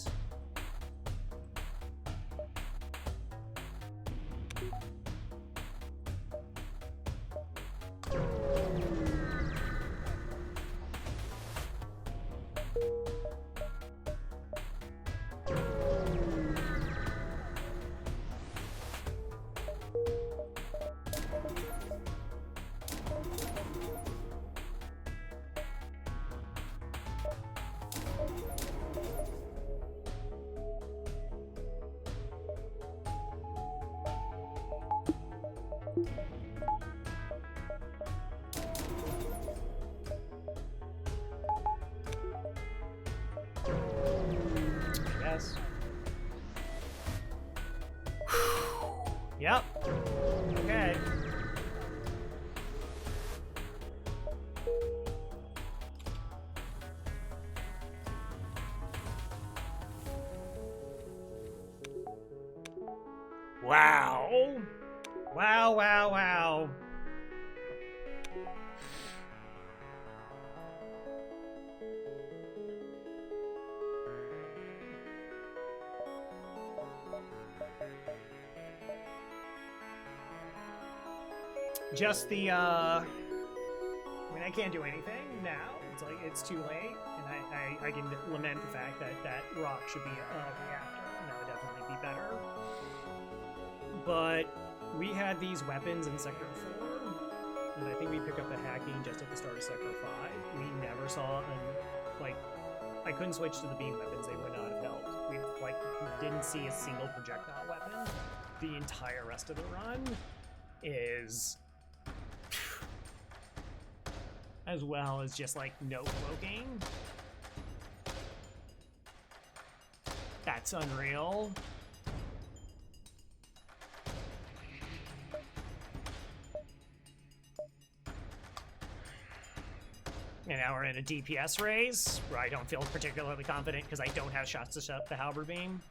Yes. Yep. Okay. Wow. Wow, wow, wow. just the, I mean, I can't do anything now. It's like, it's too late, and I can lament the fact that that rock should be a reactor, and that would definitely be better. But we had these weapons in Sector 4, and I think we picked up the hacking just at the start of Sector 5. We never saw, like, I couldn't switch to the beam weapons, they would not have helped. We, like, didn't see a single projectile weapon. The entire rest of the run is... as well as just, like, no cloaking. That's unreal. And now we're in a DPS race, where I don't feel particularly confident because I don't have shots to shut the halberd beam.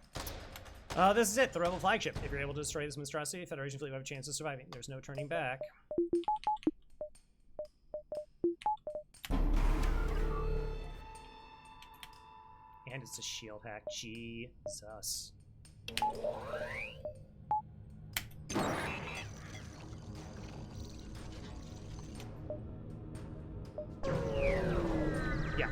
This is it, the Rebel flagship. If you're able to destroy this monstrosity, the Federation fleet will have a chance of surviving. There's no turning back. And it's a shield hack. Jesus. Yeah.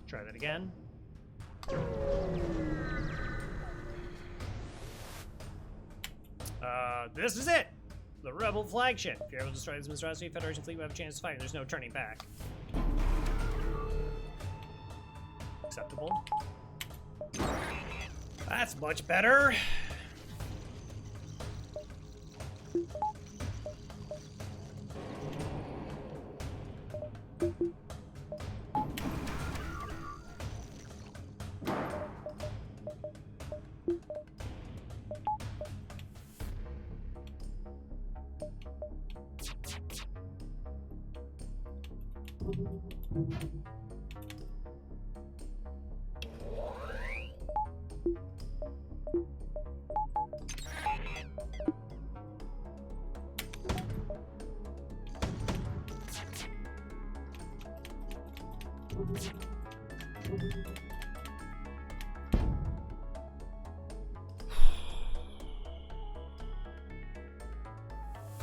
Try that again. This is it! The Rebel flagship. If you're able to destroy this monstrosity, Federation fleet will have a chance to fight. There's no turning back. Acceptable. That's much better.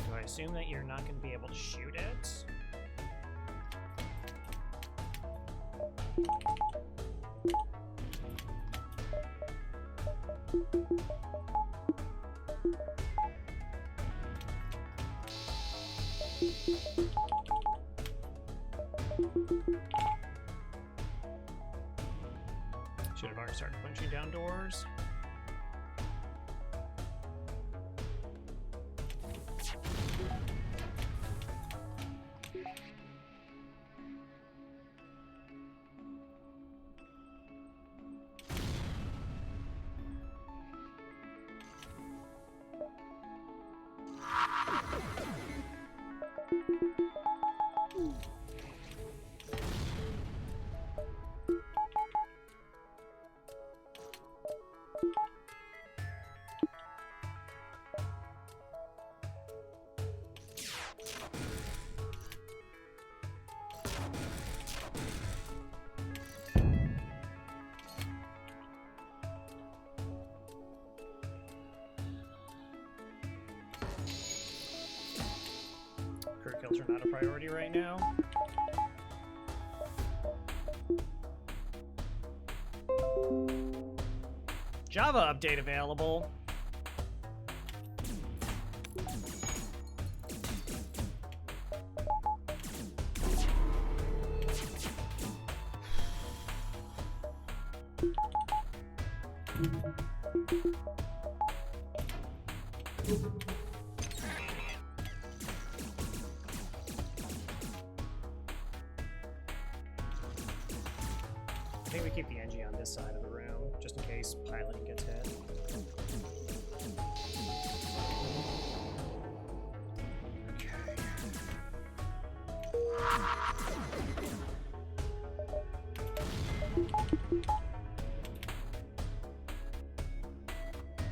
Do I assume that you're not going to be able to shoot it? Should have already started punching down doors. Crew kills are not a priority right now. Java update available. I think we keep the NG on this side of the room, just in case piloting gets hit.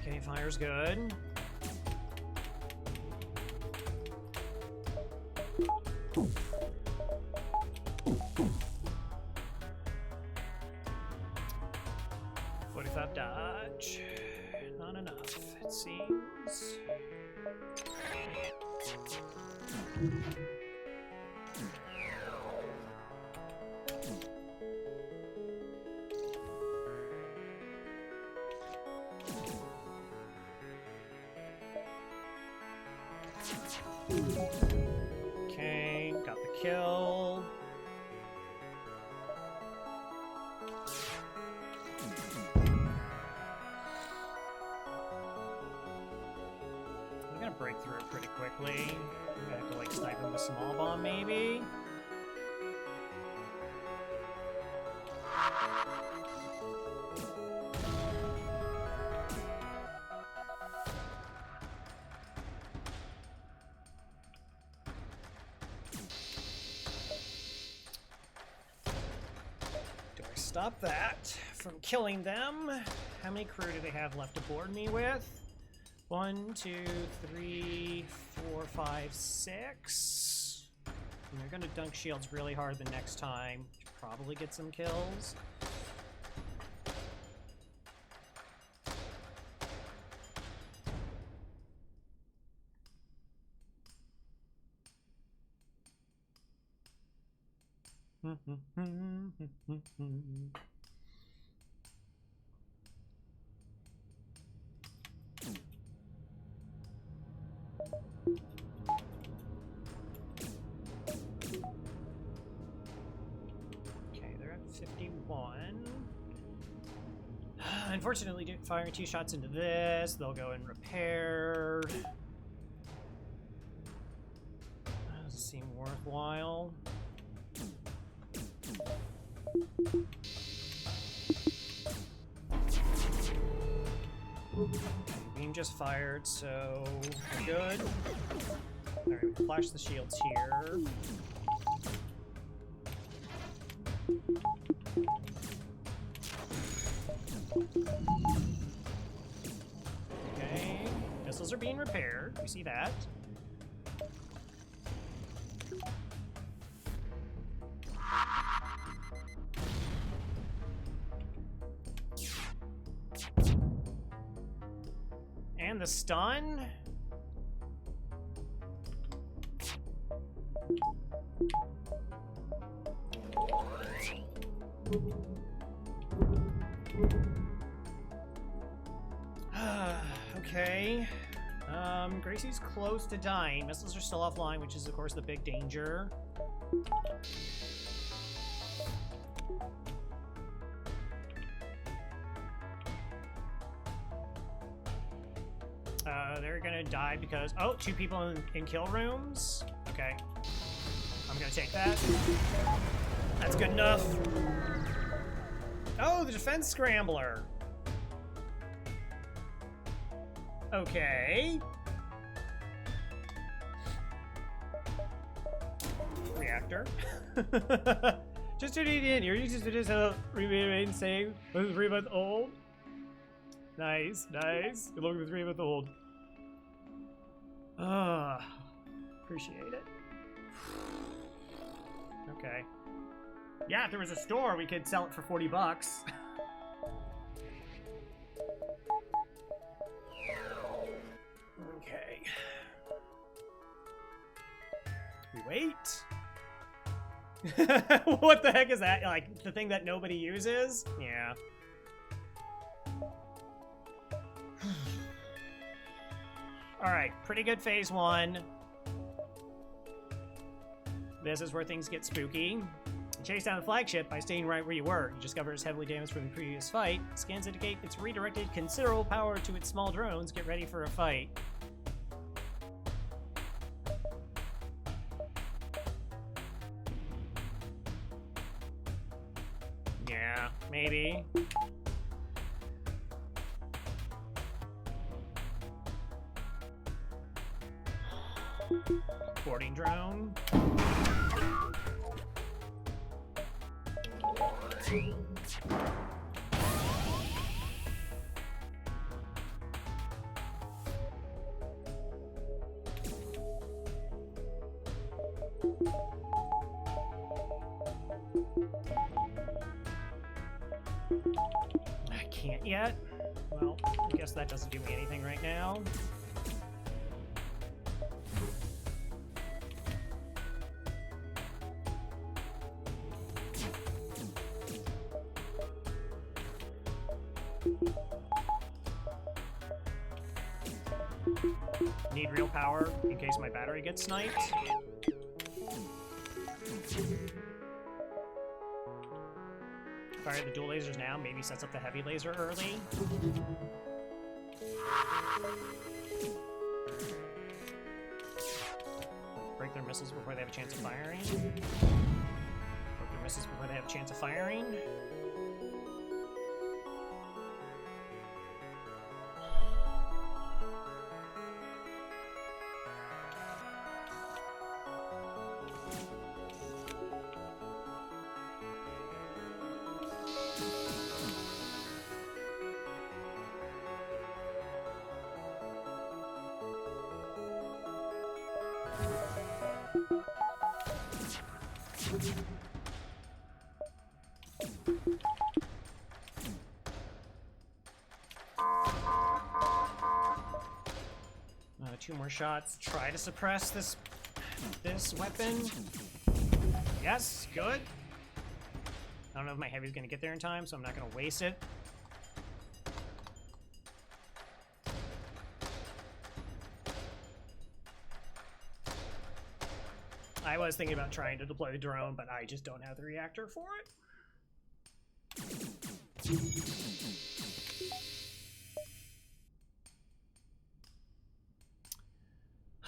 Okay, fire's good. Dodge. Okay, got the kill. I'm gonna break through it pretty quickly. I'm gonna have to like snipe him with a small bomb maybe. Stop that from killing them. How many crew do they have left to board me with? 1, 2, 3, 4, 5, 6. And they're gonna dunk shields really hard the next time, which probably get some kills. Okay, they're at 51. Unfortunately, firing 2 shots into this, they'll go and repair. Doesn't seem worthwhile. Beam just fired, so we're good. Alright, we can flash the shields here. Okay, missiles are being repaired. We see that. And the stun? Okay. Gracie's close to dying. Missiles are still offline, which is, of course, the big danger. They're gonna die because... Oh, 2 people in kill rooms? Okay. I'm gonna take that. That's good enough. Oh, the defense scrambler. Okay. Reactor. Just to read in, you're used to this remain same. Was 3 months old. Nice, nice. Good looking for 3 months old. Appreciate it. Okay. Yeah, if there was a store, we could sell it for 40 bucks. Okay. We wait. What the heck is that? Like, the thing that nobody uses? Yeah. Alright, pretty good phase 1. This is where things get spooky. Chase down the flagship by staying right where you were. You discover it's heavily damaged from the previous fight. Scans indicate it's redirected considerable power to its small drones. Get ready for a fight. Yeah, maybe. Boarding drone. I can't yet. Well, I guess that doesn't do me anything right now. Need real power in case my battery gets sniped. Fire the dual lasers now, maybe sets up the heavy laser early. Break their missiles before they have a chance of firing. Break their missiles before they have a chance of firing. Two more shots. Try to suppress this weapon. Yes, good. I don't know if my heavy's gonna get there in time, so I'm not gonna waste it. I was thinking about trying to deploy the drone, but I just don't have the reactor for it.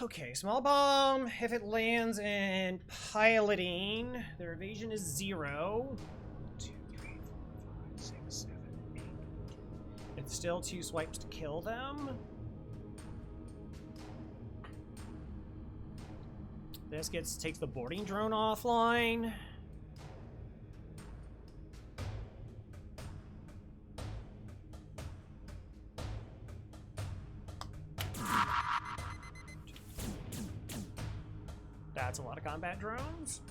Okay, small bomb. If it lands in piloting, their evasion is 0. 1, 2, 3, 4, 5, 6, 7, 8. It's still 2 swipes to kill them. This takes the boarding drone offline. That's a lot of combat drones.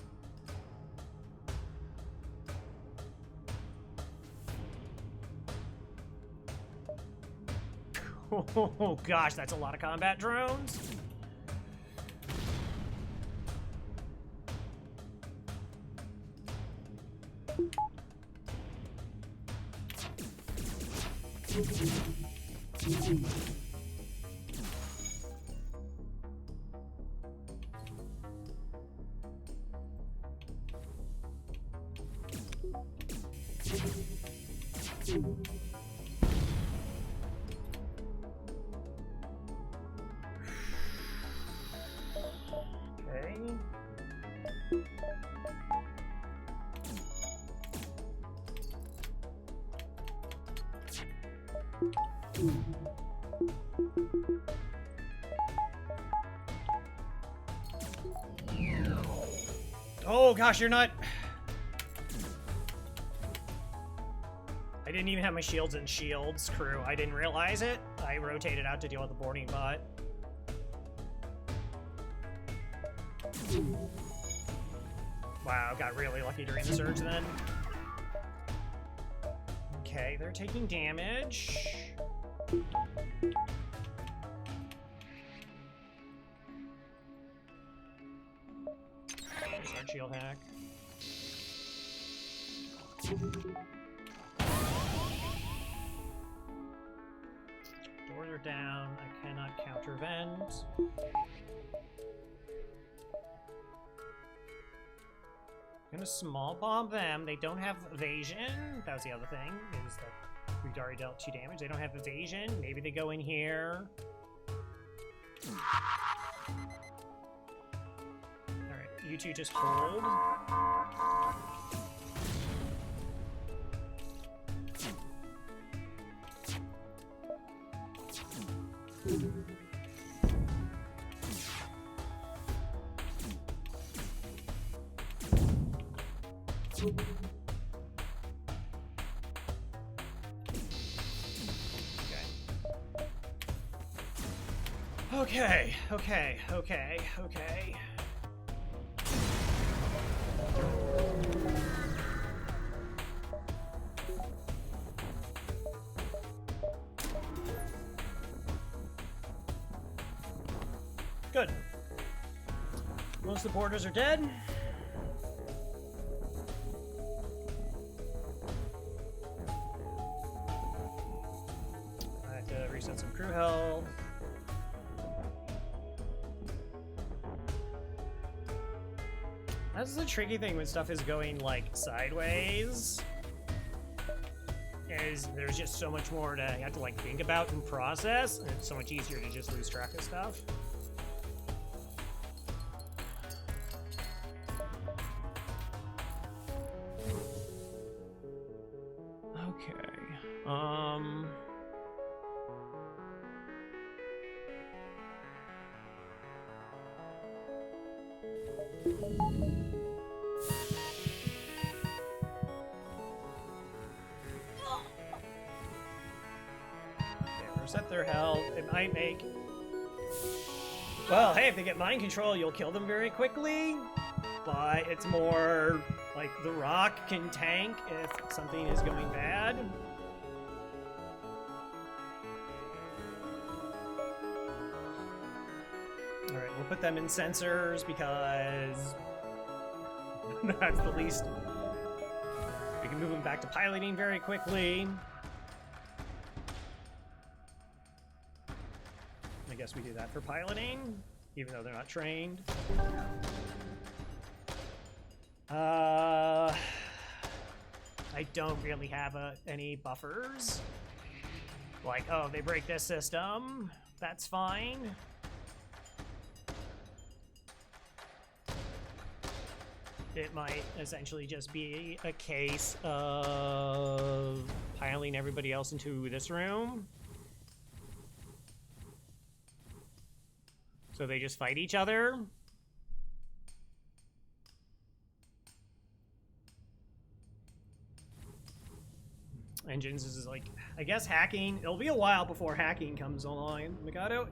Oh gosh, that's a lot of combat drones. Oh gosh, you're not... I didn't even have my shields and shields crew. I didn't realize it. I rotated out to deal with the boarding bot. Wow, got really lucky during the surge then. Okay, they're taking damage. Start shield hack. Doors are down. I cannot countervent. I'm gonna small bomb them. They don't have evasion. That was the other thing, is that we've already dealt 2 damage. They don't have evasion. Maybe they go in here. Alright, you two just hold. Okay. Good. Most of the boarders are dead. I have to reset some crew health. That's the tricky thing when stuff is going, like, sideways. Is there's just so much more to have to, like, think about and process, and it's so much easier to just lose track of stuff. Reset their health. It might make... Well, hey, if they get mind control, you'll kill them very quickly. But it's more like the rock can tank if something is going bad. Alright, we'll put them in sensors because that's the least. We can move them back to piloting very quickly. I guess we do that for piloting, even though they're not trained. I don't really have any buffers. Like, oh, they break this system. That's fine. It might essentially just be a case of piling everybody else into this room. So they just fight each other. Engines is like, I guess hacking, it'll be a while before hacking comes online. Mikado,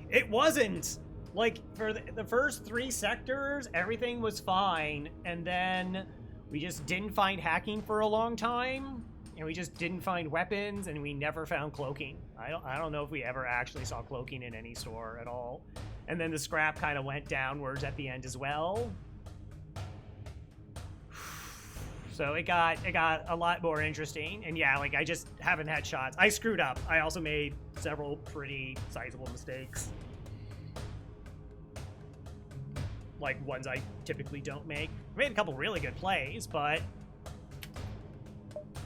it wasn't. Like, for the first 3 sectors, everything was fine, and then we just didn't find hacking for a long time, and we just didn't find weapons, and we never found cloaking. I don't know if we ever actually saw cloaking in any store at all. And then the scrap kind of went downwards at the end as well. So it got a lot more interesting, and yeah, like, I just haven't had shots. I screwed up. I also made several pretty sizable mistakes. Like, ones I typically don't make. I made a couple really good plays, but...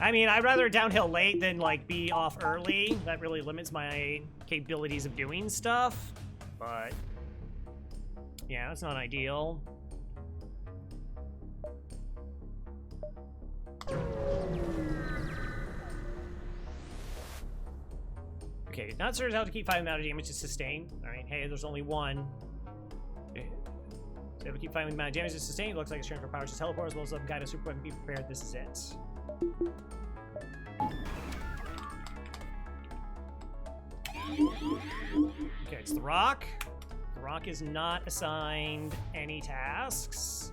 I mean, I'd rather downhill late than, like, be off early. That really limits my capabilities of doing stuff. But... yeah, that's not ideal. Okay, not certain how to keep fighting without damage to sustain. Alright, hey, there's only one. So if we keep fighting with the amount of damage to sustain, it looks like it's transfer powers to teleport as well as guide us super weapon. Be prepared, this is it. Okay, it's the rock. The rock is not assigned any tasks.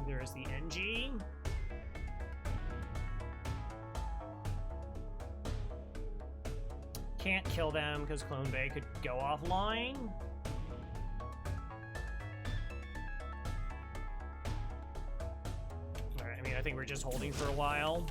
There's the NG. Can't kill them because Clone Bay could go offline. Alright, I mean, I think we're just holding for a while.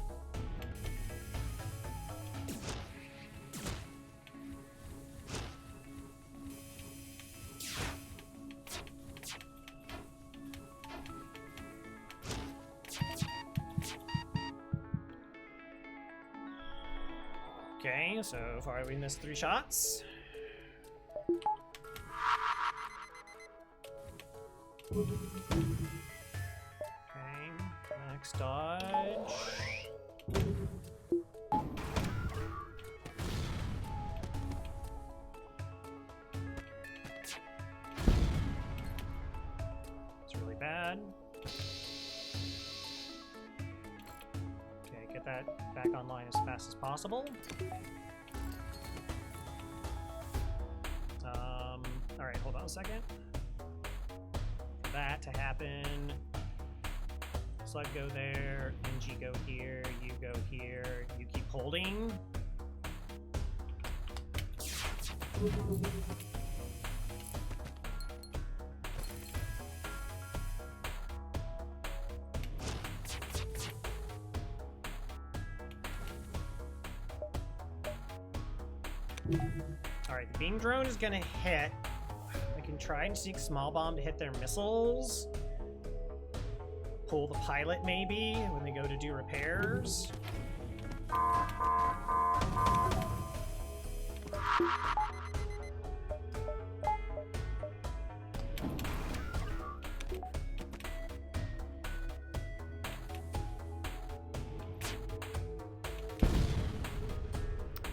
Okay, so far we missed 3 shots. Okay, next dodge. It's really bad. Okay, get that back online as fast as possible. Alright, hold on a second. For that to happen, Slug go there, NG go here, you go here, you keep holding. Alright, the beam drone is gonna hit. I can try and seek small bomb to hit their missiles. Pull the pilot, maybe, when they go to do repairs.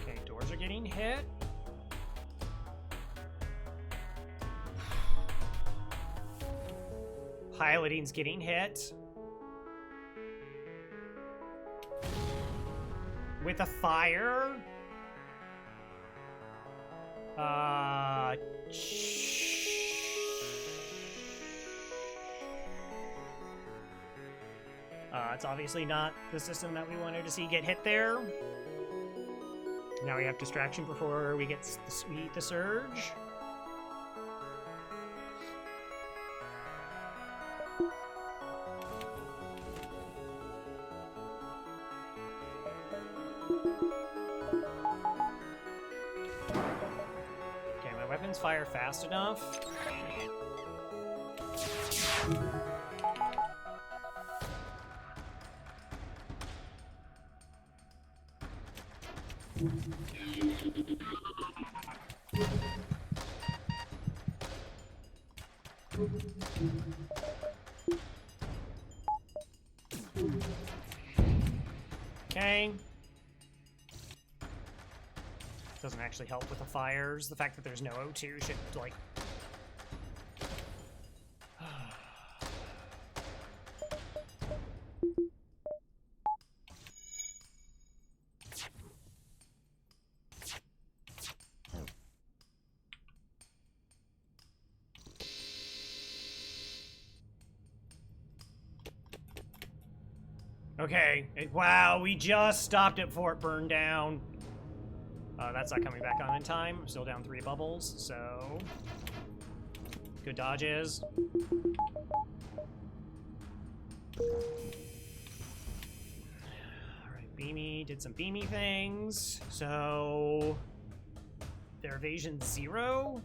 Okay, doors are getting hit. Piloting's getting hit. With a fire? It's obviously not the system that we wanted to see get hit there. Now we have distraction before we get the surge. Okay, my weapons fire fast enough. Okay. Doesn't actually help with the fires. The fact that there's no O2 should, like... Okay, wow, we just stopped it before it burned down. That's not coming back on in time. I'm still down 3 bubbles, so... Good dodges. Alright, Beamy did some Beamy things. So... Their evasion's 0?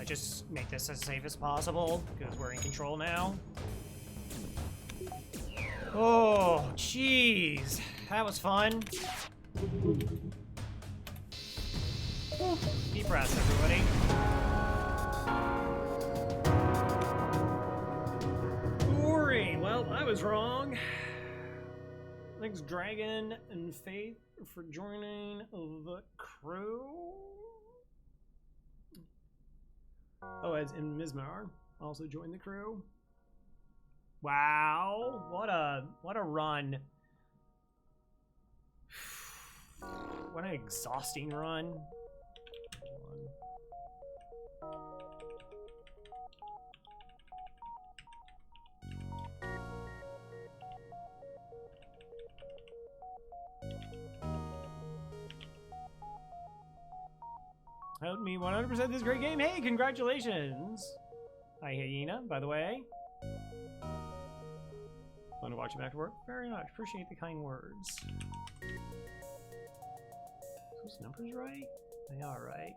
Just make this as safe as possible, because we're in control now. Oh, jeez. That was fun. Deep breaths, everybody. Glory! Well, I was wrong. Thanks, Dragon and Faith, for joining the crew. Oh, as in Mizmar also joined the crew. Wow, what a run. What an exhausting run. Helped me 100% this great game. Hey, congratulations! Hi, Hyena, by the way. Fun to watch him after work. Very much. Appreciate the kind words. Are those numbers right? They are right.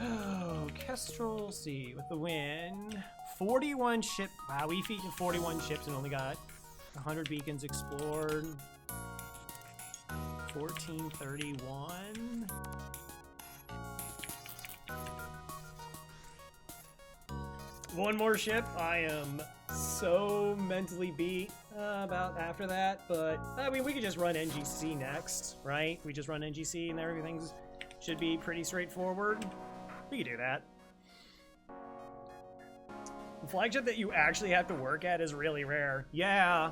Oh, Kestrel, see, with the win. 41 ship. Wow, we featured 41 ships and only got 100 beacons explored. 1431. One more ship. I am so mentally beat about after that, but I mean, we could just run NGC next, right? We just run NGC and everything should be pretty straightforward. We could do that. The flagship that you actually have to work at is really rare. Yeah,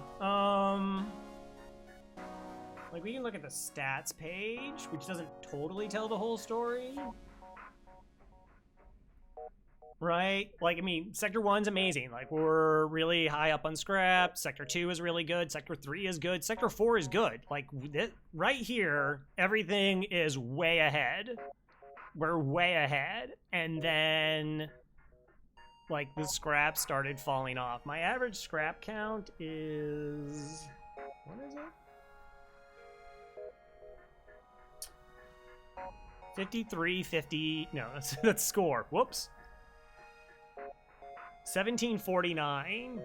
like, we can look at the stats page, which doesn't totally tell the whole story. right? Like, I mean, Sector 1's amazing. Like, we're really high up on scrap. Sector 2 is really good. Sector 3 is good. Sector 4 is good. Like, right here, everything is way ahead. We're way ahead. And then, like, the scrap started falling off. My average scrap count is... What is it? 53, 50... No, that's score. Whoops. 1749.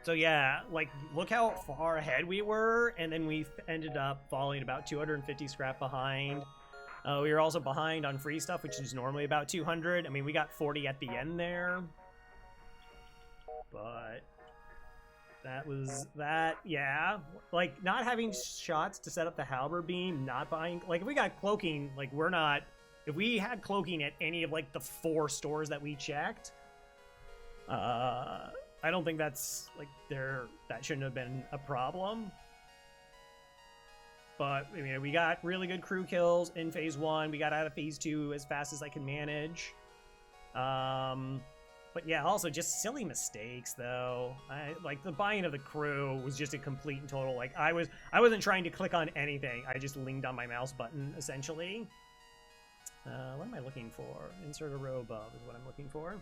So yeah, like, look how far ahead we were, and then we ended up falling about 250 scrap behind. We were also behind on free stuff, which is normally about 200. I mean, we got 40 at the end there. But that was that, yeah. Like, not having shots to set up the halberd beam, not buying... Like, if we got cloaking, like, we're not... If we had cloaking at any of, like, the 4 stores that we checked... I don't think that's, like, that shouldn't have been a problem. But, I mean, we got really good crew kills in Phase 1. We got out of Phase 2 as fast as I can manage. But yeah, also just silly mistakes, though. Like, the buying of the crew was just a complete and total, like, I wasn't trying to click on anything. I just leaned on my mouse button, essentially. What am I looking for? Insert a row above is what I'm looking for.